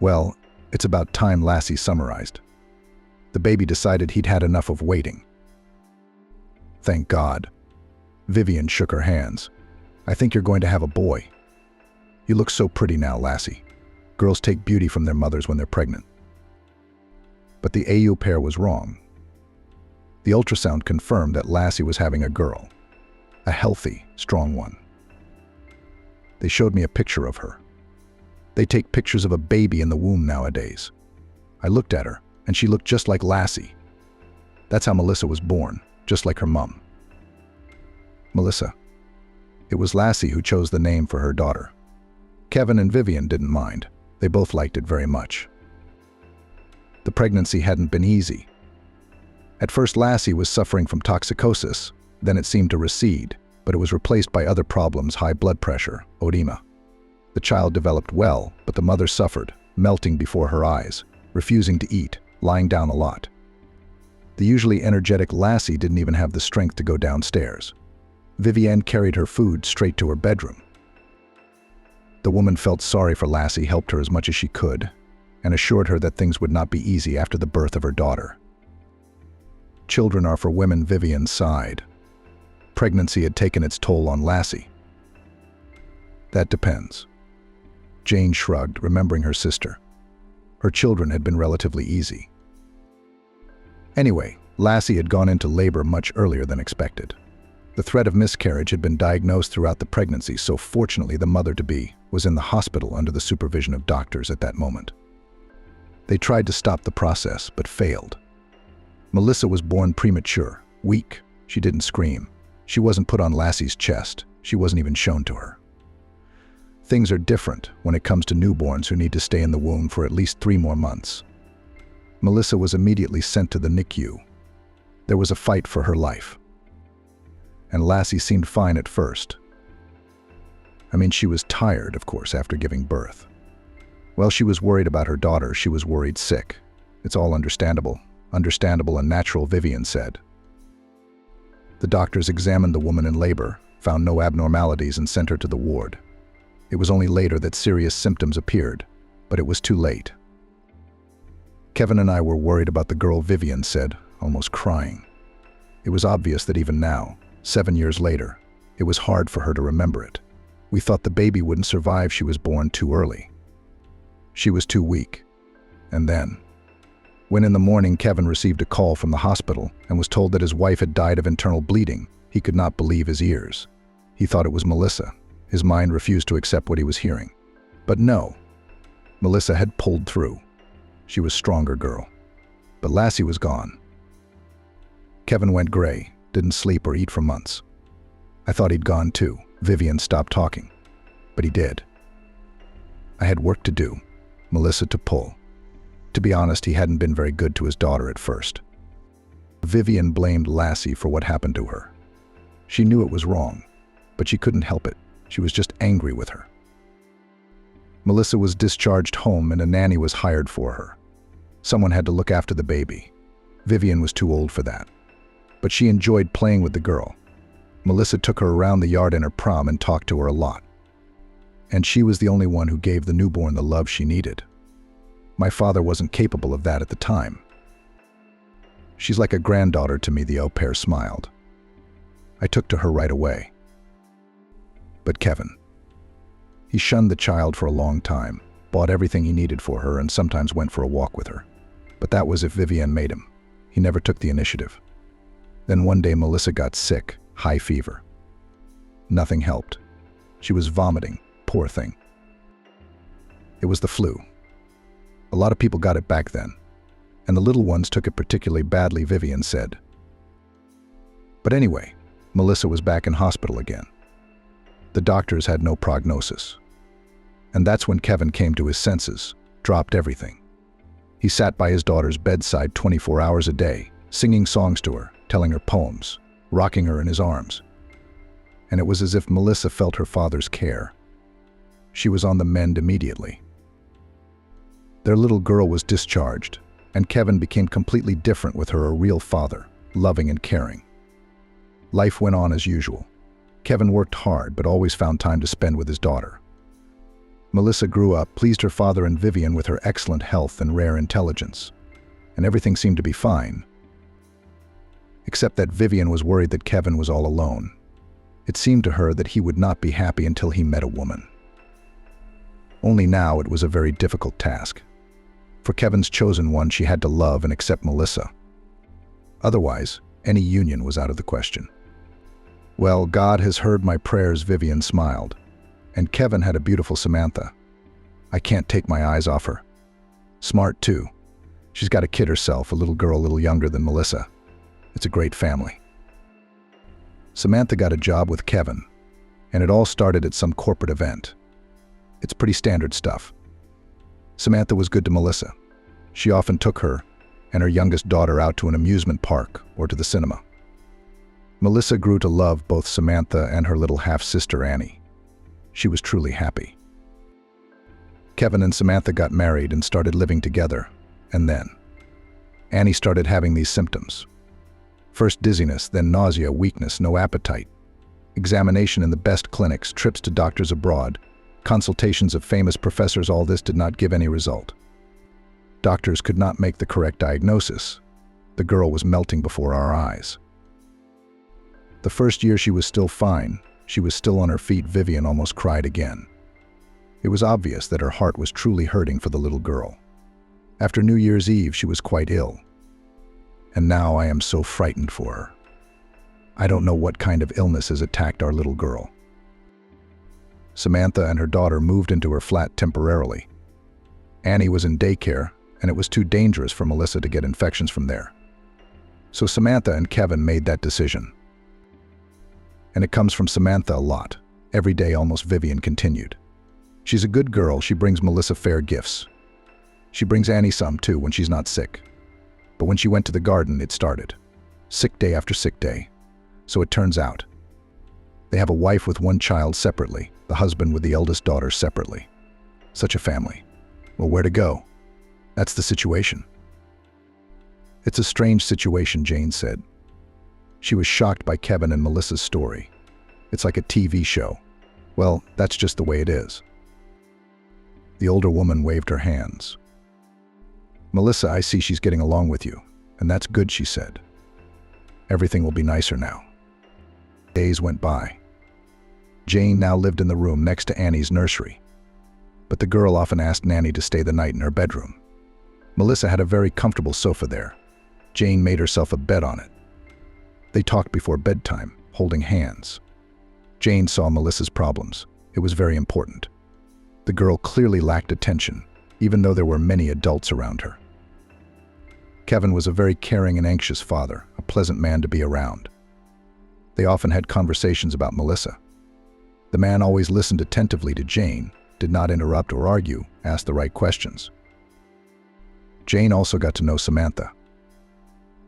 Well, it's about time, Lassie summarized. The baby decided he'd had enough of waiting. Thank God. Vivian shook her hands. I think you're going to have a boy. You look so pretty now, Lassie. Girls take beauty from their mothers when they're pregnant. But the AU pair was wrong. The ultrasound confirmed that Lassie was having a girl. A healthy, strong one. They showed me a picture of her. They take pictures of a baby in the womb nowadays. I looked at her, and she looked just like Lassie. That's how Melissa was born, just like her mom. Melissa. It was Lassie who chose the name for her daughter. Kevin and Vivian didn't mind. They both liked it very much. The pregnancy hadn't been easy. At first, Lassie was suffering from toxicosis, then it seemed to recede, but it was replaced by other problems: high blood pressure, edema. The child developed well, but the mother suffered, melting before her eyes, refusing to eat, lying down a lot. The usually energetic Lassie didn't even have the strength to go downstairs. Vivienne carried her food straight to her bedroom. The woman felt sorry for Lassie, helped her as much as she could, and assured her that things would not be easy after the birth of her daughter. Children are for women, Vivian sighed. Pregnancy had taken its toll on Lassie. That depends. Jane shrugged, remembering her sister. Her children had been relatively easy. Anyway, Lassie had gone into labor much earlier than expected. The threat of miscarriage had been diagnosed throughout the pregnancy, so fortunately the mother-to-be was in the hospital under the supervision of doctors at that moment. They tried to stop the process, but failed. Melissa was born premature, weak. She didn't scream. She wasn't put on Lassie's chest. She wasn't even shown to her. Things are different when it comes to newborns who need to stay in the womb for at least 3 more months. Melissa was immediately sent to the NICU. There was a fight for her life. And Lassie seemed fine at first. I mean, she was tired, of course, after giving birth. Well, she was worried about her daughter. She was worried sick. It's all understandable. Understandable and natural, Vivian said. The doctors examined the woman in labor, found no abnormalities, and sent her to the ward. It was only later that serious symptoms appeared, but it was too late. Kevin and I were worried about the girl, Vivian said, almost crying. It was obvious that even now, 7 years later, it was hard for her to remember it. We thought the baby wouldn't survive. She was born too early. She was too weak. And then, when in the morning Kevin received a call from the hospital and was told that his wife had died of internal bleeding, he could not believe his ears. He thought it was Melissa. His mind refused to accept what he was hearing. But no, Melissa had pulled through. She was a stronger girl. But Lassie was gone. Kevin went gray, didn't sleep or eat for months. I thought he'd gone too. Vivian stopped talking. But he did. I had work to do, Melissa to pull. To be honest, he hadn't been very good to his daughter at first. Vivian blamed Lassie for what happened to her. She knew it was wrong, but she couldn't help it. She was just angry with her. Melissa was discharged home and a nanny was hired for her. Someone had to look after the baby. Vivian was too old for that. But she enjoyed playing with the girl. Melissa took her around the yard in her prom and talked to her a lot. And she was the only one who gave the newborn the love she needed. My father wasn't capable of that at the time. She's like a granddaughter to me, the au pair smiled. I took to her right away. But Kevin. He shunned the child for a long time, bought everything he needed for her, and sometimes went for a walk with her. But that was if Vivian made him. He never took the initiative. Then one day Melissa got sick, high fever. Nothing helped. She was vomiting, poor thing. It was the flu. A lot of people got it back then, and the little ones took it particularly badly, Vivian said. But anyway, Melissa was back in hospital again. The doctors had no prognosis. And that's when Kevin came to his senses, dropped everything. He sat by his daughter's bedside 24 hours a day, singing songs to her, telling her poems, rocking her in his arms. And it was as if Melissa felt her father's care. She was on the mend immediately. Their little girl was discharged, and Kevin became completely different with her, a real father, loving and caring. Life went on as usual. Kevin worked hard, but always found time to spend with his daughter. Melissa grew up, pleased her father and Vivian with her excellent health and rare intelligence, and everything seemed to be fine. Except that Vivian was worried that Kevin was all alone. It seemed to her that he would not be happy until he met a woman. Only now it was a very difficult task. For Kevin's chosen one, she had to love and accept Melissa. Otherwise, any union was out of the question. Well, God has heard my prayers, Vivian smiled. And Kevin had a beautiful Samantha. I can't take my eyes off her. Smart too. She's got a kid herself, a little girl a little younger than Melissa. It's a great family. Samantha got a job with Kevin, and it all started at some corporate event. It's pretty standard stuff. Samantha was good to Melissa. She often took her and her youngest daughter out to an amusement park or to the cinema. Melissa grew to love both Samantha and her little half-sister Annie. She was truly happy. Kevin and Samantha got married and started living together, and then Annie started having these symptoms. First dizziness, then nausea, weakness, no appetite. Examination in the best clinics, trips to doctors abroad, consultations of famous professors, all this did not give any result. Doctors could not make the correct diagnosis. The girl was melting before our eyes. The first year she was still fine. She was still on her feet. Vivian almost cried again. It was obvious that her heart was truly hurting for the little girl. After New Year's Eve, she was quite ill. And now I am so frightened for her. I don't know what kind of illness has attacked our little girl. Samantha and her daughter moved into her flat temporarily. Annie was in daycare, and it was too dangerous for Melissa to get infections from there. So Samantha and Kevin made that decision. And it comes from Samantha a lot. Every day almost, Vivian continued. She's a good girl. She brings Melissa fair gifts. She brings Annie some too when she's not sick. But when she went to the garden, it started. Sick day after sick day. So it turns out. They have a wife with one child separately, the husband with the eldest daughter separately. Such a family. Well, where to go? That's the situation. It's a strange situation, Jane said. She was shocked by Kevin and Melissa's story. It's like a TV show. Well, that's just the way it is. The older woman waved her hands. Melissa, I see she's getting along with you, and that's good, she said. Everything will be nicer now. Days went by. Jane now lived in the room next to Annie's nursery, but the girl often asked Nanny to stay the night in her bedroom. Melissa had a very comfortable sofa there. Jane made herself a bed on it. They talked before bedtime, holding hands. Jane saw Melissa's problems. It was very important. The girl clearly lacked attention, even though there were many adults around her. Kevin was a very caring and anxious father, a pleasant man to be around. They often had conversations about Melissa. The man always listened attentively to Jane, did not interrupt or argue, asked the right questions. Jane also got to know Samantha.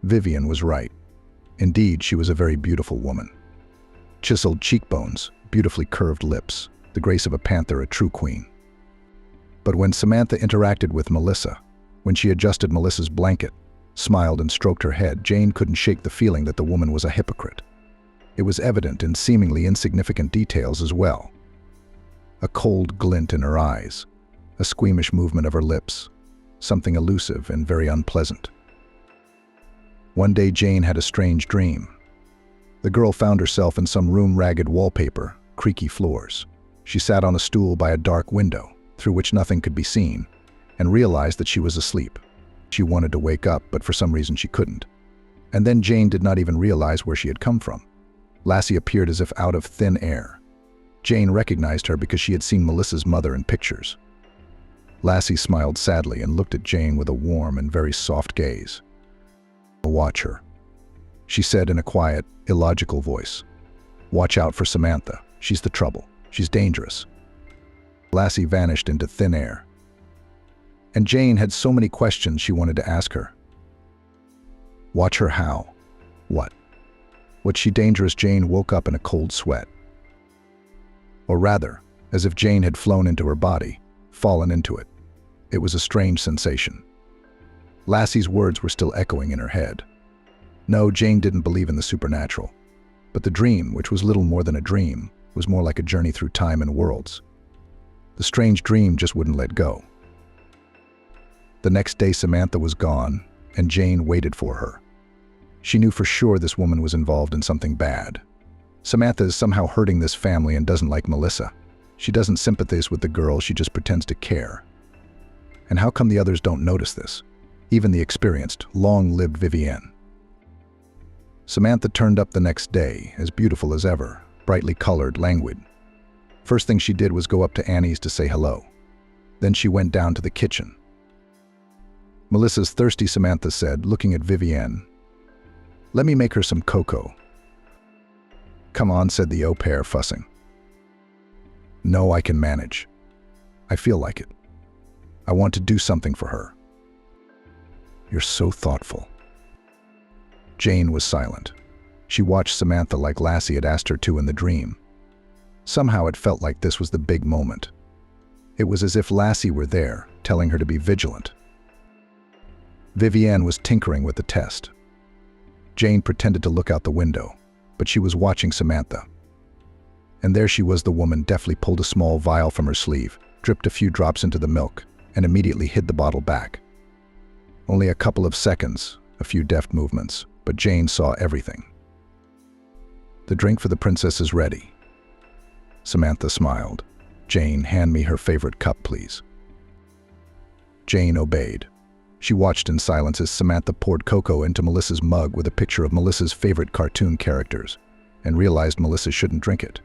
Vivian was right. Indeed, she was a very beautiful woman. Chiseled cheekbones, beautifully curved lips, the grace of a panther, a true queen. But when Samantha interacted with Melissa, when she adjusted Melissa's blanket, smiled and stroked her head, Jane couldn't shake the feeling that the woman was a hypocrite. It was evident in seemingly insignificant details as well. A cold glint in her eyes, a squeamish movement of her lips, something elusive and very unpleasant. One day Jane had a strange dream. The girl found herself in some room, ragged wallpaper, creaky floors. She sat on a stool by a dark window, through which nothing could be seen, and realized that she was asleep. She wanted to wake up, but for some reason she couldn't. And then Jane did not even realize where she had come from. Lassie appeared as if out of thin air. Jane recognized her because she had seen Melissa's mother in pictures. Lassie smiled sadly and looked at Jane with a warm and very soft gaze. "Watch her," she said in a quiet, illogical voice. "Watch out for Samantha. She's the trouble. She's dangerous." Lassie vanished into thin air. And Jane had so many questions she wanted to ask her. Watch her how? What? Was she dangerous? Jane woke up in a cold sweat. Or rather, as if Jane had flown into her body, fallen into it. It was a strange sensation. Lassie's words were still echoing in her head. No, Jane didn't believe in the supernatural. But the dream, which was little more than a dream, was more like a journey through time and worlds. The strange dream just wouldn't let go. The next day Samantha was gone, and Jane waited for her. She knew for sure this woman was involved in something bad. Samantha is somehow hurting this family and doesn't like Melissa. She doesn't sympathize with the girl, she just pretends to care. And how come the others don't notice this? Even the experienced, long-lived Vivienne. Samantha turned up the next day, as beautiful as ever, brightly colored, languid. First thing she did was go up to Annie's to say hello. Then she went down to the kitchen. "Melissa's thirsty," Samantha said, looking at Vivienne. "Let me make her some cocoa." "Come on," said the au pair, fussing. "No, I can manage. I feel like it. I want to do something for her." "You're so thoughtful." Jane was silent. She watched Samantha like Lassie had asked her to in the dream. Somehow it felt like this was the big moment. It was as if Lassie were there, telling her to be vigilant. Vivienne was tinkering with the test. Jane pretended to look out the window, but she was watching Samantha. And there she was, the woman deftly pulled a small vial from her sleeve, dripped a few drops into the milk, and immediately hid the bottle back. Only a couple of seconds, a few deft movements, but Jane saw everything. "The drink for the princess is ready." Samantha smiled. "Jane, hand me her favorite cup, please." Jane obeyed. She watched in silence as Samantha poured cocoa into Melissa's mug with a picture of Melissa's favorite cartoon characters, and realized Melissa shouldn't drink it.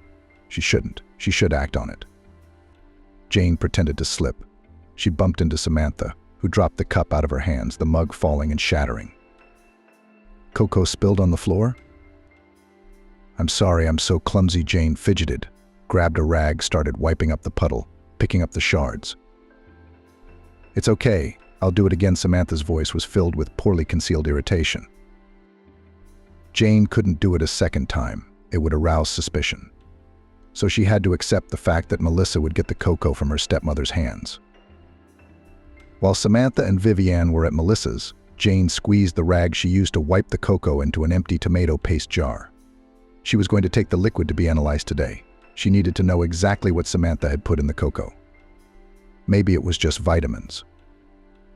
She shouldn't. She should act on it. Jane pretended to slip. She bumped into Samantha, who dropped the cup out of her hands, the mug falling and shattering. "Cocoa spilled on the floor?" "I'm sorry, I'm so clumsy." Jane fidgeted, grabbed a rag, started wiping up the puddle, picking up the shards. "It's okay. I'll do it again." Samantha's voice was filled with poorly concealed irritation. Jane couldn't do it a second time. It would arouse suspicion. So she had to accept the fact that Melissa would get the cocoa from her stepmother's hands. While Samantha and Vivienne were at Melissa's, Jane squeezed the rag she used to wipe the cocoa into an empty tomato paste jar. She was going to take the liquid to be analyzed today. She needed to know exactly what Samantha had put in the cocoa. Maybe it was just vitamins.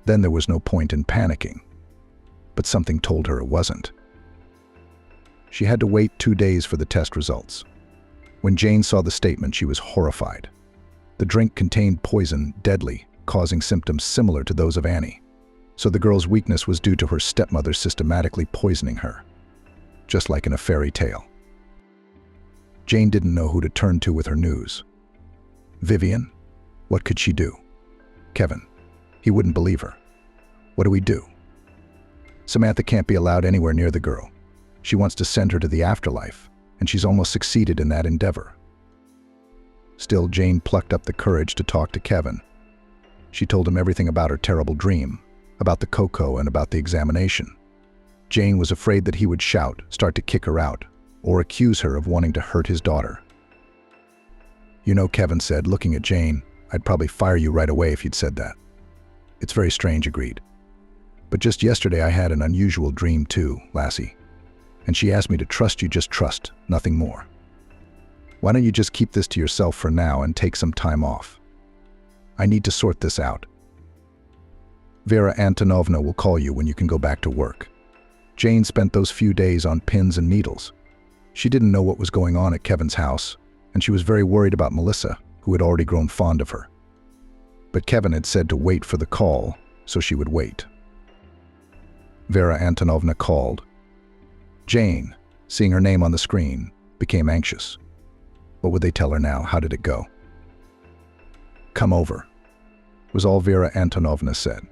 Then there was no point in panicking. But something told her it wasn't. She had to wait 2 days for the test results. When Jane saw the statement, she was horrified. The drink contained poison, deadly, causing symptoms similar to those of Annie. So the girl's weakness was due to her stepmother systematically poisoning her. Just like in a fairy tale. Jane didn't know who to turn to with her news. Vivienne? What could she do? Kevin. He wouldn't believe her. What do we do? Samantha can't be allowed anywhere near the girl. She wants to send her to the afterlife, and she's almost succeeded in that endeavor. Still, Jane plucked up the courage to talk to Kevin. She told him everything about her terrible dream, about the cocoa and about the examination. Jane was afraid that he would shout, start to kick her out, or accuse her of wanting to hurt his daughter. "You know," Kevin said, looking at Jane, "I'd probably fire you right away if you'd said that." "It's very strange," agreed. "But just yesterday I had an unusual dream too, Lassie. And she asked me to trust you, just trust, nothing more. Why don't you just keep this to yourself for now and take some time off? I need to sort this out. Vera Antonovna will call you when you can go back to work." Jane spent those few days on pins and needles. She didn't know what was going on at Kevin's house, and she was very worried about Melissa, who had already grown fond of her. But Kevin had said to wait for the call, so she would wait. Vera Antonovna called. Jane, seeing her name on the screen, became anxious. What would they tell her now? How did it go? "Come over," was all Vera Antonovna said.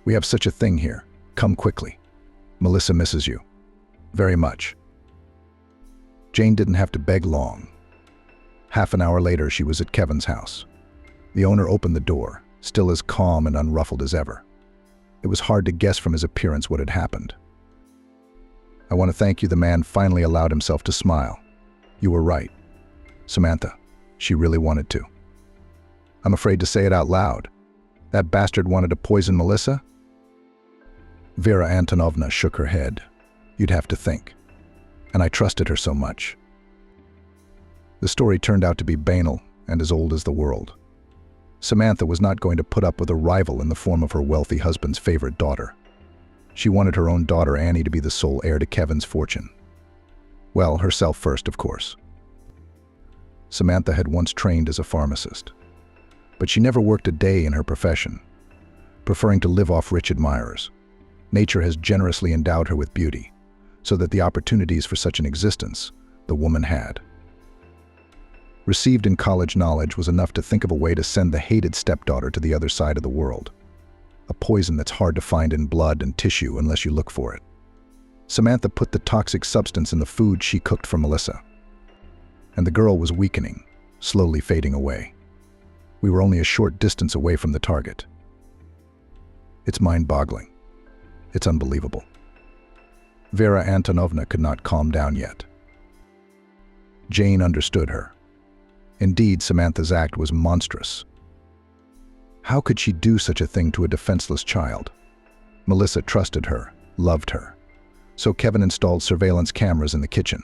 "We have such a thing here. Come quickly. Melissa misses you. Very much." Jane didn't have to beg long. Half an hour later, she was at Kevin's house. The owner opened the door, still as calm and unruffled as ever. It was hard to guess from his appearance what had happened. "I want to thank you," the man finally allowed himself to smile. "You were right. Samantha, she really wanted to. I'm afraid to say it out loud. That bastard wanted to poison Melissa?" Vera Antonovna shook her head. "You'd have to think. And I trusted her so much." The story turned out to be banal and as old as the world. Samantha was not going to put up with a rival in the form of her wealthy husband's favorite daughter. She wanted her own daughter Annie to be the sole heir to Kevin's fortune. Well, herself first, of course. Samantha had once trained as a pharmacist, but she never worked a day in her profession, preferring to live off rich admirers. Nature has generously endowed her with beauty, so that the opportunities for such an existence the woman had. Received in college knowledge was enough to think of a way to send the hated stepdaughter to the other side of the world. A poison that's hard to find in blood and tissue unless you look for it. Samantha put the toxic substance in the food she cooked for Melissa. And the girl was weakening, slowly fading away. We were only a short distance away from the target. It's mind-boggling. It's unbelievable. Vera Antonovna could not calm down yet. Jane understood her. Indeed, Samantha's act was monstrous. How could she do such a thing to a defenseless child? Melissa trusted her, loved her. So Kevin installed surveillance cameras in the kitchen.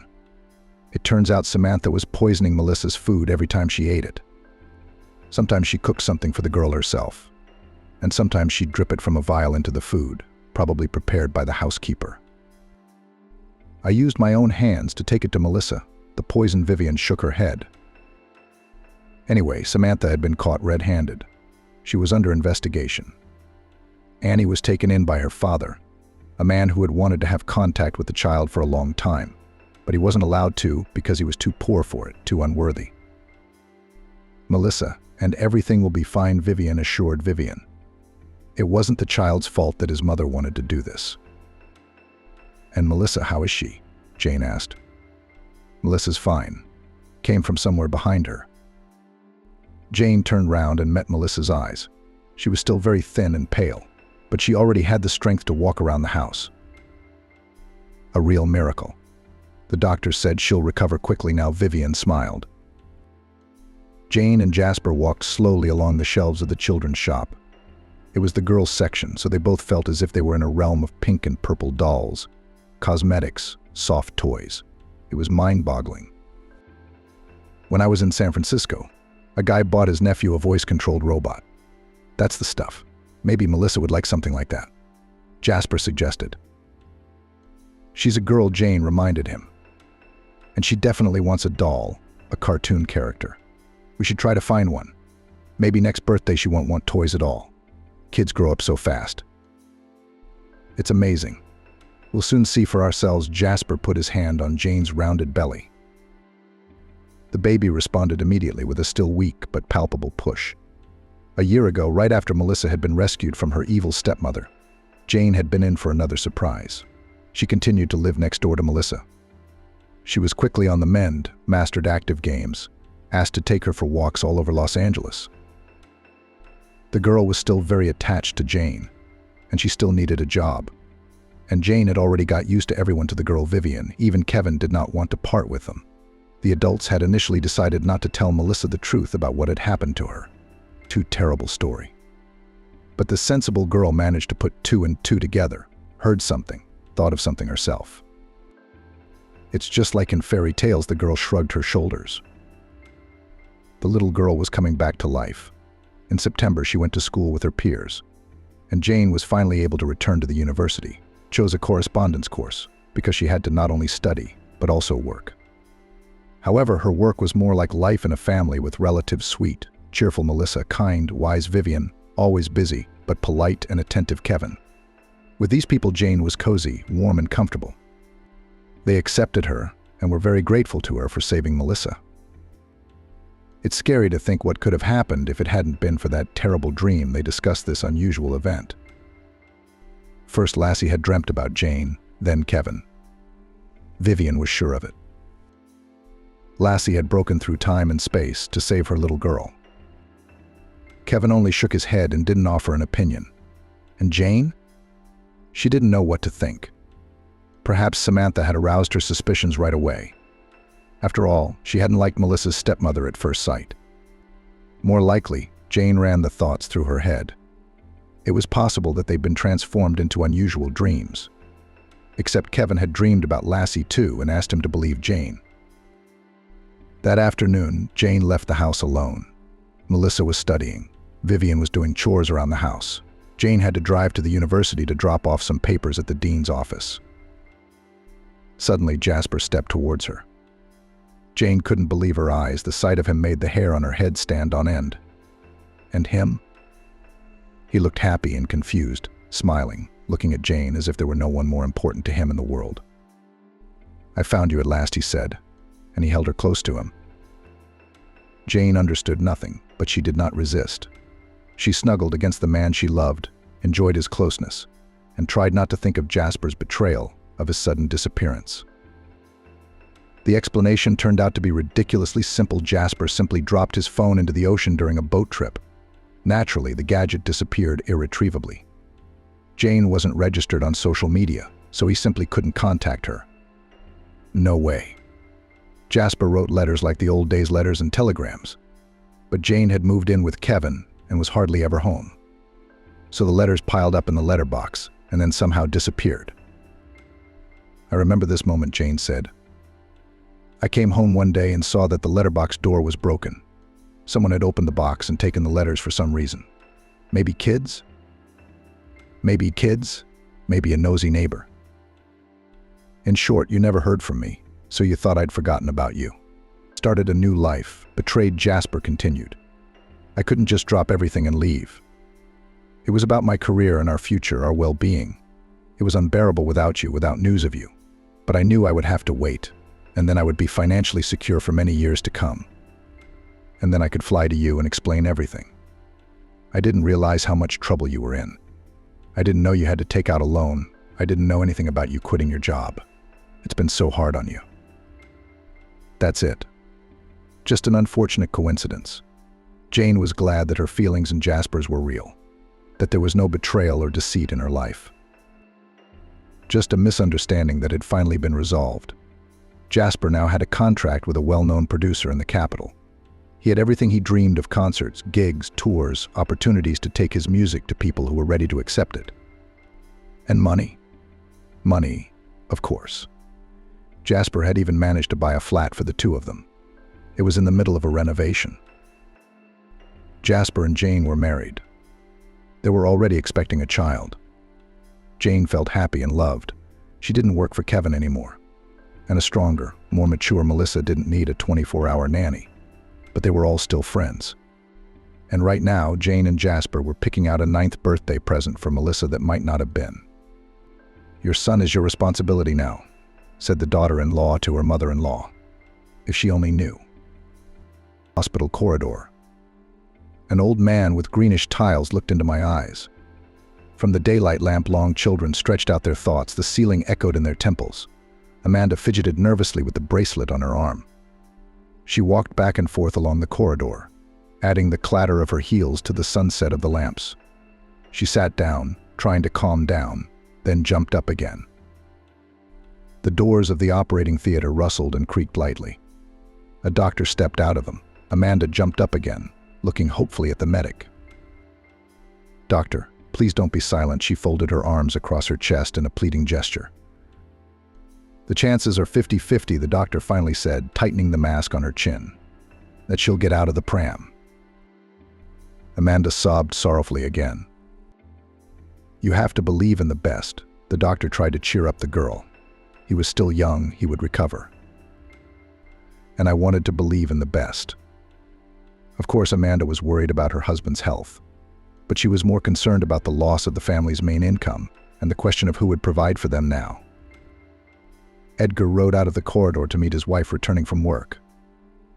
It turns out Samantha was poisoning Melissa's food every time she ate it. Sometimes she cooked something for the girl herself, and sometimes she'd drip it from a vial into the food, probably prepared by the housekeeper. "I used my own hands to take it to Melissa." The poisoned Vivian shook her head. Anyway, Samantha had been caught red-handed. She was under investigation. Annie was taken in by her father, a man who had wanted to have contact with the child for a long time, but he wasn't allowed to because he was too poor for it, too unworthy. "Melissa, and everything will be fine," Vivian assured Vivian. It wasn't the child's fault that his mother wanted to do this. "And Melissa, how is she?" Jane asked. "Melissa's fine. Came from somewhere behind her." Jane turned round and met Melissa's eyes. She was still very thin and pale, but she already had the strength to walk around the house. A real miracle. The doctor said she'll recover quickly now. Vivian smiled. Jane and Jasper walked slowly along the shelves of the children's shop. It was the girls' section, so they both felt as if they were in a realm of pink and purple dolls, cosmetics, soft toys. It was mind-boggling. When I was in San Francisco, a guy bought his nephew a voice-controlled robot. That's the stuff. Maybe Melissa would like something like that, Jasper suggested. She's a girl, Jane reminded him. And she definitely wants a doll, a cartoon character. We should try to find one. Maybe next birthday she won't want toys at all. Kids grow up so fast. It's amazing. We'll soon see for ourselves. Jasper put his hand on Jane's rounded belly. The baby responded immediately with a still weak but palpable push. A year ago, right after Melissa had been rescued from her evil stepmother, Jane had been in for another surprise. She continued to live next door to Melissa. She was quickly on the mend, mastered active games, asked to take her for walks all over Los Angeles. The girl was still very attached to Jane, and she still needed a job. And Jane had already got used to everyone to the girl Vivian. Even Kevin did not want to part with them. The adults had initially decided not to tell Melissa the truth about what had happened to her. Too terrible story. But the sensible girl managed to put two and two together, heard something, thought of something herself. It's just like in fairy tales, the girl shrugged her shoulders. The little girl was coming back to life. In September, she went to school with her peers, and Jane was finally able to return to the university, chose a correspondence course, because she had to not only study, but also work. However, her work was more like life in a family with relatives sweet, cheerful Melissa, kind, wise Vivian, always busy, but polite and attentive Kevin. With these people, Jane was cozy, warm, and comfortable. They accepted her and were very grateful to her for saving Melissa. It's scary to think what could have happened if it hadn't been for that terrible dream. They discussed this unusual event. First, Lassie had dreamt about Jane, then Kevin. Vivian was sure of it. Lassie had broken through time and space to save her little girl. Kevin only shook his head and didn't offer an opinion. And Jane? She didn't know what to think. Perhaps Samantha had aroused her suspicions right away. After all, she hadn't liked Melissa's stepmother at first sight. More likely, Jane ran the thoughts through her head. It was possible that they'd been transformed into unusual dreams. Except Kevin had dreamed about Lassie too and asked him to believe Jane. That afternoon, Jane left the house alone. Melissa was studying. Vivian was doing chores around the house. Jane had to drive to the university to drop off some papers at the dean's office. Suddenly, Jasper stepped towards her. Jane couldn't believe her eyes. The sight of him made the hair on her head stand on end. And him? He looked happy and confused, smiling, looking at Jane as if there were no one more important to him in the world. "I found you at last," he said, and he held her close to him. Jane understood nothing, but she did not resist. She snuggled against the man she loved, enjoyed his closeness, and tried not to think of Jasper's betrayal, of his sudden disappearance. The explanation turned out to be ridiculously simple. Jasper simply dropped his phone into the ocean during a boat trip. Naturally, the gadget disappeared irretrievably. Jane wasn't registered on social media, so he simply couldn't contact her. No way. Jasper wrote letters like the old days, letters and telegrams. But Jane had moved in with Kevin and was hardly ever home. So the letters piled up in the letterbox and then somehow disappeared. "I remember this moment," Jane said. "I came home one day and saw that the letterbox door was broken. Someone had opened the box and taken the letters for some reason. Maybe kids? Maybe a nosy neighbor. In short, you never heard from me, so you thought I'd forgotten about you. Started a new life," betrayed Jasper continued. "I couldn't just drop everything and leave. It was about my career and our future, our well-being. It was unbearable without you, without news of you. But I knew I would have to wait, and then I would be financially secure for many years to come. And then I could fly to you and explain everything. I didn't realize how much trouble you were in. I didn't know you had to take out a loan. I didn't know anything about you quitting your job. It's been so hard on you." That's it. Just an unfortunate coincidence. Jane was glad that her feelings and Jasper's were real, that there was no betrayal or deceit in her life. Just a misunderstanding that had finally been resolved. Jasper now had a contract with a well-known producer in the capital. He had everything he dreamed of: concerts, gigs, tours, opportunities to take his music to people who were ready to accept it. And money. Money, of course. Jasper had even managed to buy a flat for the two of them. It was in the middle of a renovation. Jasper and Jane were married. They were already expecting a child. Jane felt happy and loved. She didn't work for Kevin anymore. And a stronger, more mature Melissa didn't need a 24-hour nanny. But they were all still friends. And right now, Jane and Jasper were picking out a 9th birthday present for Melissa that might not have been. "Your son is your responsibility now," said the daughter-in-law to her mother-in-law. If she only knew. Hospital corridor. An old man with greenish tiles looked into my eyes. From the daylight lamp, long children stretched out their thoughts. The ceiling echoed in their temples. Amanda fidgeted nervously with the bracelet on her arm. She walked back and forth along the corridor, adding the clatter of her heels to the sunset of the lamps. She sat down, trying to calm down, then jumped up again. The doors of the operating theater rustled and creaked lightly. A doctor stepped out of them. Amanda jumped up again, looking hopefully at the medic. "Doctor, please don't be silent." She folded her arms across her chest in a pleading gesture. "The chances are 50-50, the doctor finally said, tightening the mask on her chin. "That she'll get out of the pram." Amanda sobbed sorrowfully again. "You have to believe in the best." The doctor tried to cheer up the girl. He was still young, he would recover. And I wanted to believe in the best. Of course, Amanda was worried about her husband's health, but she was more concerned about the loss of the family's main income and the question of who would provide for them now. Edgar rode out of the corridor to meet his wife returning from work.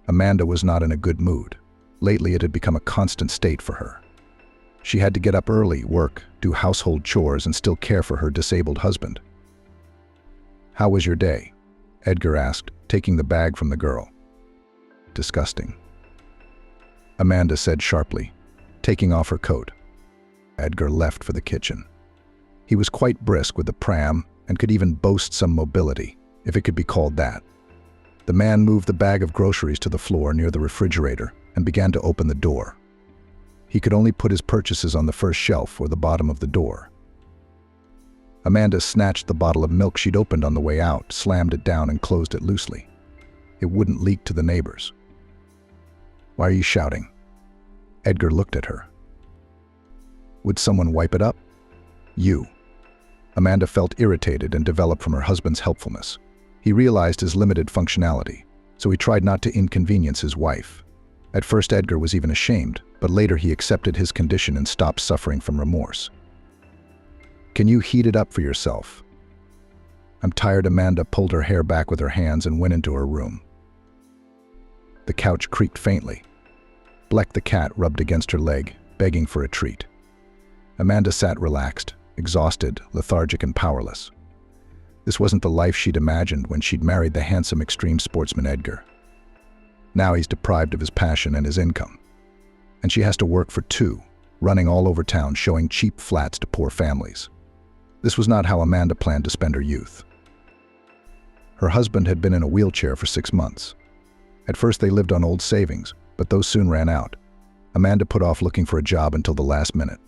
Amanda was not in a good mood. Lately, it had become a constant state for her. She had to get up early, work, do household chores, and still care for her disabled husband. "How was your day?" Edgar asked, taking the bag from the girl. "Disgusting," Amanda said sharply, taking off her coat. Edgar left for the kitchen. He was quite brisk with the pram and could even boast some mobility, if it could be called that. The man moved the bag of groceries to the floor near the refrigerator and began to open the door. He could only put his purchases on the first shelf or the bottom of the door. Amanda snatched the bottle of milk she'd opened on the way out, slammed it down and closed it loosely. It wouldn't leak to the neighbors. "Why are you shouting?" Edgar looked at her. "Would someone wipe it up?" "You." Amanda felt irritated and developed from her husband's helpfulness. He realized his limited functionality, so he tried not to inconvenience his wife. At first, Edgar was even ashamed, but later he accepted his condition and stopped suffering from remorse. "Can you heat it up for yourself?" "I'm tired." Amanda pulled her hair back with her hands and went into her room. The couch creaked faintly. Bleck the cat rubbed against her leg, begging for a treat. Amanda sat relaxed, exhausted, lethargic, and powerless. This wasn't the life she'd imagined when she'd married the handsome extreme sportsman Edgar. Now he's deprived of his passion and his income. And she has to work for two, running all over town showing cheap flats to poor families. This was not how Amanda planned to spend her youth. Her husband had been in a wheelchair for 6 months. At first they lived on old savings, but those soon ran out. Amanda put off looking for a job until the last minute.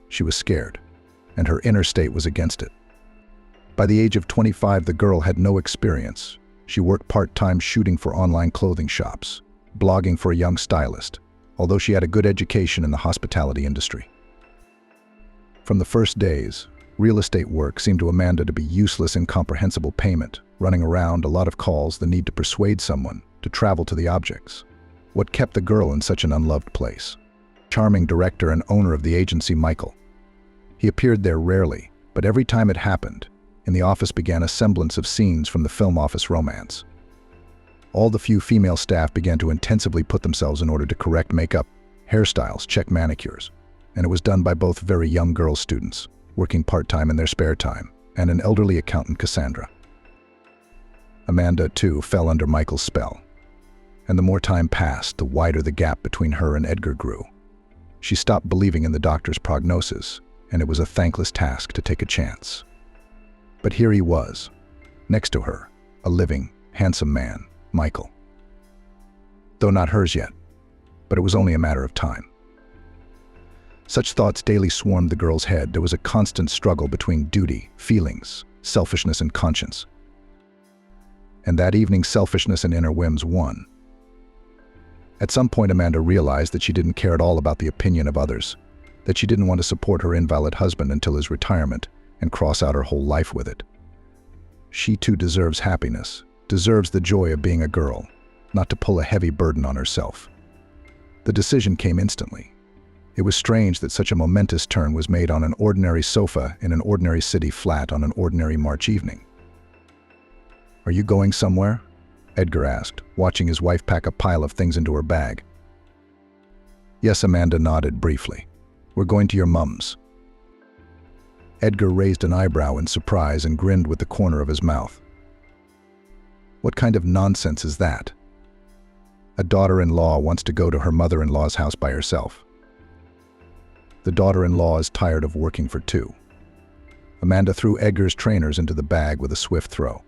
She was scared, and her inner state was against it. By the age of 25, the girl had no experience. She worked part-time shooting for online clothing shops, blogging for a young stylist, although she had a good education in the hospitality industry. From the first days, real estate work seemed to Amanda to be useless, incomprehensible payment, running around, a lot of calls, the need to persuade someone to travel to the objects. What kept the girl in such an unloved place? Charming director and owner of the agency, Michael. He appeared there rarely, but every time it happened, in the office began a semblance of scenes from the film office romance. All the few female staff began to intensively put themselves in order to correct makeup, hairstyles, check manicures, and it was done by both very young girl students, working part-time in their spare time, and an elderly accountant, Cassandra. Amanda, too, fell under Michael's spell. And the more time passed, the wider the gap between her and Edgar grew. She stopped believing in the doctor's prognosis, and it was a thankless task to take a chance. But here he was, next to her, a living, handsome man, Michael. Though not hers yet, but it was only a matter of time. Such thoughts daily swarmed the girl's head. There was a constant struggle between duty, feelings, selfishness, and conscience. And that evening, selfishness and inner whims won. At some point, Amanda realized that she didn't care at all about the opinion of others, that she didn't want to support her invalid husband until his retirement and cross out her whole life with it. She too deserves happiness, deserves the joy of being a girl, not to pull a heavy burden on herself. The decision came instantly. It was strange that such a momentous turn was made on an ordinary sofa in an ordinary city flat on an ordinary March evening. "Are you going somewhere?" Edgar asked, watching his wife pack a pile of things into her bag. "Yes," Amanda nodded briefly. "We're going to your mum's." Edgar raised an eyebrow in surprise and grinned with the corner of his mouth. "What kind of nonsense is that?" A daughter-in-law wants to go to her mother-in-law's house by herself. The daughter-in-law is tired of working for two. Amanda threw Edgar's trainers into the bag with a swift throw.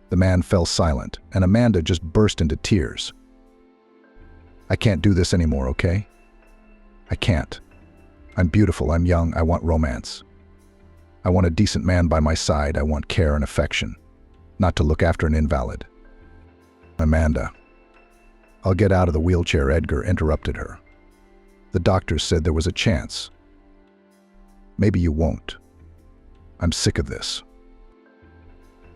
The man fell silent, and Amanda just burst into tears. "I can't do this anymore, okay? I can't. I'm beautiful, I'm young, I want romance. I want a decent man by my side, I want care and affection, not to look after an invalid." "Amanda." "I'll get out of the wheelchair," Edgar interrupted her. "The doctors said there was a chance." "Maybe you won't. I'm sick of this."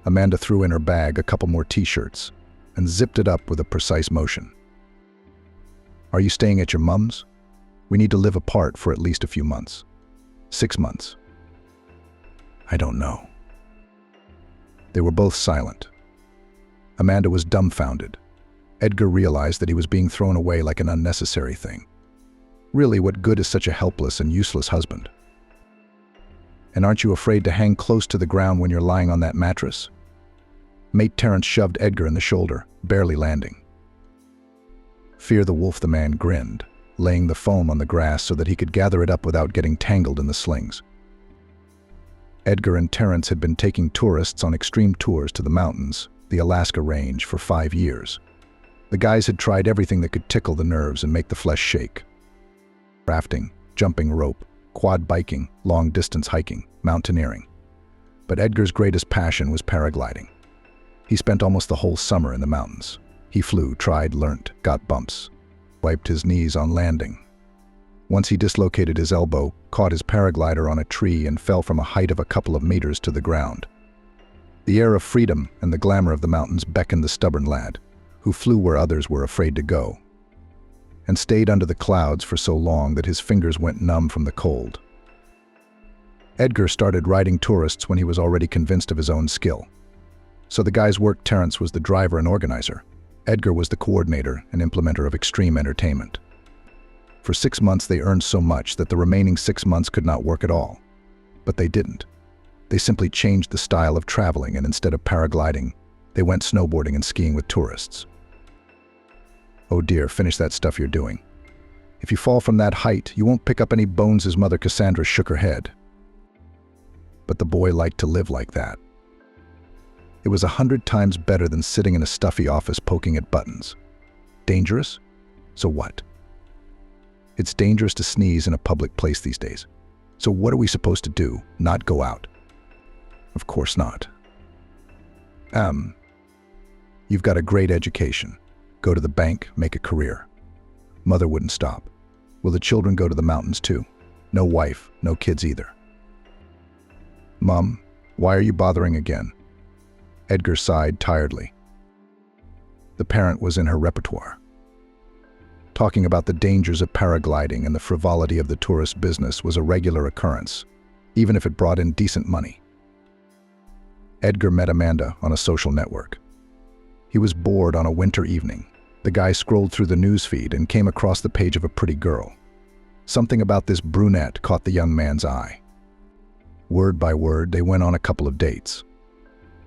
Amanda threw in her bag a couple more t-shirts and zipped it up with a precise motion. "Are you staying at your mum's? We need to live apart for at least a few months. 6 months." "I don't know." They were both silent. Amanda was dumbfounded. Edgar realized that he was being thrown away like an unnecessary thing. Really, what good is such a helpless and useless husband? "And aren't you afraid to hang close to the ground when you're lying on that mattress?" Mate Terrence shoved Edgar in the shoulder, barely landing. "Fear the wolf," the man grinned, laying the foam on the grass so that he could gather it up without getting tangled in the slings. Edgar and Terrence had been taking tourists on extreme tours to the mountains, the Alaska range, for 5 years. The guys had tried everything that could tickle the nerves and make the flesh shake. Rafting, jumping rope, quad biking, long-distance hiking, mountaineering. But Edgar's greatest passion was paragliding. He spent almost the whole summer in the mountains. He flew, tried, learnt, got bumps, wiped his knees on landing. Once he dislocated his elbow, caught his paraglider on a tree, and fell from a height of a couple of meters to the ground. The air of freedom and the glamour of the mountains beckoned the stubborn lad, who flew where others were afraid to go, and stayed under the clouds for so long that his fingers went numb from the cold. Edgar started riding tourists when he was already convinced of his own skill. So the guy's work, Terrence was the driver and organizer. Edgar was the coordinator and implementer of extreme entertainment. For 6 months they earned so much that the remaining 6 months could not work at all. But they didn't. They simply changed the style of traveling, and instead of paragliding, they went snowboarding and skiing with tourists. "Oh dear, finish that stuff you're doing. If you fall from that height, you won't pick up any bones." His mother Cassandra shook her head. But the boy liked to live like that. It was 100 times better than sitting in a stuffy office poking at buttons. Dangerous? So what? It's dangerous to sneeze in a public place these days. So what are we supposed to do? Not go out? Of course not. You've got a great education. Go to the bank, make a career. Mother wouldn't stop. Will the children go to the mountains too? No wife, no kids either. Mom, why are you bothering again? Edgar sighed tiredly. The parent was in her repertoire. Talking about the dangers of paragliding and the frivolity of the tourist business was a regular occurrence, even if it brought in decent money. Edgar met Amanda on a social network. He was bored on a winter evening. The guy scrolled through the newsfeed and came across the page of a pretty girl. Something about this brunette caught the young man's eye. Word by word, they went on a couple of dates.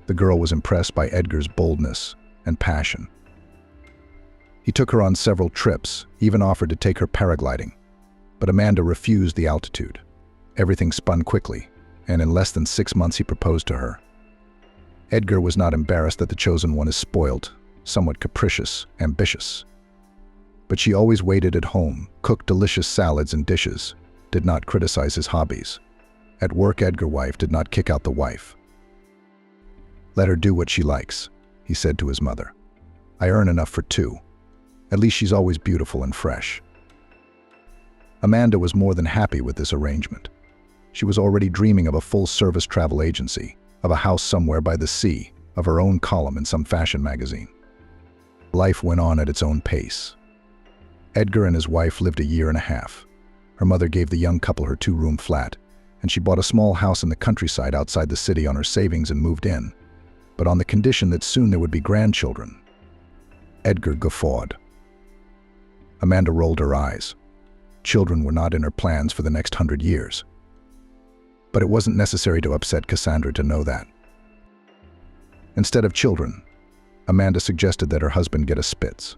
The girl was impressed by Edgar's boldness and passion. He took her on several trips, even offered to take her paragliding. But Amanda refused the altitude. Everything spun quickly, and in less than 6 months he proposed to her. Edgar was not embarrassed that the chosen one is spoiled, somewhat capricious, ambitious. But she always waited at home, cooked delicious salads and dishes, did not criticize his hobbies. At work, Edgar's wife did not kick out the wife. Let her do what she likes, he said to his mother. I earn enough for 2. At least she's always beautiful and fresh. Amanda was more than happy with this arrangement. She was already dreaming of a full-service travel agency, of a house somewhere by the sea, of her own column in some fashion magazine. Life went on at its own pace. Edgar and his wife lived a year and a half. Her mother gave the young couple her 2-room flat, and she bought a small house in the countryside outside the city on her savings and moved in, but on the condition that soon there would be grandchildren. Edgar guffawed. Amanda rolled her eyes. Children were not in her plans for the next 100 years. But it wasn't necessary to upset Cassandra to know that. Instead of children, Amanda suggested that her husband get a Spitz.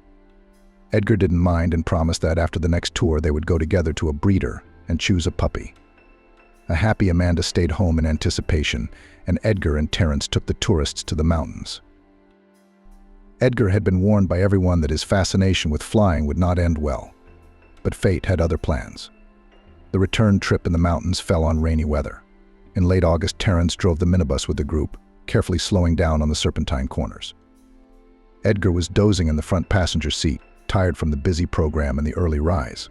Edgar didn't mind and promised that after the next tour they would go together to a breeder and choose a puppy. A happy Amanda stayed home in anticipation, and Edgar and Terence took the tourists to the mountains. Edgar had been warned by everyone that his fascination with flying would not end well, but fate had other plans. The return trip in the mountains fell on rainy weather. In late August, Terence drove the minibus with the group, carefully slowing down on the serpentine corners. Edgar was dozing in the front passenger seat, tired from the busy program and the early rise.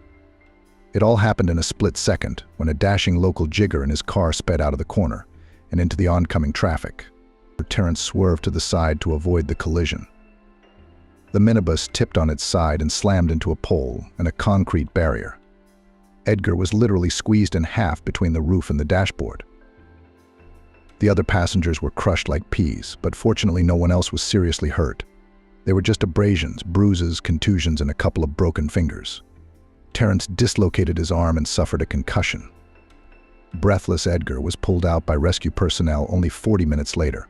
It all happened in a split second when a dashing local jigger in his car sped out of the corner and into the oncoming traffic. Terence swerved to the side to avoid the collision. The minibus tipped on its side and slammed into a pole and a concrete barrier. Edgar was literally squeezed in half between the roof and the dashboard. The other passengers were crushed like peas, but fortunately no one else was seriously hurt. They were just abrasions, bruises, contusions, and a couple of broken fingers. Terence dislocated his arm and suffered a concussion. Breathless Edgar was pulled out by rescue personnel only 40 minutes later.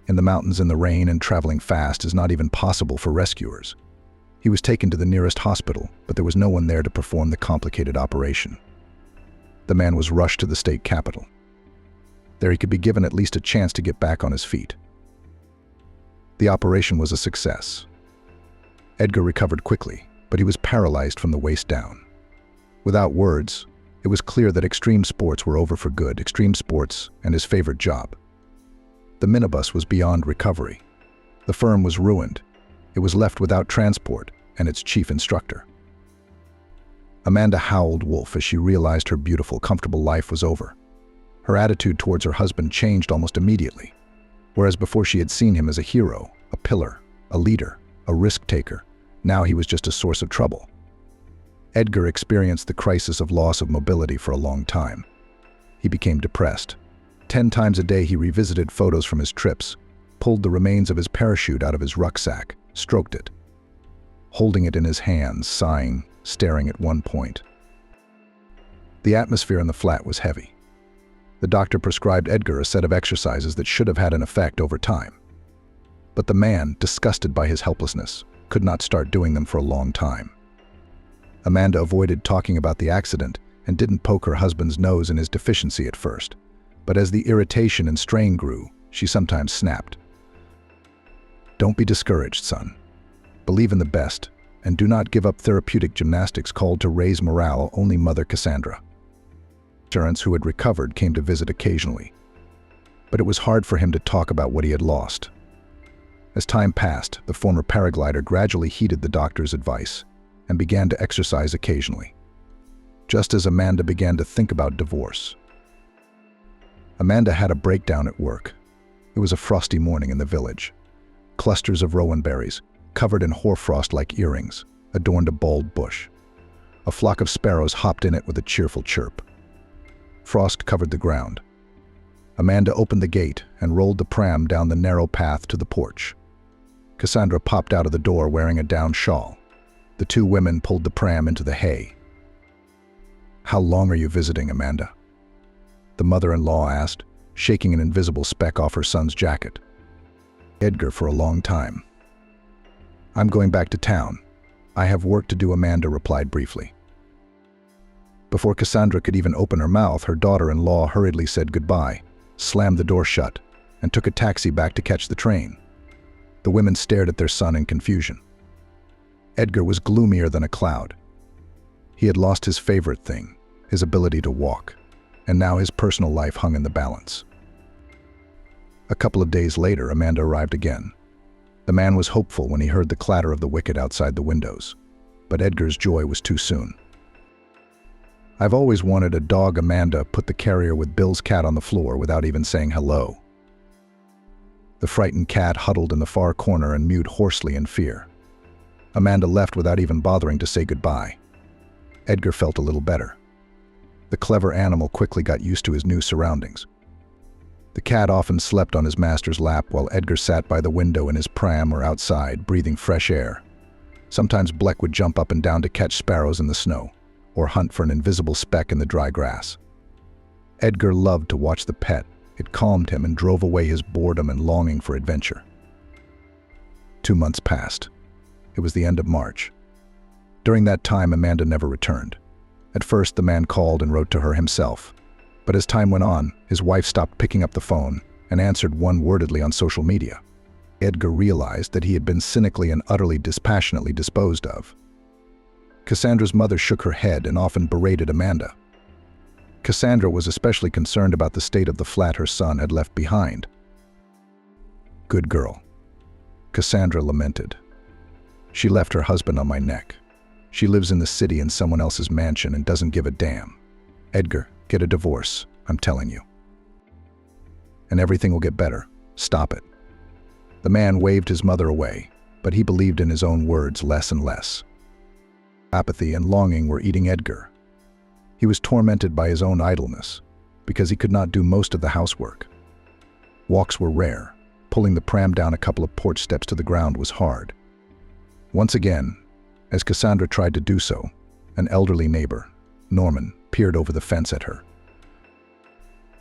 In the mountains in the rain and traveling fast is not even possible for rescuers. He was taken to the nearest hospital, but there was no one there to perform the complicated operation. The man was rushed to the state capital. There he could be given at least a chance to get back on his feet. The operation was a success. Edgar recovered quickly, but he was paralyzed from the waist down. Without words, it was clear that extreme sports were over for good, extreme sports and his favorite job. The minibus was beyond recovery. The firm was ruined. It was left without transport and its chief instructor. Amanda howled wolf as she realized her beautiful, comfortable life was over. Her attitude towards her husband changed almost immediately. Whereas before she had seen him as a hero, a pillar, a leader, a risk-taker, now he was just a source of trouble. Edgar experienced the crisis of loss of mobility for a long time. He became depressed. 10 times a day he revisited photos from his trips, pulled the remains of his parachute out of his rucksack, stroked it, holding it in his hands, sighing, staring at one point. The atmosphere in the flat was heavy. The doctor prescribed Edgar a set of exercises that should have had an effect over time. But the man, disgusted by his helplessness, could not start doing them for a long time. Amanda avoided talking about the accident and didn't poke her husband's nose in his deficiency at first. But as the irritation and strain grew, she sometimes snapped. "Don't be discouraged, son. Believe in the best, and do not give up therapeutic gymnastics called to raise morale only Mother Cassandra." Terence, who had recovered, came to visit occasionally. But it was hard for him to talk about what he had lost. As time passed, the former paraglider gradually heeded the doctor's advice and began to exercise occasionally. Just as Amanda began to think about divorce. Amanda had a breakdown at work. It was a frosty morning in the village. Clusters of rowan berries, covered in hoarfrost like earrings, adorned a bald bush. A flock of sparrows hopped in it with a cheerful chirp. Frost covered the ground. Amanda opened the gate and rolled the pram down the narrow path to the porch. Cassandra popped out of the door wearing a down shawl. The two women pulled the pram into the hay. "How long are you visiting, Amanda?" the mother-in-law asked, shaking an invisible speck off her son's jacket. "Edgar, for a long time." "I'm going back to town. I have work to do," Amanda replied briefly. Before Cassandra could even open her mouth, her daughter-in-law hurriedly said goodbye, slammed the door shut, and took a taxi back to catch the train. The women stared at their son in confusion. Edgar was gloomier than a cloud. He had lost his favorite thing, his ability to walk, and now his personal life hung in the balance. A couple of days later, Amanda arrived again. The man was hopeful when he heard the clatter of the wicket outside the windows, but Edgar's joy was too soon. "I've always wanted a dog," Amanda put the carrier with Bill's cat on the floor without even saying hello. The frightened cat huddled in the far corner and mewed hoarsely in fear. Amanda left without even bothering to say goodbye. Edgar felt a little better. The clever animal quickly got used to his new surroundings. The cat often slept on his master's lap while Edgar sat by the window in his pram or outside, breathing fresh air. Sometimes Bleck would jump up and down to catch sparrows in the snow, or hunt for an invisible speck in the dry grass. Edgar loved to watch the pet. It calmed him and drove away his boredom and longing for adventure. 2 months passed. It was the end of March. During that time, Amanda never returned. At first, the man called and wrote to her himself. But as time went on, his wife stopped picking up the phone and answered one-wordedly on social media. Edgar realized that he had been cynically and utterly dispassionately disposed of. Cassandra's mother shook her head and often berated Amanda. Cassandra was especially concerned about the state of the flat her son had left behind. "Good girl," Cassandra lamented. "She left her husband on my neck. She lives in the city in someone else's mansion and doesn't give a damn. Edgar, get a divorce, I'm telling you. And everything will get better. Stop it." The man waved his mother away, but he believed in his own words less and less. Apathy and longing were eating Edgar. He was tormented by his own idleness, because he could not do most of the housework. Walks were rare. Pulling the pram down a couple of porch steps to the ground was hard. Once again, as Cassandra tried to do so, an elderly neighbor, Norman, peered over the fence at her.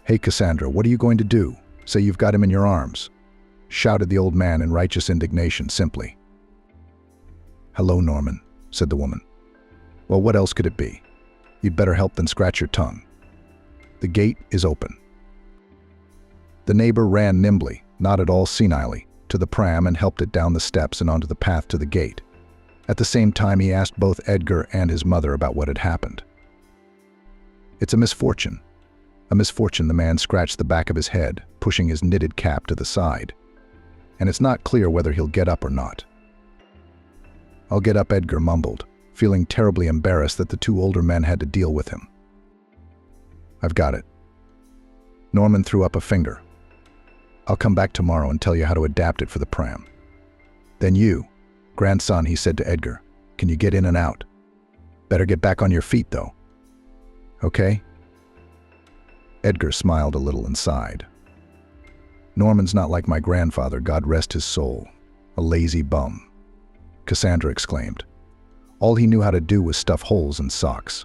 "Hey Cassandra, what are you going to do? Say you've got him in your arms," shouted the old man in righteous indignation simply. "Hello, Norman," said the woman. "Well, what else could it be? You'd better help than scratch your tongue. The gate is open." The neighbor ran nimbly, not at all senilely, to the pram and helped it down the steps and onto the path to the gate. At the same time, he asked both Edgar and his mother about what had happened. "It's a misfortune." "A misfortune," the man scratched the back of his head, pushing his knitted cap to the side. "And it's not clear whether he'll get up or not." "I'll get up," Edgar mumbled, feeling terribly embarrassed that the two older men had to deal with him. "I've got it." Norman threw up a finger. "I'll come back tomorrow and tell you how to adapt it for the pram. Then you, grandson," he said to Edgar, "can you get in and out? Better get back on your feet, though. Okay?" Edgar smiled a little and sighed. "Norman's not like my grandfather, God rest his soul. A lazy bum," Cassandra exclaimed. "All he knew how to do was stuff holes in socks."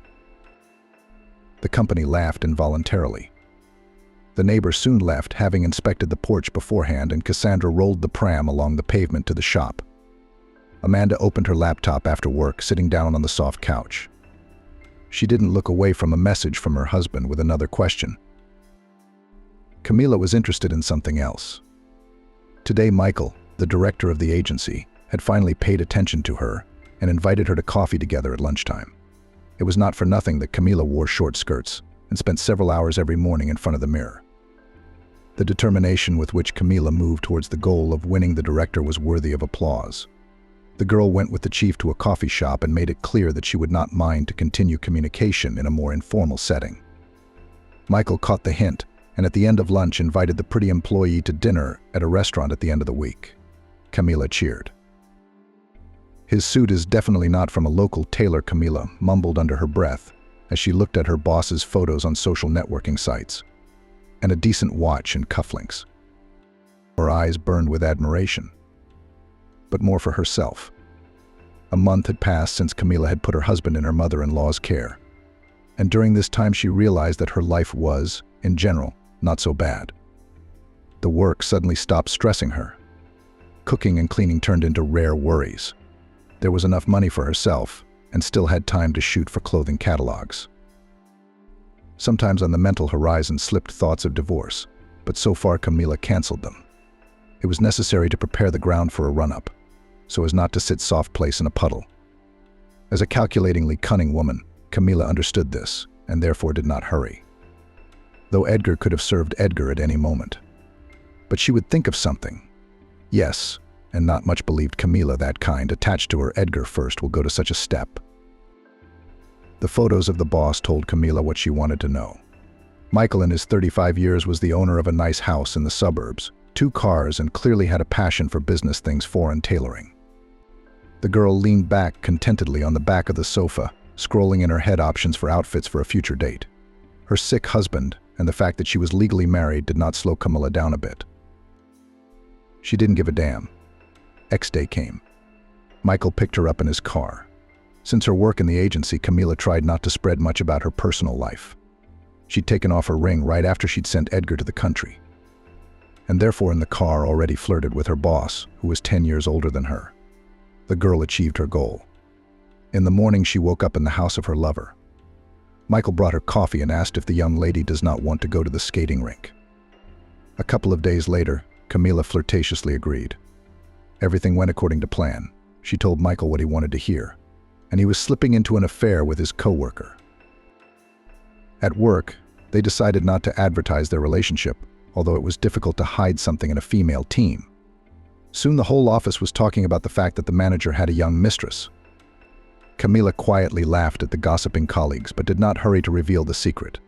The company laughed involuntarily. The neighbor soon left, having inspected the porch beforehand, and Cassandra rolled the pram along the pavement to the shop. Amanda opened her laptop after work, sitting down on the soft couch. She didn't look away from a message from her husband with another question. Camila was interested in something else. Today, Michael, the director of the agency, had finally paid attention to her and invited her to coffee together at lunchtime. It was not for nothing that Camila wore short skirts and spent several hours every morning in front of the mirror. The determination with which Camila moved towards the goal of winning the director was worthy of applause. The girl went with the chief to a coffee shop and made it clear that she would not mind to continue communication in a more informal setting. Michael caught the hint, and at the end of lunch invited the pretty employee to dinner at a restaurant at the end of the week. Camila cheered. "His suit is definitely not from a local tailor," Camila mumbled under her breath as she looked at her boss's photos on social networking sites. "And a decent watch and cufflinks." Her eyes burned with admiration, but more for herself. A month had passed since Camila had put her husband in her mother-in-law's care, and during this time she realized that her life was, in general, not so bad. The work suddenly stopped stressing her. Cooking and cleaning turned into rare worries. There was enough money for herself, and still had time to shoot for clothing catalogs. Sometimes on the mental horizon slipped thoughts of divorce, but so far Camila canceled them. It was necessary to prepare the ground for a run-up, so as not to sit soft place in a puddle. As a calculatingly cunning woman, Camila understood this, and therefore did not hurry. Though Edgar could have served Edgar at any moment. But she would think of something. Yes, and not much believed Camila that kind attached to her Edgar first will go to such a step. The photos of the boss told Camila what she wanted to know. Michael, in his 35 years, was the owner of a nice house in the suburbs, 2 cars, and clearly had a passion for business things, foreign tailoring. The girl leaned back contentedly on the back of the sofa, scrolling in her head options for outfits for a future date. Her sick husband and the fact that she was legally married did not slow Camila down a bit. She didn't give a damn. X-Day came. Michael picked her up in his car. Since her work in the agency, Camila tried not to spread much about her personal life. She'd taken off her ring right after she'd sent Edgar to the country, and therefore in the car already flirted with her boss, who was 10 years older than her. The girl achieved her goal. In the morning, she woke up in the house of her lover. Michael brought her coffee and asked if the young lady does not want to go to the skating rink. A couple of days later, Camila flirtatiously agreed. Everything went according to plan. She told Michael what he wanted to hear, and he was slipping into an affair with his coworker. At work, they decided not to advertise their relationship, although it was difficult to hide something in a female team. Soon the whole office was talking about the fact that the manager had a young mistress. Camila quietly laughed at the gossiping colleagues, but did not hurry to reveal the secret.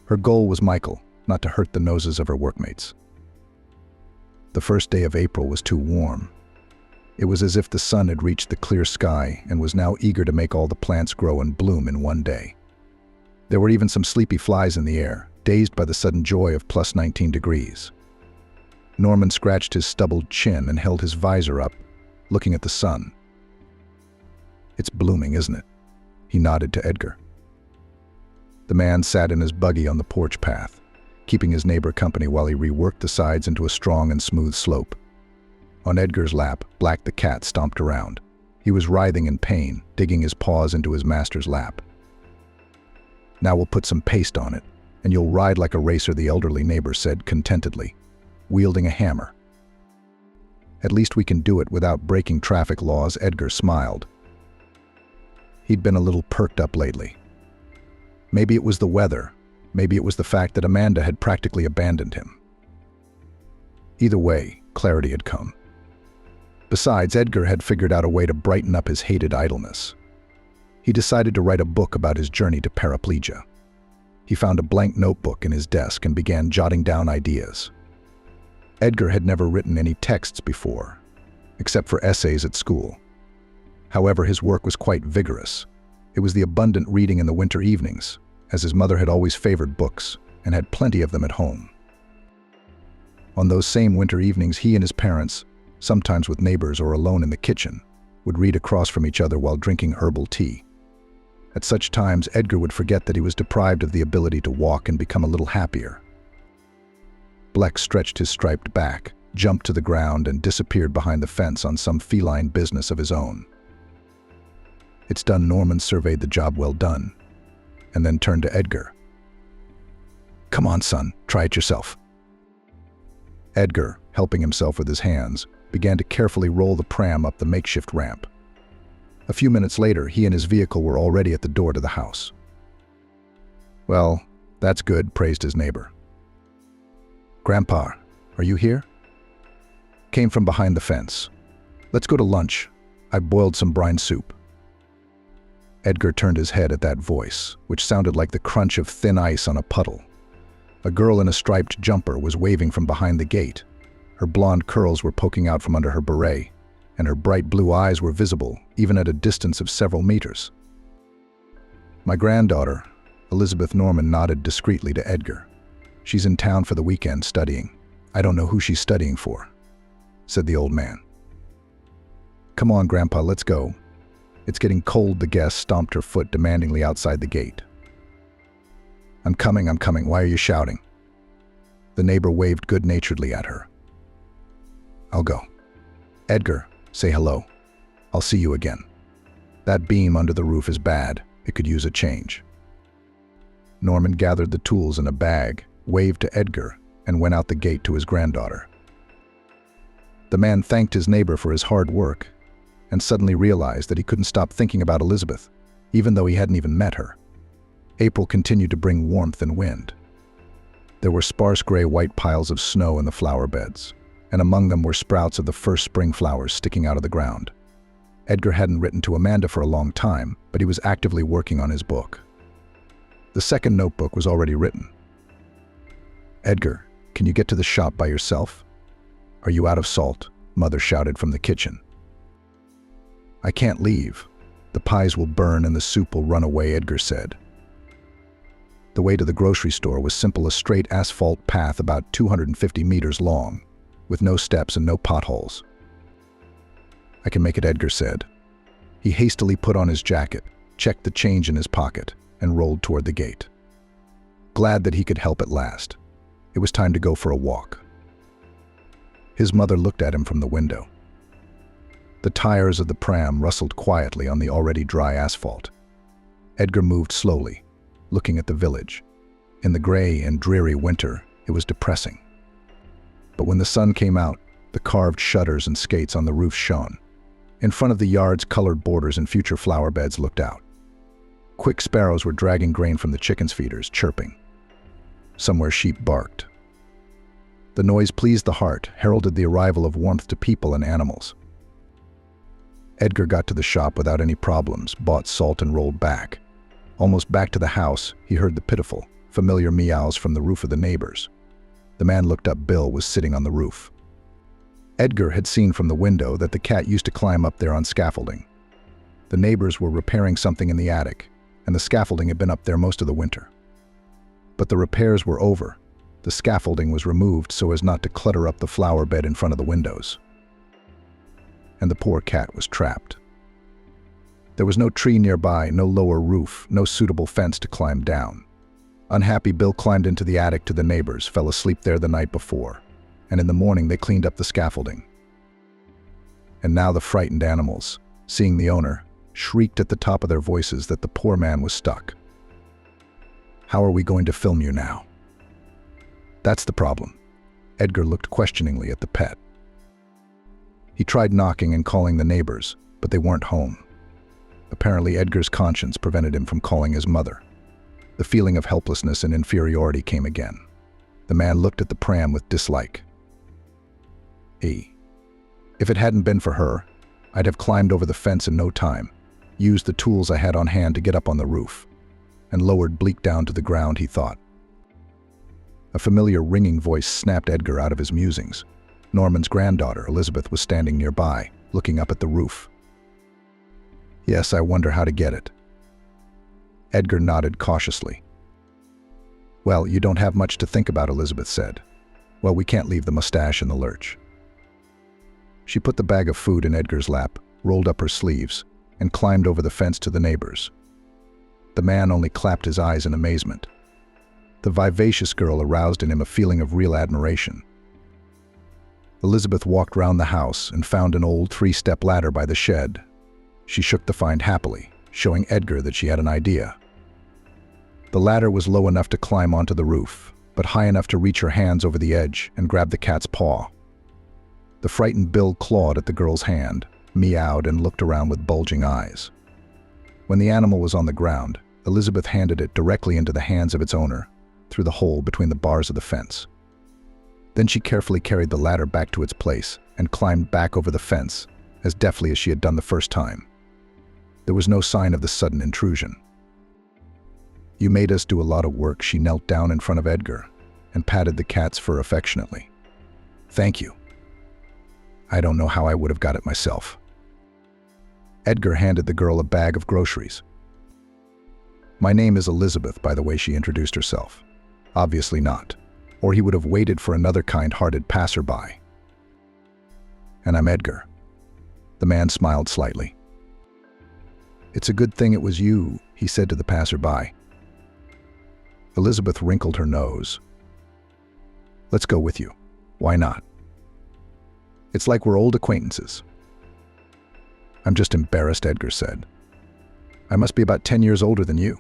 Her goal was Michael, not to hurt the noses of her workmates. The first day of April was too warm. It was as if the sun had reached the clear sky and was now eager to make all the plants grow and bloom in one day. There were even some sleepy flies in the air, dazed by the sudden joy of plus 19 degrees. Norman scratched his stubbled chin and held his visor up, looking at the sun. "It's blooming, isn't it?" He nodded to Edgar. The man sat in his buggy on the porch path, keeping his neighbor company while he reworked the sides into a strong and smooth slope. On Edgar's lap, Black the cat stomped around. He was writhing in pain, digging his paws into his master's lap. "Now we'll put some paste on it, and you'll ride like a racer," the elderly neighbor said contentedly, wielding a hammer. "At least we can do it without breaking traffic laws," Edgar smiled. He'd been a little perked up lately. Maybe it was the weather, maybe it was the fact that Amanda had practically abandoned him. Either way, clarity had come. Besides, Edgar had figured out a way to brighten up his hated idleness. He decided to write a book about his journey to paraplegia. He found a blank notebook in his desk and began jotting down ideas. Edgar had never written any texts before, except for essays at school. However, his work was quite vigorous. It was the abundant reading in the winter evenings, as his mother had always favored books and had plenty of them at home. On those same winter evenings, he and his parents, sometimes with neighbors or alone in the kitchen, would read across from each other while drinking herbal tea. At such times, Edgar would forget that he was deprived of the ability to walk and become a little happier. Black stretched his striped back, jumped to the ground, and disappeared behind the fence on some feline business of his own. "It's done." Norman surveyed the job well done, and then turned to Edgar. "Come on, son, try it yourself." Edgar, helping himself with his hands, began to carefully roll the pram up the makeshift ramp. A few minutes later, he and his vehicle were already at the door to the house. "Well, that's good," praised his neighbor. "Grandpa, are you here?" Came from behind the fence. "Let's go to lunch. I boiled some brine soup." Edgar turned his head at that voice, which sounded like the crunch of thin ice on a puddle. A girl in a striped jumper was waving from behind the gate. Her blonde curls were poking out from under her beret, and her bright blue eyes were visible, even at a distance of several meters. "My granddaughter," Elizabeth. Norman nodded discreetly to Edgar. "She's in town for the weekend studying. I don't know who she's studying for," said the old man. "Come on, Grandpa, let's go. It's getting cold." The guest stomped her foot demandingly outside the gate. I'm coming. Why are you shouting?" The neighbor waved good-naturedly at her. "I'll go." "Edgar, say hello. I'll see you again. That beam under the roof is bad. It could use a change." Norman gathered the tools in a bag, waved to Edgar, and went out the gate to his granddaughter. The man thanked his neighbor for his hard work, and suddenly realized that he couldn't stop thinking about Elizabeth, even though he hadn't even met her. April continued to bring warmth and wind. There were sparse gray-white piles of snow in the flower beds, and among them were sprouts of the first spring flowers sticking out of the ground. Edgar hadn't written to Amanda for a long time, but he was actively working on his book. The second notebook was already written. "Edgar, can you get to the shop by yourself?" "Are you out of salt?" Mother shouted from the kitchen. "I can't leave. The pies will burn and the soup will run away," Edgar said. The way to the grocery store was simple, a straight asphalt path about 250 meters long, with no steps and no potholes. "I can make it," Edgar said. He hastily put on his jacket, checked the change in his pocket, and rolled toward the gate. Glad that he could help at last, it was time to go for a walk. His mother looked at him from the window. The tires of the pram rustled quietly on the already dry asphalt. Edgar moved slowly, looking at the village. In the gray and dreary winter, it was depressing. But when the sun came out, the carved shutters and skates on the roof shone. In front of the yard's colored borders and future flower beds looked out. Quick sparrows were dragging grain from the chickens' feeders, chirping. Somewhere sheep barked. The noise pleased the heart, heralded the arrival of warmth to people and animals. Edgar got to the shop without any problems, bought salt and rolled back. Almost back to the house, he heard the pitiful, familiar meows from the roof of the neighbors. The man looked up. Bill was sitting on the roof. Edgar had seen from the window that the cat used to climb up there on scaffolding. The neighbors were repairing something in the attic, and the scaffolding had been up there most of the winter. But the repairs were over. The scaffolding was removed so as not to clutter up the flower bed in front of the windows. And the poor cat was trapped. There was no tree nearby, no lower roof, no suitable fence to climb down. Unhappy Bill climbed into the attic to the neighbors, fell asleep there the night before, and in the morning they cleaned up the scaffolding. And now the frightened animals, seeing the owner, shrieked at the top of their voices that the poor man was stuck. "How are we going to film you now?" "That's the problem." Edgar looked questioningly at the pet. He tried knocking and calling the neighbors, but they weren't home. Apparently, Edgar's conscience prevented him from calling his mother. The feeling of helplessness and inferiority came again. The man looked at the pram with dislike. If it hadn't been for her, I'd have climbed over the fence in no time, used the tools I had on hand to get up on the roof, and lowered Bleak down to the ground, he thought. A familiar ringing voice snapped Edgar out of his musings. Norman's granddaughter, Elizabeth, was standing nearby, looking up at the roof. "Yes, I wonder how to get it." Edgar nodded cautiously. "Well, you don't have much to think about," Elizabeth said. "Well, we can't leave the mustache in the lurch." She put the bag of food in Edgar's lap, rolled up her sleeves, and climbed over the fence to the neighbors. The man only clapped his eyes in amazement. The vivacious girl aroused in him a feeling of real admiration. Elizabeth walked round the house and found an old 3-step ladder by the shed. She shook the find happily, showing Edgar that she had an idea. The ladder was low enough to climb onto the roof, but high enough to reach her hands over the edge and grab the cat's paw. The frightened Bill clawed at the girl's hand, meowed, and looked around with bulging eyes. When the animal was on the ground, Elizabeth handed it directly into the hands of its owner, through the hole between the bars of the fence. Then she carefully carried the ladder back to its place and climbed back over the fence, as deftly as she had done the first time. There was no sign of the sudden intrusion. "You made us do a lot of work." She knelt down in front of Edgar and patted the cat's fur affectionately. "Thank you. I don't know how I would have got it myself." Edgar handed the girl a bag of groceries. "My name is Elizabeth," by the way she introduced herself. Obviously not, or he would have waited for another kind-hearted passerby. "And I'm Edgar." The man smiled slightly. "It's a good thing it was you," he said to the passerby. Elizabeth wrinkled her nose. "Let's go with you. Why not? It's like we're old acquaintances." "I'm just embarrassed," Edgar said. "I must be about 10 years older than you."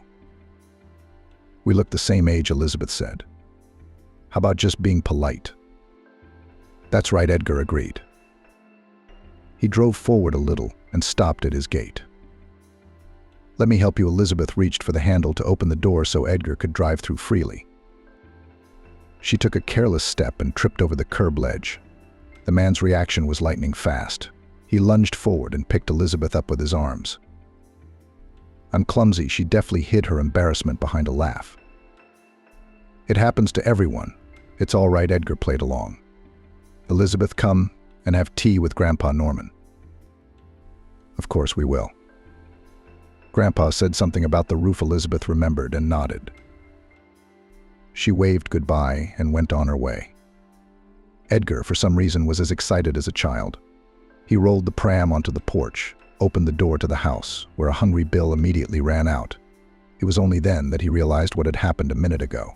"We look the same age," Elizabeth said. "How about just being polite?" "That's right," Edgar agreed. He drove forward a little and stopped at his gate. "Let me help you." Elizabeth reached for the handle to open the door so Edgar could drive through freely. She took a careless step and tripped over the curb ledge. The man's reaction was lightning fast. He lunged forward and picked Elizabeth up with his arms. "I'm clumsy." She deftly hid her embarrassment behind a laugh. "It happens to everyone. It's all right." Edgar played along. "Elizabeth, come and have tea with Grandpa Norman." "Of course we will." Grandpa said something about the roof. Elizabeth remembered and nodded. She waved goodbye and went on her way. Edgar, for some reason, was as excited as a child. He rolled the pram onto the porch, opened the door to the house, where a hungry Bill immediately ran out. It was only then that he realized what had happened a minute ago.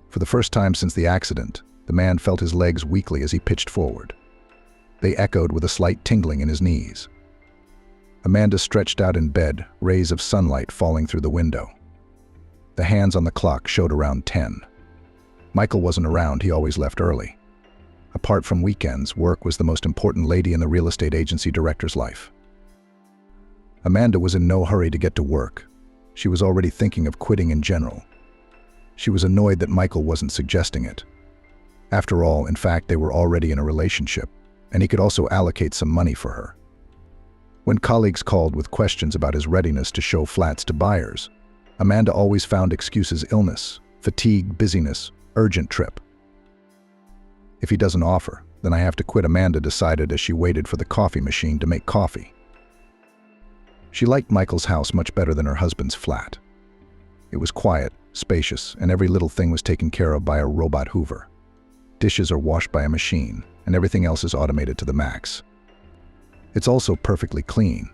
For the first time since the accident, the man felt his legs weakly as he pitched forward. They echoed with a slight tingling in his knees. Amanda stretched out in bed, rays of sunlight falling through the window. The hands on the clock showed around 10. Michael wasn't around, he always left early. Apart from weekends, work was the most important lady in the real estate agency director's life. Amanda was in no hurry to get to work. She was already thinking of quitting in general. She was annoyed that Michael wasn't suggesting it. After all, in fact, they were already in a relationship, and he could also allocate some money for her. When colleagues called with questions about his readiness to show flats to buyers, Amanda always found excuses: illness, fatigue, busyness, urgent trip. If he doesn't offer, then I have to quit, Amanda decided as she waited for the coffee machine to make coffee. She liked Michael's house much better than her husband's flat. It was quiet, spacious, and every little thing was taken care of by a robot Hoover. Dishes are washed by a machine, and everything else is automated to the max. It's also perfectly clean.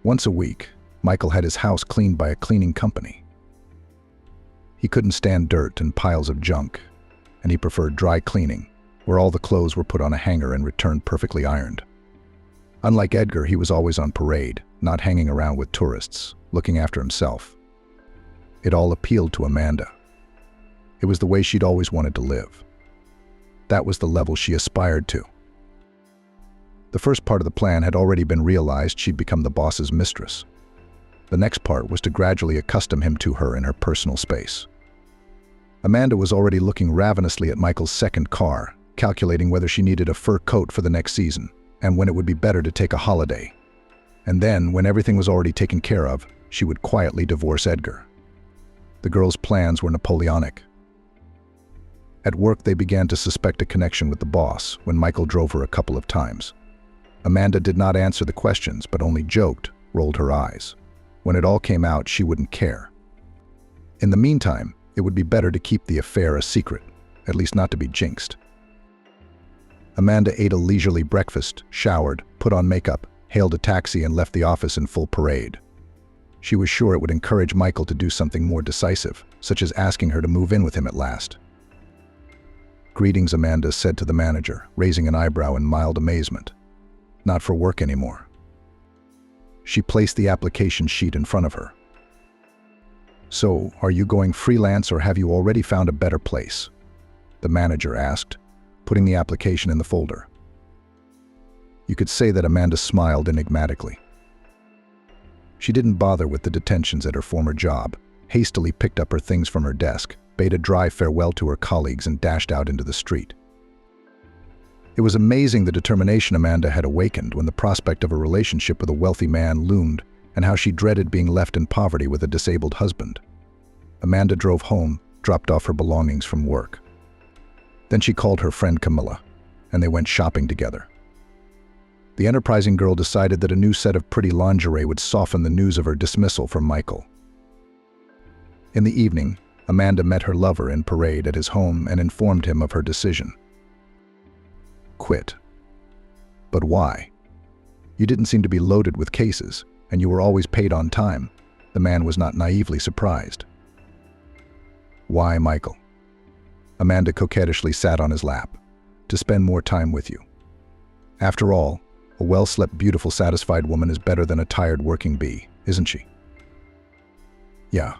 Once a week, Michael had his house cleaned by a cleaning company. He couldn't stand dirt and piles of junk, and he preferred dry cleaning, where all the clothes were put on a hanger and returned perfectly ironed. Unlike Edgar, he was always on parade, not hanging around with tourists, looking after himself. It all appealed to Amanda. It was the way she'd always wanted to live. That was the level she aspired to. The first part of the plan had already been realized: she'd become the boss's mistress. The next part was to gradually accustom him to her in her personal space. Amanda was already looking ravenously at Michael's second car, calculating whether she needed a fur coat for the next season, and when it would be better to take a holiday. And then, when everything was already taken care of, she would quietly divorce Edgar. The girl's plans were Napoleonic. At work, they began to suspect a connection with the boss when Michael drove her a couple of times. Amanda did not answer the questions, but only joked, rolled her eyes. When it all came out, she wouldn't care. In the meantime, it would be better to keep the affair a secret, at least not to be jinxed. Amanda ate a leisurely breakfast, showered, put on makeup, hailed a taxi, and left the office in full parade. She was sure it would encourage Michael to do something more decisive, such as asking her to move in with him at last. "Greetings," Amanda said to the manager, raising an eyebrow in mild amazement. "Not for work anymore." She placed the application sheet in front of her. "So, are you going freelance or have you already found a better place?" the manager asked, putting the application in the folder. You could say that Amanda smiled enigmatically. She didn't bother with the detentions at her former job, hastily picked up her things from her desk, bade a dry farewell to her colleagues, and dashed out into the street. It was amazing the determination Amanda had awakened when the prospect of a relationship with a wealthy man loomed, and how she dreaded being left in poverty with a disabled husband. Amanda drove home, dropped off her belongings from work. Then she called her friend Camilla, and they went shopping together. The enterprising girl decided that a new set of pretty lingerie would soften the news of her dismissal from Michael. In the evening, Amanda met her lover in parade at his home and informed him of her decision. "Quit." "But why? You didn't seem to be loaded with cases, and you were always paid on time." The man was not naively surprised. "Why, Michael?" Amanda coquettishly sat on his lap. "To spend more time with you. After all, a well-slept, beautiful, satisfied woman is better than a tired working bee, isn't she?" "Yeah.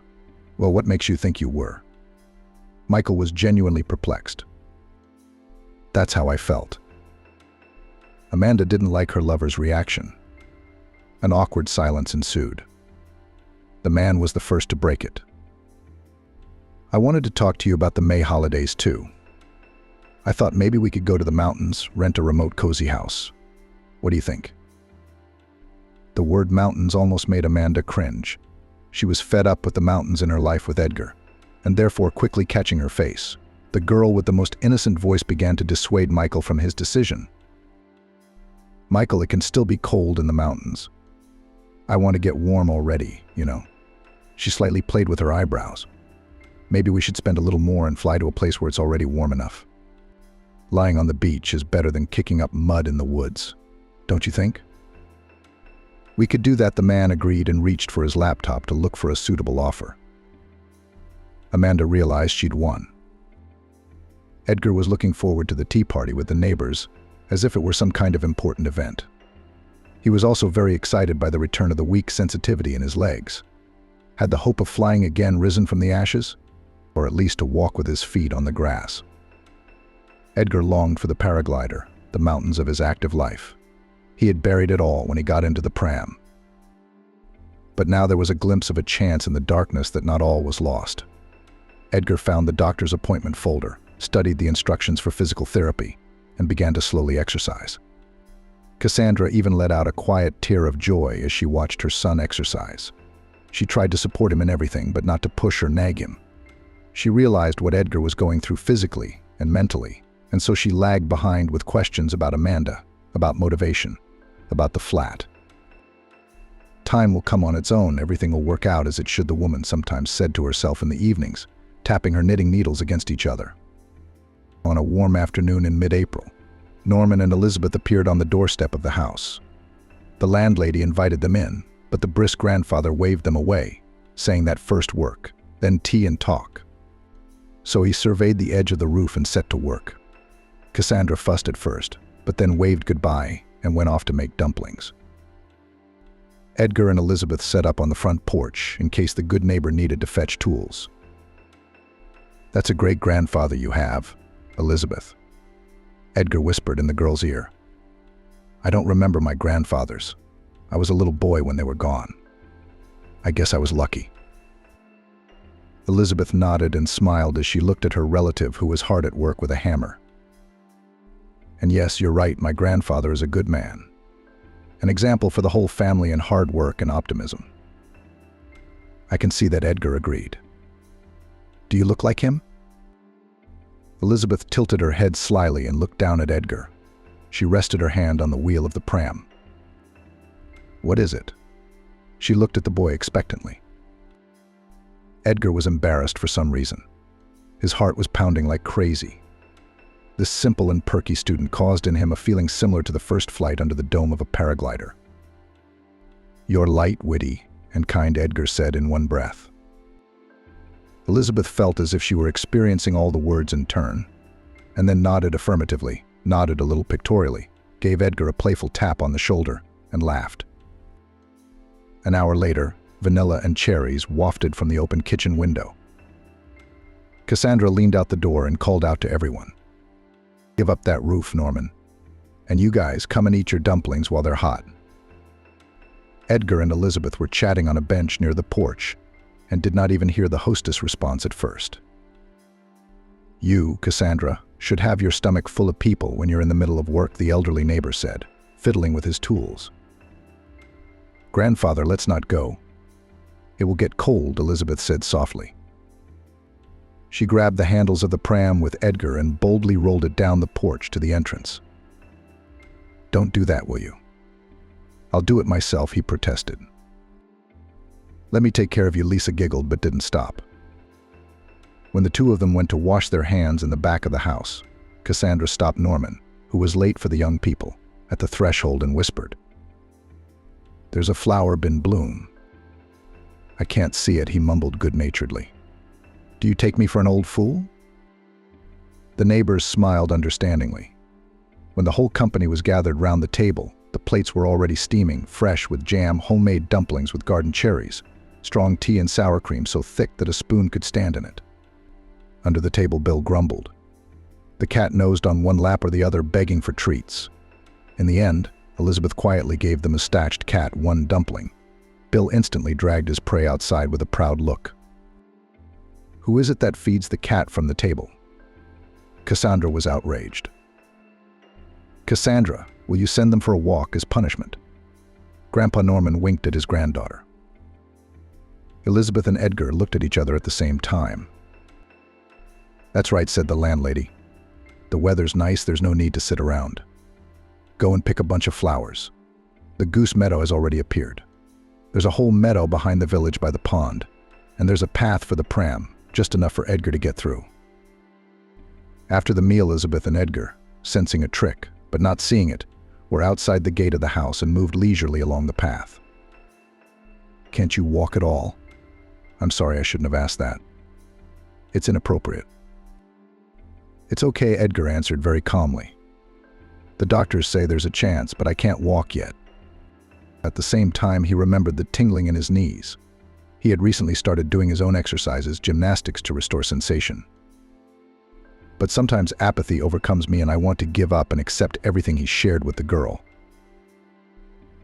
Well, what makes you think you were?" Michael was genuinely perplexed. "That's how I felt." Amanda didn't like her lover's reaction. An awkward silence ensued. The man was the first to break it. "I wanted to talk to you about the May holidays too. I thought maybe we could go to the mountains, rent a remote cozy house. What do you think?" The word mountains almost made Amanda cringe. She was fed up with the mountains in her life with Edgar, and therefore quickly catching her face, the girl with the most innocent voice began to dissuade Michael from his decision. "Michael, it can still be cold in the mountains. I want to get warm already, you know." She slightly played with her eyebrows. "Maybe we should spend a little more and fly to a place where it's already warm enough. Lying on the beach is better than kicking up mud in the woods, don't you think?" "We could do that," the man agreed and reached for his laptop to look for a suitable offer. Amanda realized she'd won. Edgar was looking forward to the tea party with the neighbors, as if it were some kind of important event. He was also very excited by the return of the weak sensitivity in his legs. Had the hope of flying again risen from the ashes? Or at least to walk with his feet on the grass? Edgar longed for the paraglider, the mountains of his active life. He had buried it all when he got into the pram. But now there was a glimpse of a chance in the darkness that not all was lost. Edgar found the doctor's appointment folder, studied the instructions for physical therapy, and began to slowly exercise. Cassandra even let out a quiet tear of joy as she watched her son exercise. She tried to support him in everything, but not to push or nag him. She realized what Edgar was going through physically and mentally, and so she lagged behind with questions about Amanda, about motivation, about the flat. Time will come on its own, everything will work out as it should, the woman sometimes said to herself in the evenings, tapping her knitting needles against each other. On a warm afternoon in mid-April, Norman and Elizabeth appeared on the doorstep of the house. The landlady invited them in, but the brisk grandfather waved them away, saying that first work, then tea and talk. So he surveyed the edge of the roof and set to work. Cassandra fussed at first, but then waved goodbye and went off to make dumplings. Edgar and Elizabeth set up on the front porch in case the good neighbor needed to fetch tools. "That's a great-grandfather you have, Elizabeth," Edgar whispered in the girl's ear. "I don't remember my grandfathers. I was a little boy when they were gone. I guess I was lucky." Elizabeth nodded and smiled as she looked at her relative who was hard at work with a hammer. "And yes, you're right, my grandfather is a good man. An example for the whole family in hard work and optimism." "I can see that," Edgar agreed. "Do you look like him?" Elizabeth tilted her head slyly and looked down at Edgar. She rested her hand on the wheel of the pram. "What is it?" She looked at the boy expectantly. Edgar was embarrassed for some reason. His heart was pounding like crazy. This simple and perky student caused in him a feeling similar to the first flight under the dome of a paraglider. "You're light, witty, and kind," Edgar said in one breath. Elizabeth felt as if she were experiencing all the words in turn, and then nodded affirmatively, nodded a little pictorially, gave Edgar a playful tap on the shoulder, and laughed. An hour later, vanilla and cherries wafted from the open kitchen window. Cassandra leaned out the door and called out to everyone. "Give up that roof, Norman. And you guys, come and eat your dumplings while they're hot." Edgar and Elizabeth were chatting on a bench near the porch and did not even hear the hostess' response at first. "You, Cassandra, should have your stomach full of people when you're in the middle of work," the elderly neighbor said, fiddling with his tools. "Grandfather, let's not go. It will get cold," Elizabeth said softly. She grabbed the handles of the pram with Edgar and boldly rolled it down the porch to the entrance. "Don't do that, will you?" "I'll do it myself," he protested. "Let me take care of you," Lisa giggled but didn't stop. When the two of them went to wash their hands in the back of the house, Cassandra stopped Norman, who was late for the young people, at the threshold and whispered, "There's a flower in bloom." "I can't see it," he mumbled good-naturedly. "Do you take me for an old fool?" The neighbors smiled understandingly. When the whole company was gathered round the table, the plates were already steaming, fresh with jam, homemade dumplings with garden cherries, strong tea and sour cream so thick that a spoon could stand in it. Under the table, Bill grumbled. The cat nosed on one lap or the other, begging for treats. In the end, Elizabeth quietly gave the mustached cat one dumpling. Bill instantly dragged his prey outside with a proud look. "Who is it that feeds the cat from the table?" Cassandra was outraged. "Cassandra, will you send them for a walk as punishment?" Grandpa Norman winked at his granddaughter. Elizabeth and Edgar looked at each other at the same time. "That's right," said the landlady. "The weather's nice, there's no need to sit around. Go and pick a bunch of flowers. The goose meadow has already appeared. There's a whole meadow behind the village by the pond, and there's a path for the pram, just enough for Edgar to get through." After the meal, Elizabeth and Edgar, sensing a trick, but not seeing it, were outside the gate of the house and moved leisurely along the path. "Can't you walk at all?" "I'm sorry, I shouldn't have asked that. It's inappropriate." "It's okay," Edgar answered very calmly. The doctors say there's a chance, but I can't walk yet." At the same time, he remembered the tingling in his knees. He had recently started doing his own exercises, gymnastics, to restore sensation. But sometimes apathy overcomes me and I want to give up and accept everything he shared with the girl.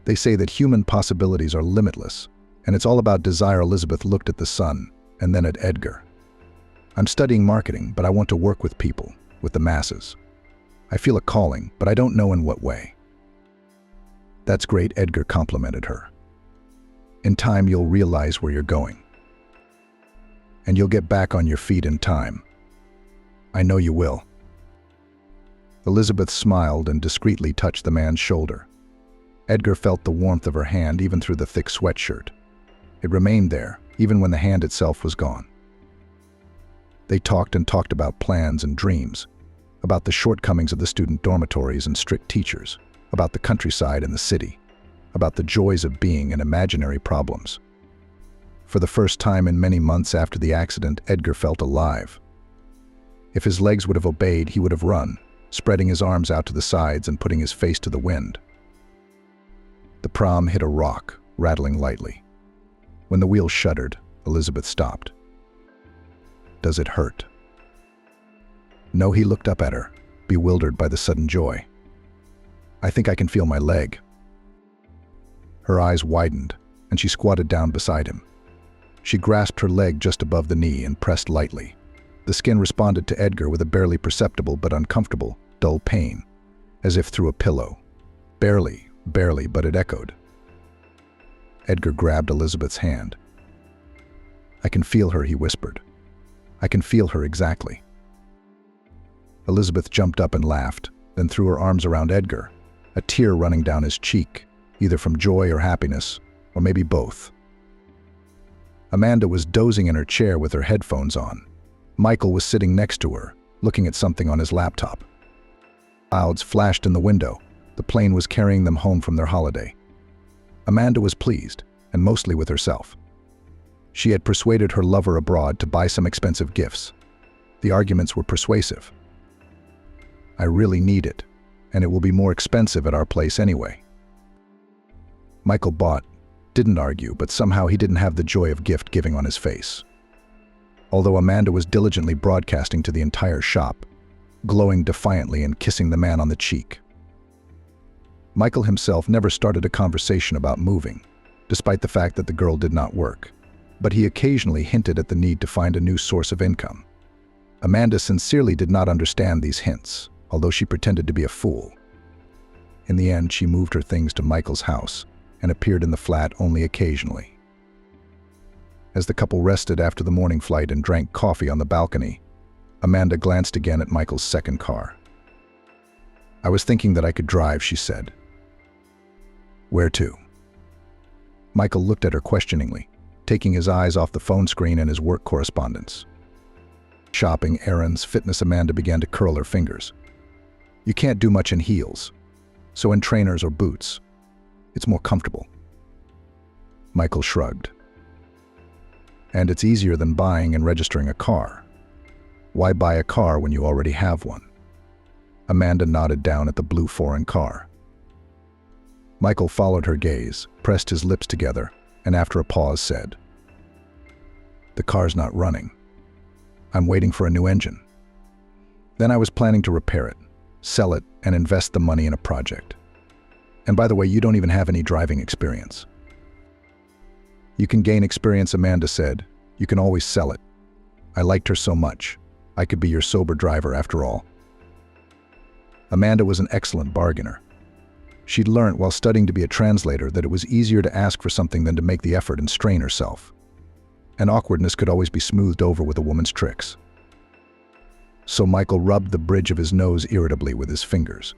They say that human possibilities are limitless, and it's all about desire. Elizabeth looked at the sun and then at Edgar. "I'm studying marketing, but I want to work with people, with the masses. I feel a calling, but I don't know in what way." "That's great," Edgar complimented her. "In time, you'll realize where you're going. And you'll get back on your feet in time. I know you will." Elizabeth smiled and discreetly touched the man's shoulder. Edgar felt the warmth of her hand even through the thick sweatshirt. It remained there, even when the hand itself was gone. They talked and talked about plans and dreams, about the shortcomings of the student dormitories and strict teachers, about the countryside and the city, about the joys of being and imaginary problems. For the first time in many months after the accident, Edgar felt alive. If his legs would have obeyed, he would have run, spreading his arms out to the sides and putting his face to the wind. The pram hit a rock, rattling lightly. When the wheels shuddered, Elizabeth stopped. "Does it hurt?" "No," he looked up at her, bewildered by the sudden joy. "I think I can feel my leg." Her eyes widened, and she squatted down beside him. She grasped her leg just above the knee and pressed lightly. The skin responded to Edgar with a barely perceptible but uncomfortable, dull pain, as if through a pillow. Barely, but it echoed. Edgar grabbed Elizabeth's hand. "I can feel her," he whispered. "I can feel her exactly." Elizabeth jumped up and laughed, then threw her arms around Edgar, a tear running down his cheek, either from joy or happiness, or maybe both. Amanda was dozing in her chair with her headphones on. Michael was sitting next to her, looking at something on his laptop. Clouds flashed in the window. The plane was carrying them home from their holiday. Amanda was pleased, and mostly with herself. She had persuaded her lover abroad to buy some expensive gifts. The arguments were persuasive. "I really need it, and it will be more expensive at our place anyway." Michael didn't argue, but somehow he didn't have the joy of gift-giving on his face. Although Amanda was diligently broadcasting to the entire shop, glowing defiantly and kissing the man on the cheek. Michael himself never started a conversation about moving, despite the fact that the girl did not work, but he occasionally hinted at the need to find a new source of income. Amanda sincerely did not understand these hints, although she pretended to be a fool. In the end, she moved her things to Michael's house and appeared in the flat only occasionally. As the couple rested after the morning flight and drank coffee on the balcony, Amanda glanced again at Michael's second car. "I was thinking that I could drive," she said. "Where to?" Michael looked at her questioningly, taking his eyes off the phone screen and his work correspondence. "Shopping, errands, fitness." Amanda began to curl her fingers. "You can't do much in heels, so in trainers or boots. It's more comfortable." Michael shrugged. "And it's easier than buying and registering a car. Why buy a car when you already have one?" Amanda nodded down at the blue foreign car. Michael followed her gaze, pressed his lips together, and after a pause said, "The car's not running. I'm waiting for a new engine. Then I was planning to repair it, sell it, and invest the money in a project. And by the way, you don't even have any driving experience." "You can gain experience," Amanda said. "You can always sell it." I liked her so much. I could be your sober driver after all. Amanda was an excellent bargainer. She'd learned while studying to be a translator that it was easier to ask for something than to make the effort and strain herself. And awkwardness could always be smoothed over with a woman's tricks. So Michael rubbed the bridge of his nose irritably with his fingers.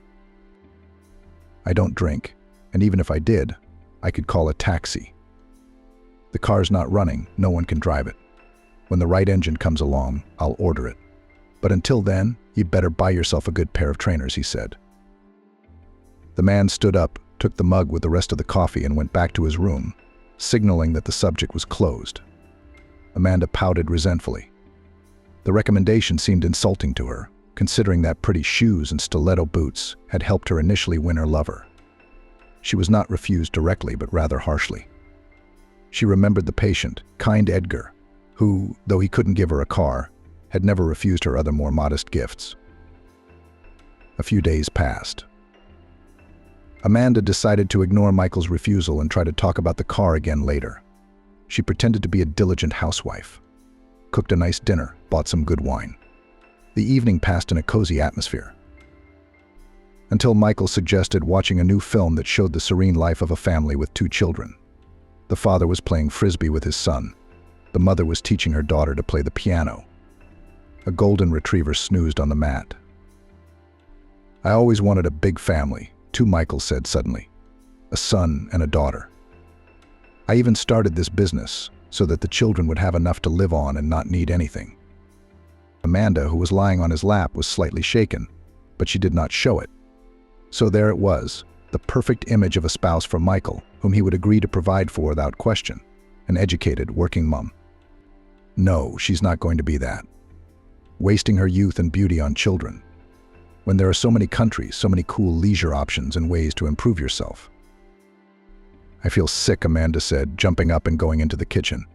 "I don't drink, and even if I did, I could call a taxi. The car's not running, no one can drive it. When the right engine comes along, I'll order it. But until then, you'd better buy yourself a good pair of trainers," he said. The man stood up, took the mug with the rest of the coffee and went back to his room, signaling that the subject was closed. Amanda pouted resentfully. The recommendation seemed insulting to her, considering that pretty shoes and stiletto boots had helped her initially win her lover. She was not refused directly, but rather harshly. She remembered the patient, kind Edgar, who, though he couldn't give her a car, had never refused her other more modest gifts. A few days passed. Amanda decided to ignore Michael's refusal and try to talk about the car again later. She pretended to be a diligent housewife, cooked a nice dinner, bought some good wine. The evening passed in a cozy atmosphere, until Michael suggested watching a new film that showed the serene life of a family with 2 children. The father was playing frisbee with his son. The mother was teaching her daughter to play the piano. A golden retriever snoozed on the mat. "I always wanted a big family," Michael said suddenly. "A son and a daughter. I even started this business so that the children would have enough to live on and not need anything." Amanda, who was lying on his lap, was slightly shaken, but she did not show it. So there it was, the perfect image of a spouse for Michael, whom he would agree to provide for without question, an educated, working mom. No, she's not going to be that. Wasting her youth and beauty on children, when there are so many countries, so many cool leisure options and ways to improve yourself. "I feel sick," Amanda said, jumping up and going into the kitchen.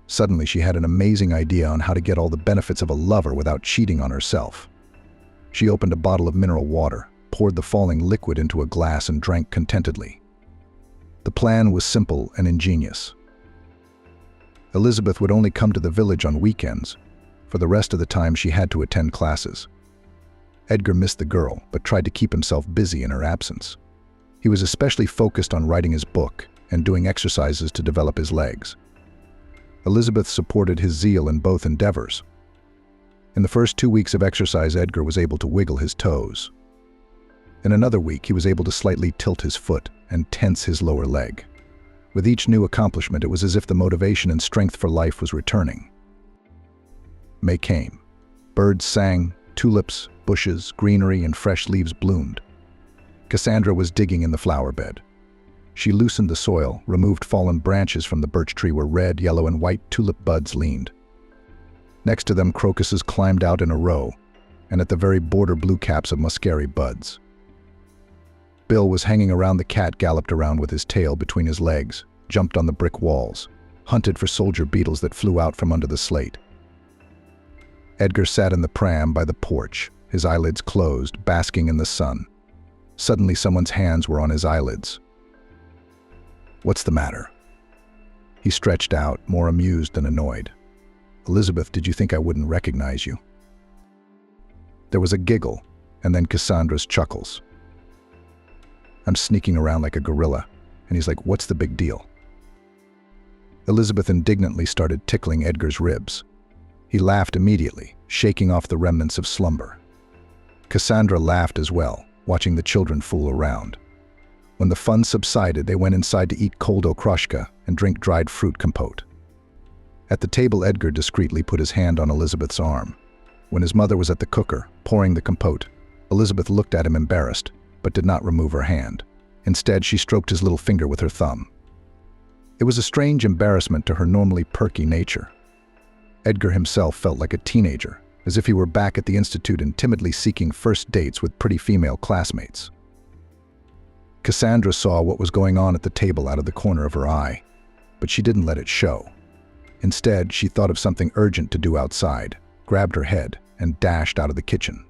Suddenly, she had an amazing idea on how to get all the benefits of a lover without cheating on herself. She opened a bottle of mineral water, poured the falling liquid into a glass, and drank contentedly. The plan was simple and ingenious. Elizabeth would only come to the village on weekends. For the rest of the time, she had to attend classes. Edgar missed the girl, but tried to keep himself busy in her absence. He was especially focused on writing his book and doing exercises to develop his legs. Elizabeth supported his zeal in both endeavors. In the first 2 weeks of exercise, Edgar was able to wiggle his toes. In another week, he was able to slightly tilt his foot and tense his lower leg. With each new accomplishment, it was as if the motivation and strength for life was returning. May came. Birds sang, tulips, bushes, greenery, and fresh leaves bloomed. Cassandra was digging in the flower bed. She loosened the soil, removed fallen branches from the birch tree where red, yellow, and white tulip buds leaned. Next to them, crocuses climbed out in a row, and at the very border, blue caps of muscari buds. Bill was hanging around the cat, galloped around with his tail between his legs, jumped on the brick walls, hunted for soldier beetles that flew out from under the slate. Edgar sat in the pram by the porch, his eyelids closed, basking in the sun. Suddenly, someone's hands were on his eyelids. "What's the matter?" He stretched out, more amused than annoyed. "Elizabeth, did you think I wouldn't recognize you?" There was a giggle, and then Cassandra's chuckles. "I'm sneaking around like a gorilla," and he's like, "What's the big deal?" Elizabeth indignantly started tickling Edgar's ribs. He laughed immediately, shaking off the remnants of slumber. Cassandra laughed as well, watching the children fool around. When the fun subsided, they went inside to eat cold okroshka and drink dried fruit compote. At the table, Edgar discreetly put his hand on Elizabeth's arm. When his mother was at the cooker, pouring the compote, Elizabeth looked at him embarrassed, but did not remove her hand. Instead, she stroked his little finger with her thumb. It was a strange embarrassment to her normally perky nature. Edgar himself felt like a teenager, as if he were back at the institute and timidly seeking first dates with pretty female classmates. Cassandra saw what was going on at the table out of the corner of her eye, but she didn't let it show. Instead, she thought of something urgent to do outside, grabbed her head, and dashed out of the kitchen.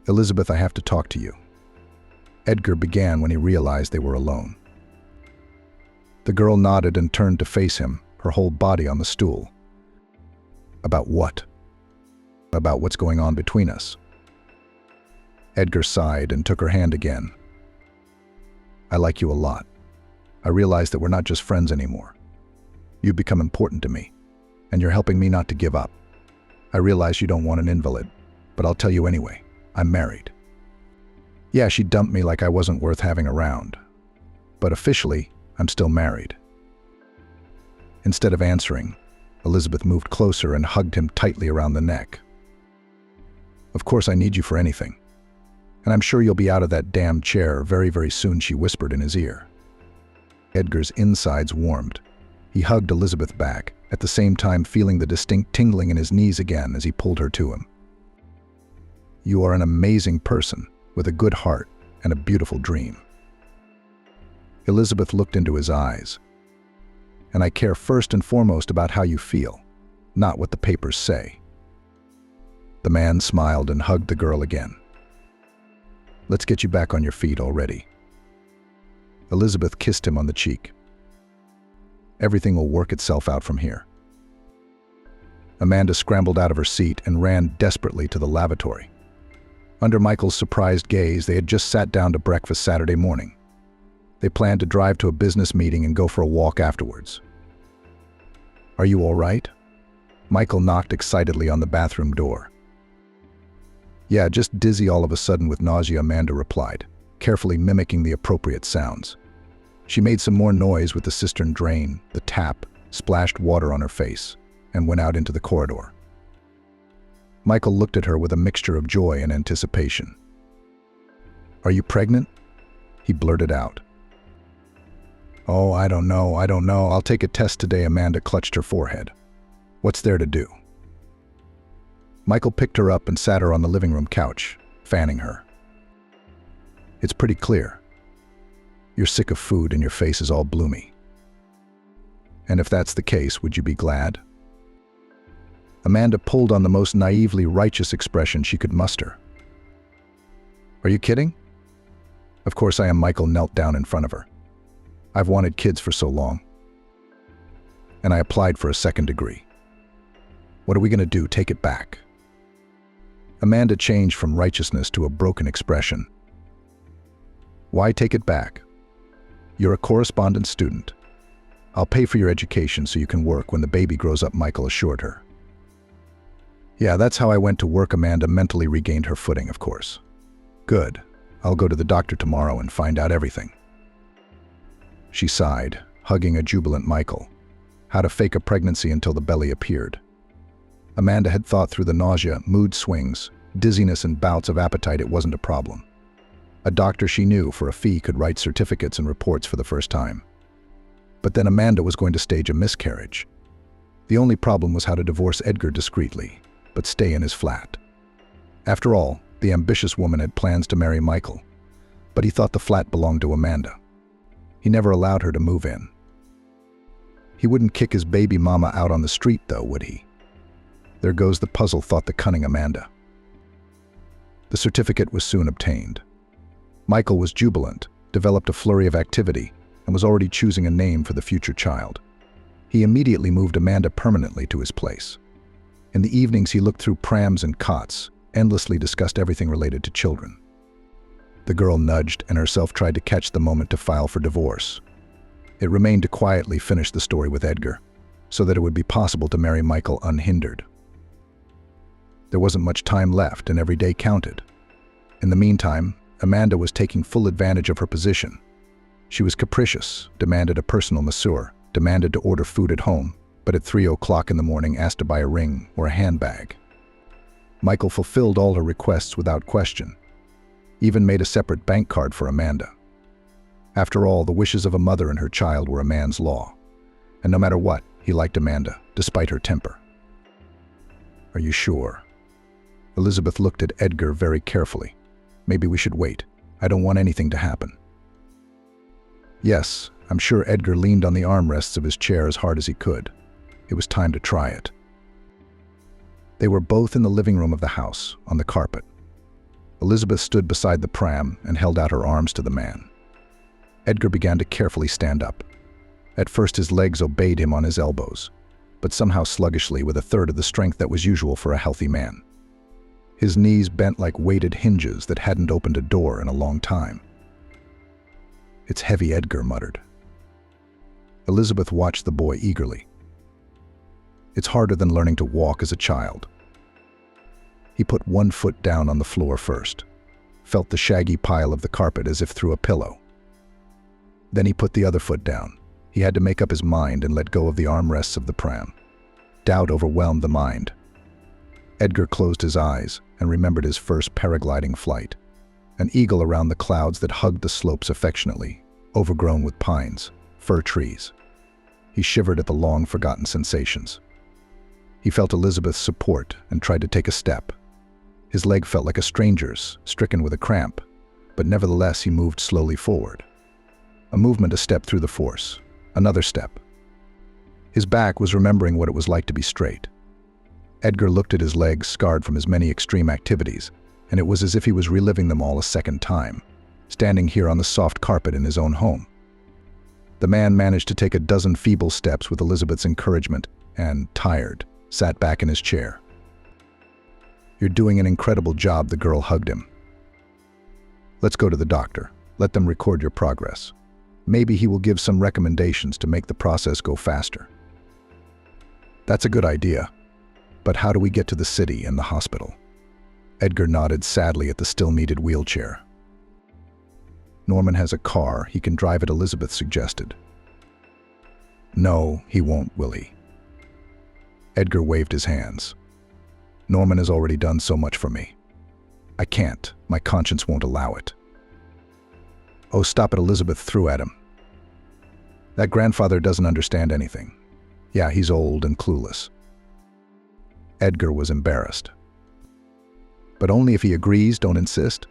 "Elizabeth, I have to talk to you." Edgar began when he realized they were alone. The girl nodded and turned to face him, her whole body on the stool. "About what?" "About what's going on between us." Edgar sighed and took her hand again. "I like you a lot. I realize that we're not just friends anymore. You've become important to me, and you're helping me not to give up. I realize you don't want an invalid, but I'll tell you anyway, I'm married." Yeah, she dumped me like I wasn't worth having around, but officially, I'm still married. Instead of answering, Elizabeth moved closer and hugged him tightly around the neck. "Of course I need you for anything, and I'm sure you'll be out of that damn chair very, very soon," she whispered in his ear. Edgar's insides warmed. He hugged Elizabeth back, at the same time feeling the distinct tingling in his knees again as he pulled her to him. "You are an amazing person, with a good heart and a beautiful dream." Elizabeth looked into his eyes. "And I care first and foremost about how you feel, not what the papers say." The man smiled and hugged the girl again. "Let's get you back on your feet already." Elizabeth kissed him on the cheek. "Everything will work itself out from here." Amanda scrambled out of her seat and ran desperately to the lavatory. Under Michael's surprised gaze, they had just sat down to breakfast Saturday morning. They planned to drive to a business meeting and go for a walk afterwards. "Are you all right?" Michael knocked excitedly on the bathroom door. "Yeah, just dizzy all of a sudden with nausea," Amanda replied, carefully mimicking the appropriate sounds. She made some more noise with the cistern drain, the tap, splashed water on her face, and went out into the corridor. Michael looked at her with a mixture of joy and anticipation. "Are you pregnant?" he blurted out. "Oh, I don't know. I'll take a test today." Amanda clutched her forehead. "What's there to do?" Michael picked her up and sat her on the living room couch, fanning her. "It's pretty clear. You're sick of food and your face is all bloomy. And if that's the case, would you be glad?" Amanda pulled on the most naively righteous expression she could muster. "Are you kidding?" "Of course I am." Michael knelt down in front of her. "I've wanted kids for so long. And I applied for a second degree. What are we going to do? Take it back?" Amanda changed from righteousness to a broken expression. "Why take it back? You're a correspondence student. I'll pay for your education so you can work when the baby grows up," Michael assured her. "Yeah, that's how I went to work." Amanda mentally regained her footing, of course. "Good. I'll go to the doctor tomorrow and find out everything." She sighed, hugging a jubilant Michael. How to fake a pregnancy until the belly appeared. Amanda had thought through the nausea, mood swings, dizziness, and bouts of appetite. It wasn't a problem. A doctor she knew for a fee could write certificates and reports for the first time. But then Amanda was going to stage a miscarriage. The only problem was how to divorce Edgar discreetly, but stay in his flat. After all, the ambitious woman had plans to marry Michael, but he thought the flat belonged to Amanda. He never allowed her to move in. He wouldn't kick his baby mama out on the street, though, would he? There goes the puzzle, thought the cunning Amanda. The certificate was soon obtained. Michael was jubilant, developed a flurry of activity, and was already choosing a name for the future child. He immediately moved Amanda permanently to his place. In the evenings, he looked through prams and cots, endlessly discussed everything related to children. The girl nudged and herself tried to catch the moment to file for divorce. It remained to quietly finish the story with Edgar, so that it would be possible to marry Michael unhindered. There wasn't much time left, and every day counted. In the meantime, Amanda was taking full advantage of her position. She was capricious, demanded a personal masseur, demanded to order food at home, but at 3 o'clock in the morning asked to buy a ring or a handbag. Michael fulfilled all her requests without question, even made a separate bank card for Amanda. After all, the wishes of a mother and her child were a man's law, and no matter what, he liked Amanda, despite her temper. "Are you sure?" Elizabeth looked at Edgar very carefully. "Maybe we should wait. I don't want anything to happen." "Yes," I'm sure. Edgar leaned on the armrests of his chair as hard as he could. It was time to try it. They were both in the living room of the house, on the carpet. Elizabeth stood beside the pram and held out her arms to the man. Edgar began to carefully stand up. At first his legs obeyed him on his elbows, but somehow sluggishly, with a third of the strength that was usual for a healthy man. His knees bent like weighted hinges that hadn't opened a door in a long time. "It's heavy," Edgar muttered. Elizabeth watched the boy eagerly. "It's harder than learning to walk as a child." He put one foot down on the floor first, felt the shaggy pile of the carpet as if through a pillow. Then he put the other foot down. He had to make up his mind and let go of the armrests of the pram. Doubt overwhelmed the mind. Edgar closed his eyes and remembered his first paragliding flight, an eagle around the clouds that hugged the slopes affectionately, overgrown with pines, fir trees. He shivered at the long-forgotten sensations. He felt Elizabeth's support and tried to take a step. His leg felt like a stranger's, stricken with a cramp, but nevertheless he moved slowly forward. A movement, a step through the force. Another step. His back was remembering what it was like to be straight. Edgar looked at his legs, scarred from his many extreme activities, and it was as if he was reliving them all a second time, standing here on the soft carpet in his own home. The man managed to take a dozen feeble steps with Elizabeth's encouragement and, tired, sat back in his chair. "You're doing an incredible job," the girl hugged him. "Let's go to the doctor. Let them record your progress. Maybe he will give some recommendations to make the process go faster." "That's a good idea. But how do we get to the city and the hospital?" Edgar nodded sadly at the still-needed wheelchair. "Norman has a car. He can drive it," Elizabeth suggested. "No, he won't, will he?" Edgar waved his hands. "Norman has already done so much for me. I can't. My conscience won't allow it." "Oh, stop it," Elizabeth threw at him. "That grandfather doesn't understand anything. Yeah, he's old and clueless." Edgar was embarrassed. "But only if he agrees, don't insist."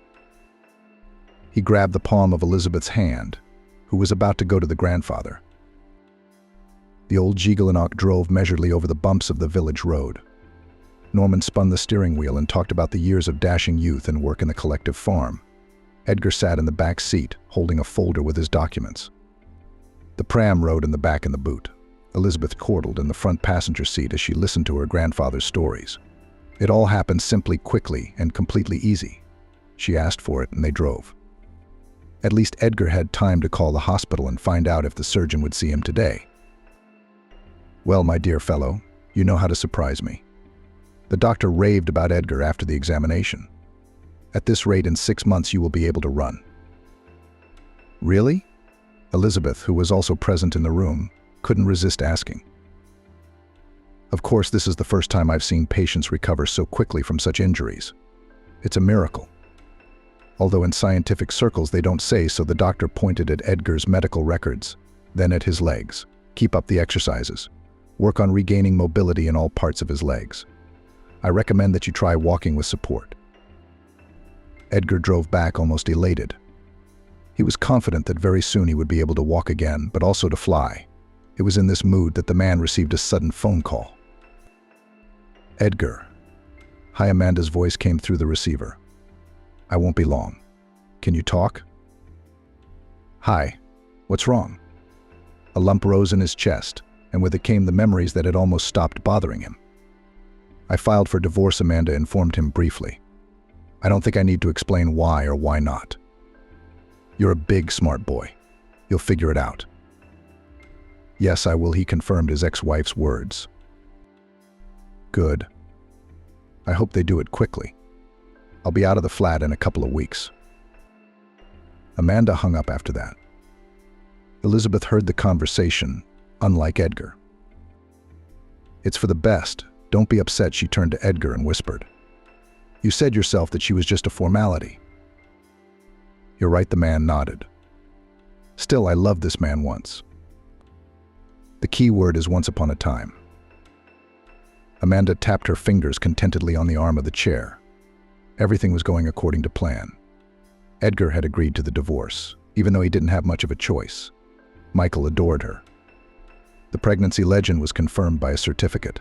He grabbed the palm of Elizabeth's hand, who was about to go to the grandfather. The old Jigalanok drove measuredly over the bumps of the village road. Norman spun the steering wheel and talked about the years of dashing youth and work in the collective farm. Edgar sat in the back seat, holding a folder with his documents. The pram rode in the back in the boot. Elizabeth chortled in the front passenger seat as she listened to her grandfather's stories. It all happened simply, quickly, and completely easy. She asked for it and they drove. At least Edgar had time to call the hospital and find out if the surgeon would see him today. "Well, my dear fellow, you know how to surprise me." The doctor raved about Edgar after the examination. "At this rate, in 6 months you will be able to run." "Really?" Elizabeth, who was also present in the room, couldn't resist asking. "Of course, this is the first time I've seen patients recover so quickly from such injuries. It's a miracle. Although in scientific circles they don't say so." The doctor pointed at Edgar's medical records, then at his legs. "Keep up the exercises. Work on regaining mobility in all parts of his legs. I recommend that you try walking with support." Edgar drove back almost elated. He was confident that very soon he would be able to walk again, but also to fly. It was in this mood that the man received a sudden phone call. "Edgar." Hi, Amanda's voice came through the receiver. "I won't be long. Can you talk?" "Hi. What's wrong?" A lump rose in his chest, and with it came the memories that had almost stopped bothering him. "I filed for divorce," Amanda informed him briefly. "I don't think I need to explain why or why not. You're a big, smart boy. You'll figure it out." "Yes, I will," he confirmed his ex-wife's words. "Good. I hope they do it quickly. I'll be out of the flat in a couple of weeks." Amanda hung up after that. Elizabeth heard the conversation, unlike Edgar. "It's for the best. Don't be upset," she turned to Edgar and whispered. "You said yourself that she was just a formality." "You're right," the man nodded. "Still, I loved this man once." The key word is once upon a time. Amanda tapped her fingers contentedly on the arm of the chair. Everything was going according to plan. Edgar had agreed to the divorce, even though he didn't have much of a choice. Michael adored her. The pregnancy legend was confirmed by a certificate.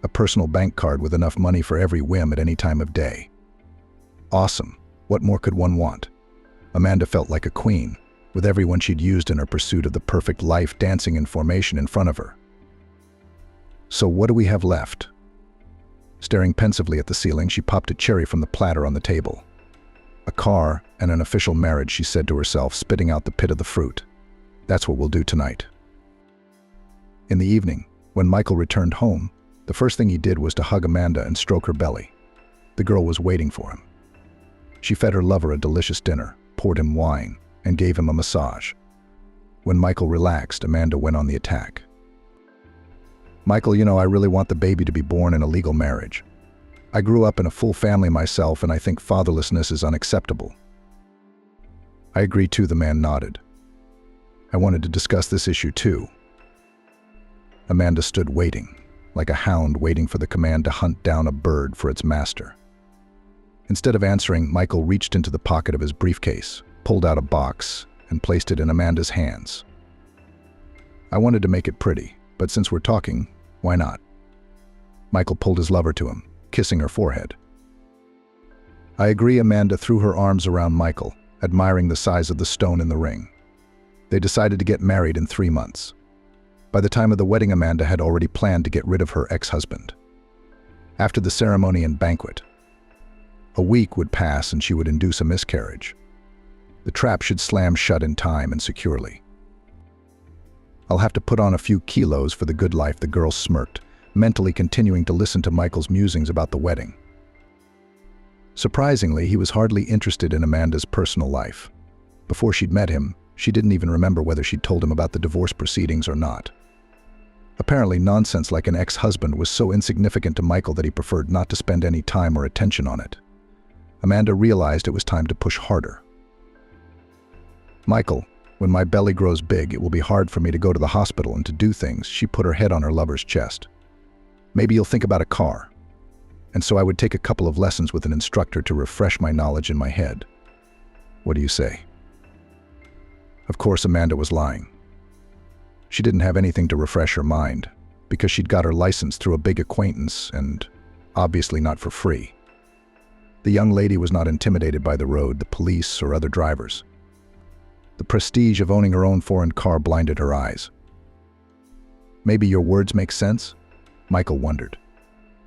A personal bank card with enough money for every whim at any time of day. Awesome. What more could one want? Amanda felt like a queen, with everyone she'd used in her pursuit of the perfect life dancing in formation in front of her. So what do we have left? Staring pensively at the ceiling, she popped a cherry from the platter on the table. A car and an official marriage, she said to herself, spitting out the pit of the fruit. That's what we'll do tonight. In the evening, when Michael returned home, the first thing he did was to hug Amanda and stroke her belly. The girl was waiting for him. She fed her lover a delicious dinner, poured him wine, and gave him a massage. When Michael relaxed, Amanda went on the attack. "Michael, you know, I really want the baby to be born in a legal marriage. I grew up in a full family myself, and I think fatherlessness is unacceptable." "I agree too," the man nodded. "I wanted to discuss this issue too. Amanda stood waiting, like a hound waiting for the command to hunt down a bird for its master. Instead of answering, Michael reached into the pocket of his briefcase, pulled out a box, and placed it in Amanda's hands. I wanted to make it pretty, but since we're talking, why not? Michael pulled his lover to him, kissing her forehead. I agree. Amanda threw her arms around Michael, admiring the size of the stone in the ring. They decided to get married in 3 months. By the time of the wedding, Amanda had already planned to get rid of her ex-husband. After the ceremony and banquet, a week would pass and she would induce a miscarriage. The trap should slam shut in time and securely. I'll have to put on a few kilos for the good life, the girl smirked, mentally continuing to listen to Michael's musings about the wedding. Surprisingly, he was hardly interested in Amanda's personal life. Before she'd met him, she didn't even remember whether she'd told him about the divorce proceedings or not. Apparently, nonsense like an ex-husband was so insignificant to Michael that he preferred not to spend any time or attention on it. Amanda realized it was time to push harder. Michael, when my belly grows big, it will be hard for me to go to the hospital and to do things. She put her head on her lover's chest. Maybe you'll think about a car. And so I would take a couple of lessons with an instructor to refresh my knowledge in my head. What do you say? Of course, Amanda was lying. She didn't have anything to refresh her mind, because she'd got her license through a big acquaintance and obviously not for free. The young lady was not intimidated by the road, the police, or other drivers. The prestige of owning her own foreign car blinded her eyes. Maybe your words make sense? Michael wondered.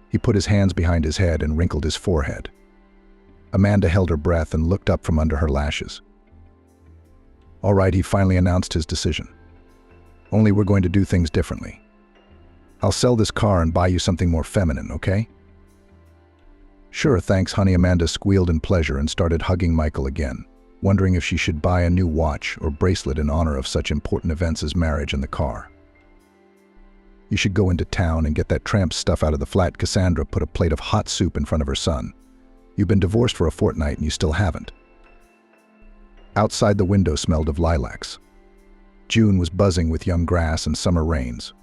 He put his hands behind his head and wrinkled his forehead. Amanda held her breath and looked up from under her lashes. All right, he finally announced his decision. Only we're going to do things differently. I'll sell this car and buy you something more feminine, okay? Sure, thanks, honey. Amanda squealed in pleasure and started hugging Michael again, wondering if she should buy a new watch or bracelet in honor of such important events as marriage and the car. You should go into town and get that tramp stuff out of the flat. Cassandra put a plate of hot soup in front of her son. You've been divorced for a fortnight and you still haven't. Outside, the window smelled of lilacs. June was buzzing with young grass and summer rains.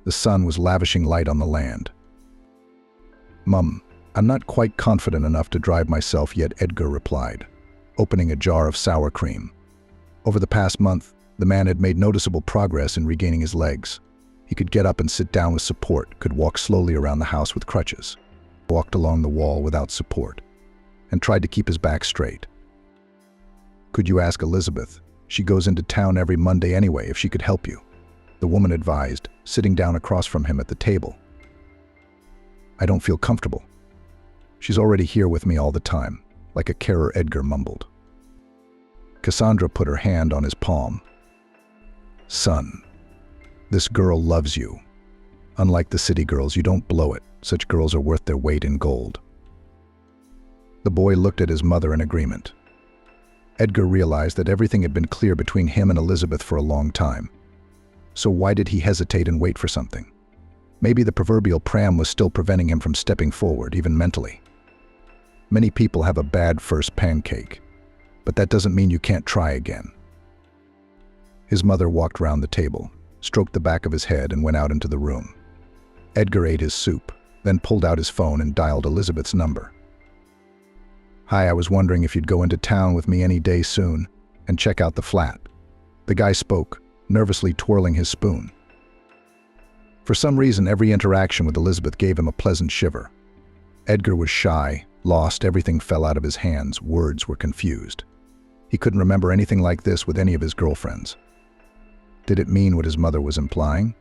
The sun was lavishing light on the land. Mum, I'm not quite confident enough to drive myself yet, Edgar replied, opening a jar of sour cream. Over the past month, the man had made noticeable progress in regaining his legs. He could get up and sit down with support, could walk slowly around the house with crutches, walked along the wall without support, and tried to keep his back straight. Could you ask Elizabeth? She goes into town every Monday anyway, if she could help you, the woman advised, sitting down across from him at the table. I don't feel comfortable. She's already here with me all the time, like a carer, Edgar mumbled. Cassandra put her hand on his palm. Son, this girl loves you. Unlike the city girls, you don't blow it. Such girls are worth their weight in gold. The boy looked at his mother in agreement. Edgar realized that everything had been clear between him and Elizabeth for a long time. So why did he hesitate and wait for something? Maybe the proverbial pram was still preventing him from stepping forward, even mentally. Many people have a bad first pancake, but that doesn't mean you can't try again. His mother walked round the table, stroked the back of his head, and went out into the room. Edgar ate his soup, then pulled out his phone and dialed Elizabeth's number. Hi, I was wondering if you'd go into town with me any day soon and check out the flat. The guy spoke, nervously twirling his spoon. For some reason, every interaction with Elizabeth gave him a pleasant shiver. Edgar was shy, lost, everything fell out of his hands, words were confused. He couldn't remember anything like this with any of his girlfriends. Did it mean what his mother was implying?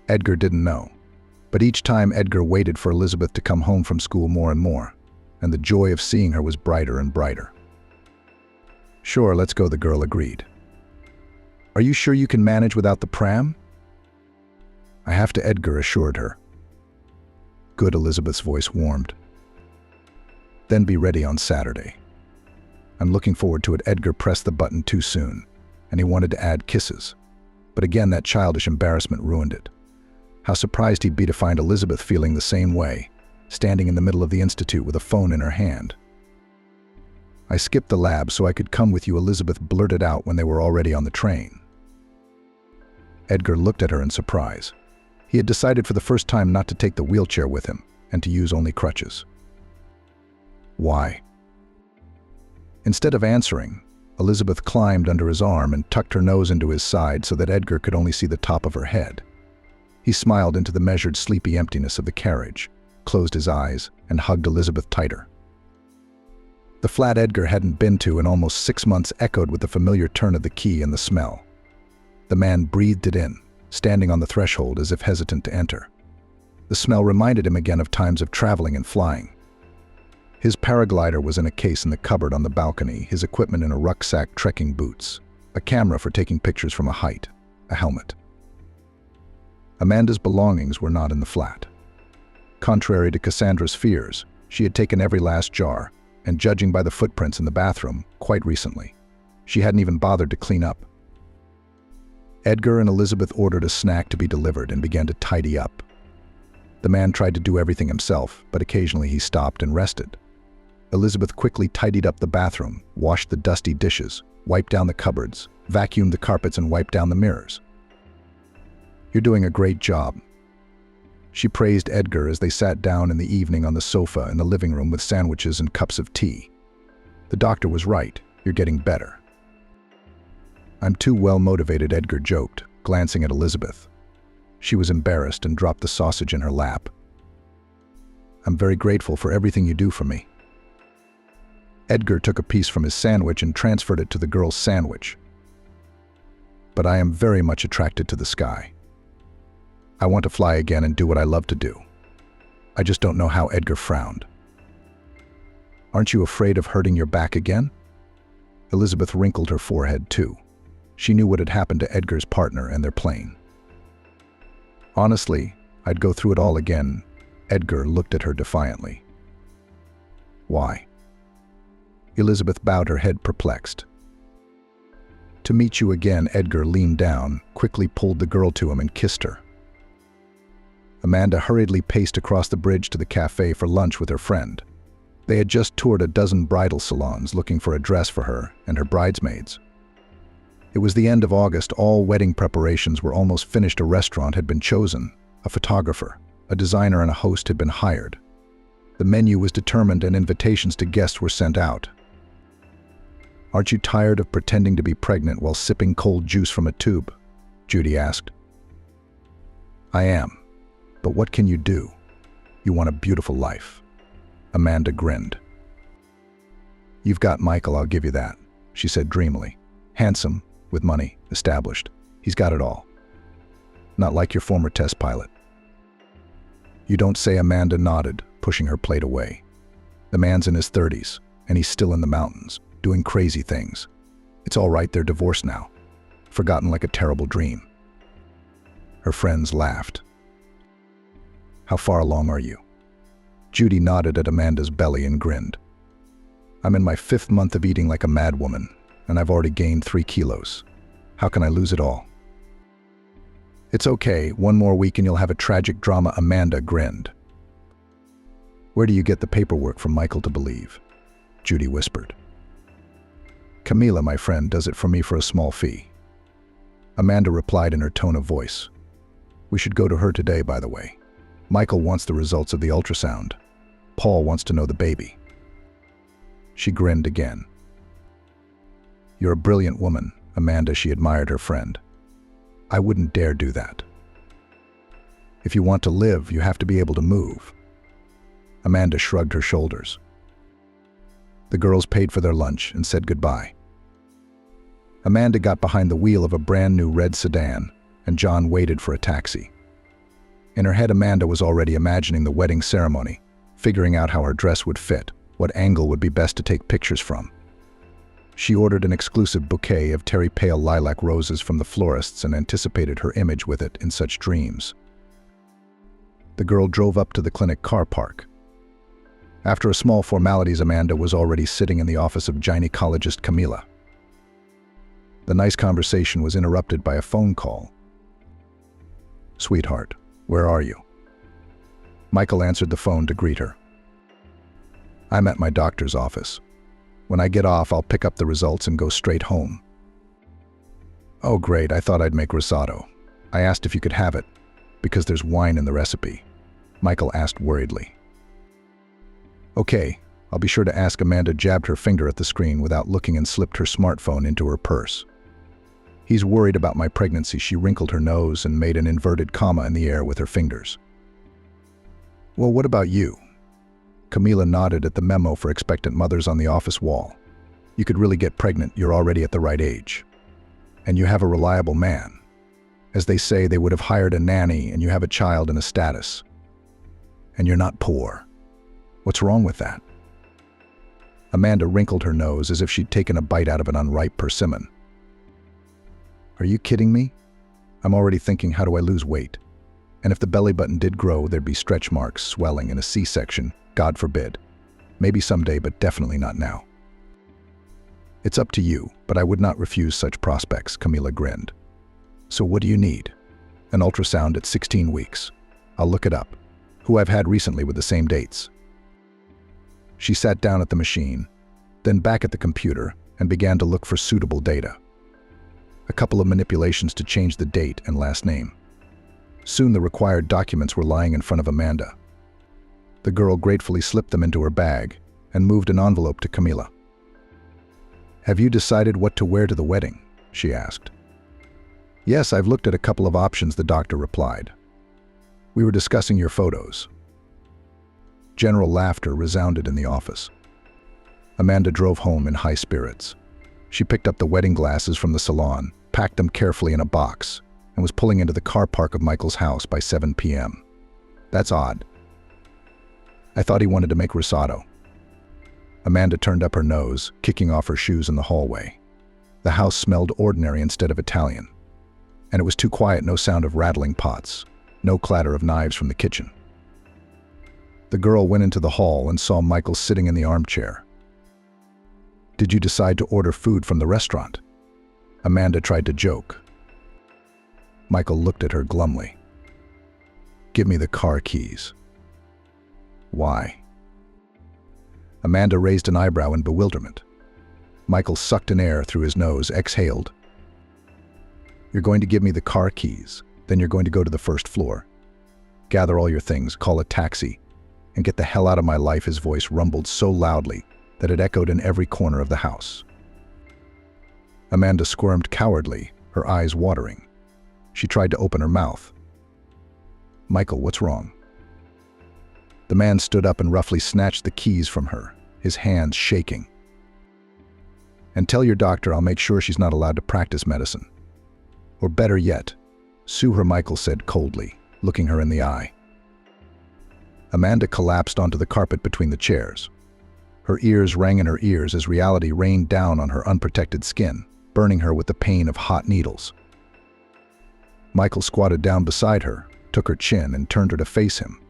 Edgar didn't know. But each time Edgar waited for Elizabeth to come home from school more and more, and the joy of seeing her was brighter and brighter. Sure, let's go, the girl agreed. Are you sure you can manage without the pram? I have to, Edgar assured her. Good, Elizabeth's voice warmed. Then be ready on Saturday. I'm looking forward to it. Edgar pressed the button too soon, and he wanted to add kisses. But again, that childish embarrassment ruined it. How surprised he'd be to find Elizabeth feeling the same way, standing in the middle of the institute with a phone in her hand. I skipped the lab so I could come with you, Elizabeth blurted out when they were already on the train. Edgar looked at her in surprise. He had decided for the first time not to take the wheelchair with him and to use only crutches. Why? Instead of answering, Elizabeth climbed under his arm and tucked her nose into his side so that Edgar could only see the top of her head. He smiled into the measured, sleepy emptiness of the carriage, closed his eyes, and hugged Elizabeth tighter. The flat Edgar hadn't been to in almost 6 months echoed with the familiar turn of the key and the smell. The man breathed it in, standing on the threshold as if hesitant to enter. The smell reminded him again of times of traveling and flying. His paraglider was in a case in the cupboard on the balcony, his equipment in a rucksack, trekking boots, a camera for taking pictures from a height, a helmet. Amanda's belongings were not in the flat. Contrary to Cassandra's fears, she had taken every last jar, and judging by the footprints in the bathroom, quite recently, she hadn't even bothered to clean up. Edgar and Elizabeth ordered a snack to be delivered and began to tidy up. The man tried to do everything himself, but occasionally he stopped and rested. Elizabeth quickly tidied up the bathroom, washed the dusty dishes, wiped down the cupboards, vacuumed the carpets, and wiped down the mirrors. "You're doing a great job." She praised Edgar as they sat down in the evening on the sofa in the living room with sandwiches and cups of tea. "The doctor was right. You're getting better." "I'm too well motivated," Edgar joked, glancing at Elizabeth. She was embarrassed and dropped the sausage in her lap. "I'm very grateful for everything you do for me." Edgar took a piece from his sandwich and transferred it to the girl's sandwich. "But I am very much attracted to the sky. I want to fly again and do what I love to do. I just don't know how." Edgar frowned. "Aren't you afraid of hurting your back again?" Elizabeth wrinkled her forehead too. She knew what had happened to Edgar's partner and their plane. "Honestly, I'd go through it all again." Edgar looked at her defiantly. "Why?" Elizabeth bowed her head, perplexed. "To meet you again." Edgar leaned down, quickly pulled the girl to him and kissed her. Amanda hurriedly paced across the bridge to the cafe for lunch with her friend. They had just toured a dozen bridal salons looking for a dress for her and her bridesmaids. It was the end of August. All wedding preparations were almost finished. A restaurant had been chosen, a photographer, a designer, and a host had been hired. The menu was determined and invitations to guests were sent out. "Aren't you tired of pretending to be pregnant while sipping cold juice from a tube?" Judy asked. "I am. But what can you do? You want a beautiful life." Amanda grinned. "You've got Michael, I'll give you that," she said dreamily. "Handsome, with money, established. He's got it all. Not like your former test pilot." "You don't say." Amanda nodded, pushing her plate away. "The man's in his 30s, and he's still in the mountains, doing crazy things. It's all right, they're divorced now. Forgotten like a terrible dream." Her friends laughed. "How far along are you?" Judy nodded at Amanda's belly and grinned. "I'm in my 5th month of eating like a madwoman, and I've already gained 3 kilos. How can I lose it all?" "It's okay, 1 more week and you'll have a tragic drama." Amanda grinned. "Where do you get the paperwork from Michael to believe?" Judy whispered. "Camila, my friend, does it for me for a small fee." Amanda replied in her tone of voice. "We should go to her today, by the way. Michael wants the results of the ultrasound. Paul wants to know the baby." She grinned again. "You're a brilliant woman, Amanda." She admired her friend. "I wouldn't dare do that. If you want to live, you have to be able to move." Amanda shrugged her shoulders. The girls paid for their lunch and said goodbye. Amanda got behind the wheel of a brand new red sedan, and John waited for a taxi. In her head, Amanda was already imagining the wedding ceremony, figuring out how her dress would fit, what angle would be best to take pictures from. She ordered an exclusive bouquet of terry pale lilac roses from the florists and anticipated her image with it in such dreams. The girl drove up to the clinic car park. After a small formalities, Amanda was already sitting in the office of gynecologist Camila. The nice conversation was interrupted by a phone call. "Sweetheart, where are you?" Michael answered the phone to greet her. "I'm at my doctor's office. When I get off, I'll pick up the results and go straight home." "Oh, great, I thought I'd make risotto. I asked if you could have it." Because there's wine in the recipe, Michael asked worriedly. Okay, I'll be sure to ask. Amanda jabbed her finger at the screen without looking and slipped her smartphone into her purse. He's worried about my pregnancy. She wrinkled her nose and made an inverted comma in the air with her fingers. Well, what about you? Camila nodded at the memo for expectant mothers on the office wall. You could really get pregnant. You're already at the right age. And you have a reliable man. As they say, they would have hired a nanny, and you have a child and a status. And you're not poor. What's wrong with that? Amanda wrinkled her nose as if she'd taken a bite out of an unripe persimmon. Are you kidding me? I'm already thinking, how do I lose weight? And if the belly button did grow, there'd be stretch marks, swelling, and a C-section. God forbid. Maybe someday, but definitely not now. It's up to you, but I would not refuse such prospects, Camila grinned. So what do you need? An ultrasound at 16 weeks. I'll look it up. Who I've had recently with the same dates. She sat down at the machine, then back at the computer, and began to look for suitable data. A couple of manipulations to change the date and last name. Soon the required documents were lying in front of Amanda. The girl gratefully slipped them into her bag and moved an envelope to Camila. Have you decided what to wear to the wedding? She asked. Yes, I've looked at a couple of options, the doctor replied. We were discussing your photos. General laughter resounded in the office. Amanda drove home in high spirits. She picked up the wedding glasses from the salon, packed them carefully in a box, and was pulling into the car park of Michael's house by 7 p.m. That's odd. I thought he wanted to make risotto. Amanda turned up her nose, kicking off her shoes in the hallway. The house smelled ordinary instead of Italian. And it was too quiet, no sound of rattling pots, no clatter of knives from the kitchen. The girl went into the hall and saw Michael sitting in the armchair. Did you decide to order food from the restaurant? Amanda tried to joke. Michael looked at her glumly. Give me the car keys. Why? Amanda raised an eyebrow in bewilderment. Michael sucked in air through his nose, exhaled. You're going to give me the car keys, then you're going to go to the first floor. Gather all your things, call a taxi, and get the hell out of my life. His voice rumbled so loudly that it echoed in every corner of the house. Amanda squirmed cowardly, her eyes watering. She tried to open her mouth. Michael, what's wrong? The man stood up and roughly snatched the keys from her, his hands shaking. And tell your doctor I'll make sure she's not allowed to practice medicine. Or better yet, sue her, Michael said coldly, looking her in the eye. Amanda collapsed onto the carpet between the chairs. Her ears rang in her ears as reality rained down on her unprotected skin, burning her with the pain of hot needles. Michael squatted down beside her, took her chin, and turned her to face him.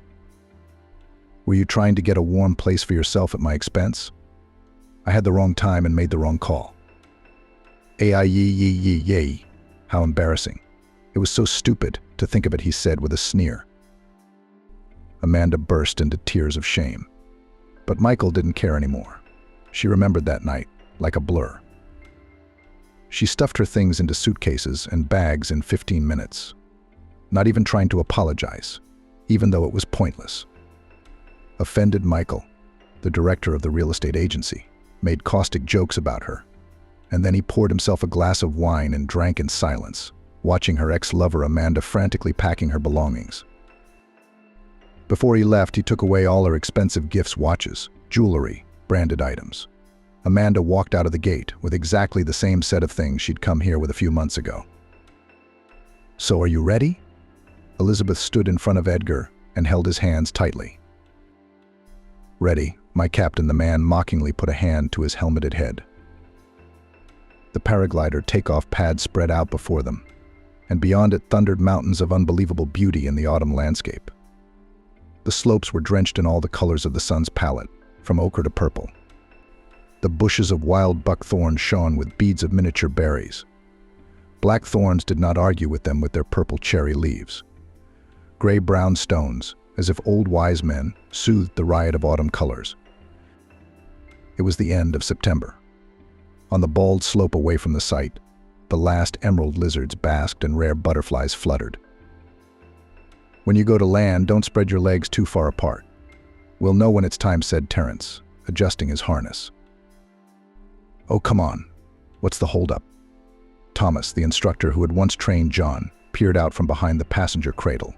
Were you trying to get a warm place for yourself at my expense? I had the wrong time and made the wrong call. Yay. How embarrassing. It was so stupid to think of it, he said with a sneer. Amanda burst into tears of shame. But Michael didn't care anymore. She remembered that night like a blur. She stuffed her things into suitcases and bags in 15 minutes, not even trying to apologize, even though it was pointless. Offended Michael, the director of the real estate agency, made caustic jokes about her, and then he poured himself a glass of wine and drank in silence, watching her ex-lover Amanda frantically packing her belongings. Before he left, he took away all her expensive gifts, watches, jewelry, branded items. Amanda walked out of the gate with exactly the same set of things she'd come here with a few months ago. So are you ready? Elizabeth stood in front of Edgar and held his hands tightly. Ready, my captain, the man mockingly put a hand to his helmeted head. The paraglider takeoff pad spread out before them, and beyond it thundered mountains of unbelievable beauty in the autumn landscape. The slopes were drenched in all the colors of the sun's palette, from ochre to purple. The bushes of wild buckthorn shone with beads of miniature berries. Black thorns did not argue with them with their purple cherry leaves. Gray-brown stones, as if old wise men, soothed the riot of autumn colors. It was the end of September. On the bald slope away from the site, the last emerald lizards basked and rare butterflies fluttered. When you go to land, don't spread your legs too far apart. We'll know when it's time, said Terence, adjusting his harness. Oh, come on. What's the holdup? Thomas, the instructor who had once trained John, peered out from behind the passenger cradle.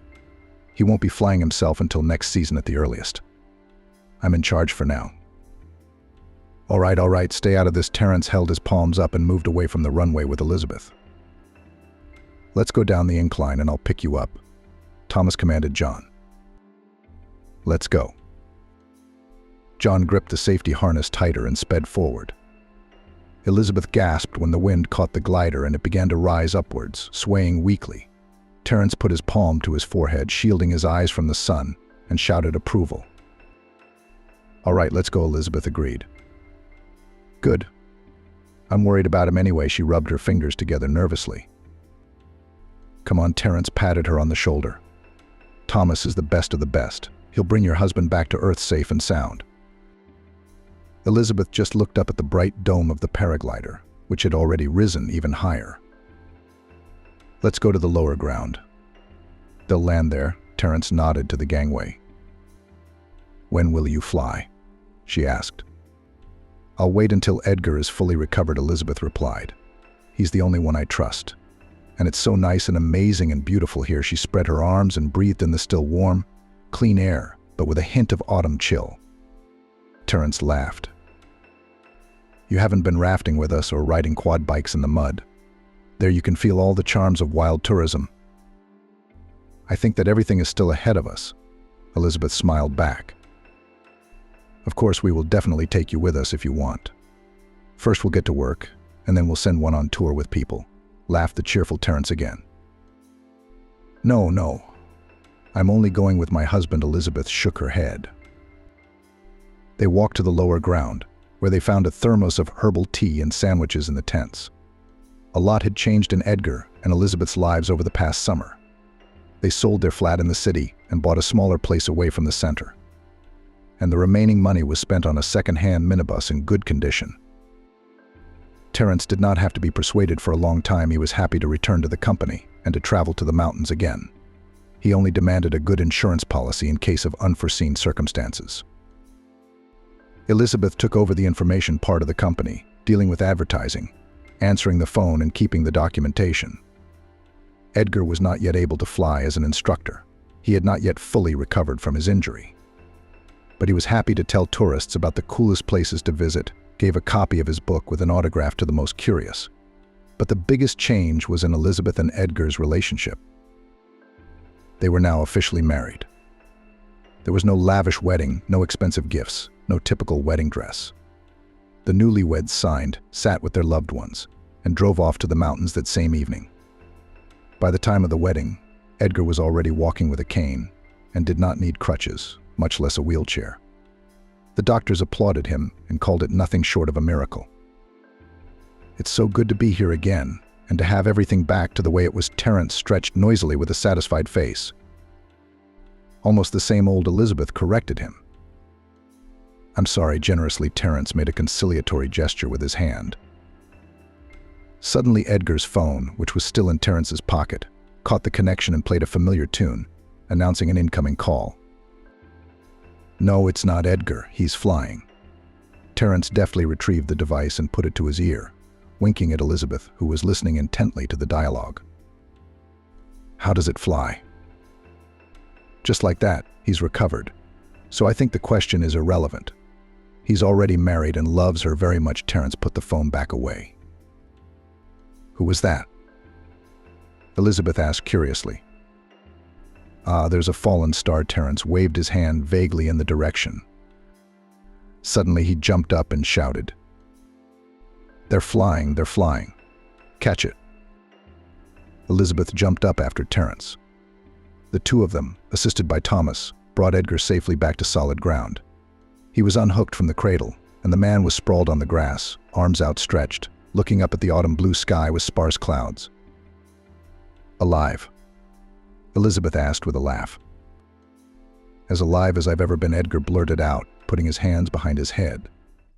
He won't be flying himself until next season at the earliest. I'm in charge for now. All right, stay out of this. Terence held his palms up and moved away from the runway with Elizabeth. Let's go down the incline and I'll pick you up, Thomas commanded John. Let's go. John gripped the safety harness tighter and sped forward. Elizabeth gasped when the wind caught the glider and it began to rise upwards, swaying weakly. Terence put his palm to his forehead, shielding his eyes from the sun, and shouted approval. All right, let's go, Elizabeth agreed. Good. I'm worried about him anyway, she rubbed her fingers together nervously. Come on, Terence patted her on the shoulder. Thomas is the best of the best. He'll bring your husband back to Earth safe and sound. Elizabeth just looked up at the bright dome of the paraglider, which had already risen even higher. Let's go to the lower ground. They'll land there, Terence nodded to the gangway. When will you fly? She asked. I'll wait until Edgar is fully recovered, Elizabeth replied. He's the only one I trust. And it's so nice and amazing and beautiful here. She spread her arms and breathed in the still warm, clean air, but with a hint of autumn chill. Terence laughed. You haven't been rafting with us or riding quad bikes in the mud. There you can feel all the charms of wild tourism. I think that everything is still ahead of us. Elizabeth smiled back. Of course, we will definitely take you with us if you want. First we'll get to work, and then we'll send one on tour with people, laughed the cheerful Terence again. No. I'm only going with my husband, Elizabeth shook her head. They walked to the lower ground, where they found a thermos of herbal tea and sandwiches in the tents. A lot had changed in Edgar and Elizabeth's lives over the past summer. They sold their flat in the city and bought a smaller place away from the center. And the remaining money was spent on a second-hand minibus in good condition. Terence did not have to be persuaded for a long time. He was happy to return to the company and to travel to the mountains again. He only demanded a good insurance policy in case of unforeseen circumstances. Elizabeth took over the information part of the company, dealing with advertising, answering the phone and keeping the documentation. Edgar was not yet able to fly as an instructor. He had not yet fully recovered from his injury. But he was happy to tell tourists about the coolest places to visit, gave a copy of his book with an autograph to the most curious. But the biggest change was in Elizabeth and Edgar's relationship. They were now officially married. There was no lavish wedding, no expensive gifts, no typical wedding dress. The newlyweds signed, sat with their loved ones, and drove off to the mountains that same evening. By the time of the wedding, Edgar was already walking with a cane and did not need crutches, much less a wheelchair. The doctors applauded him and called it nothing short of a miracle. It's so good to be here again, and to have everything back to the way it was. Terence stretched noisily with a satisfied face. Almost the same old Elizabeth corrected him. I'm sorry, generously Terence made a conciliatory gesture with his hand. Suddenly Edgar's phone, which was still in Terence's pocket, caught the connection and played a familiar tune, announcing an incoming call. No, it's not Edgar, he's flying. Terence deftly retrieved the device and put it to his ear, winking at Elizabeth, who was listening intently to the dialogue. How does it fly? Just like that, he's recovered. So I think the question is irrelevant. He's already married and loves her very much. Terence put the phone back away. Who was that? Elizabeth asked curiously. There's a fallen star. Terence waved his hand vaguely in the direction. Suddenly he jumped up and shouted. They're flying. Catch it. Elizabeth jumped up after Terence. The two of them, assisted by Thomas, brought Edgar safely back to solid ground. He was unhooked from the cradle, and the man was sprawled on the grass, arms outstretched, looking up at the autumn blue sky with sparse clouds. Alive? Elizabeth asked with a laugh. As alive as I've ever been, Edgar blurted out, putting his hands behind his head.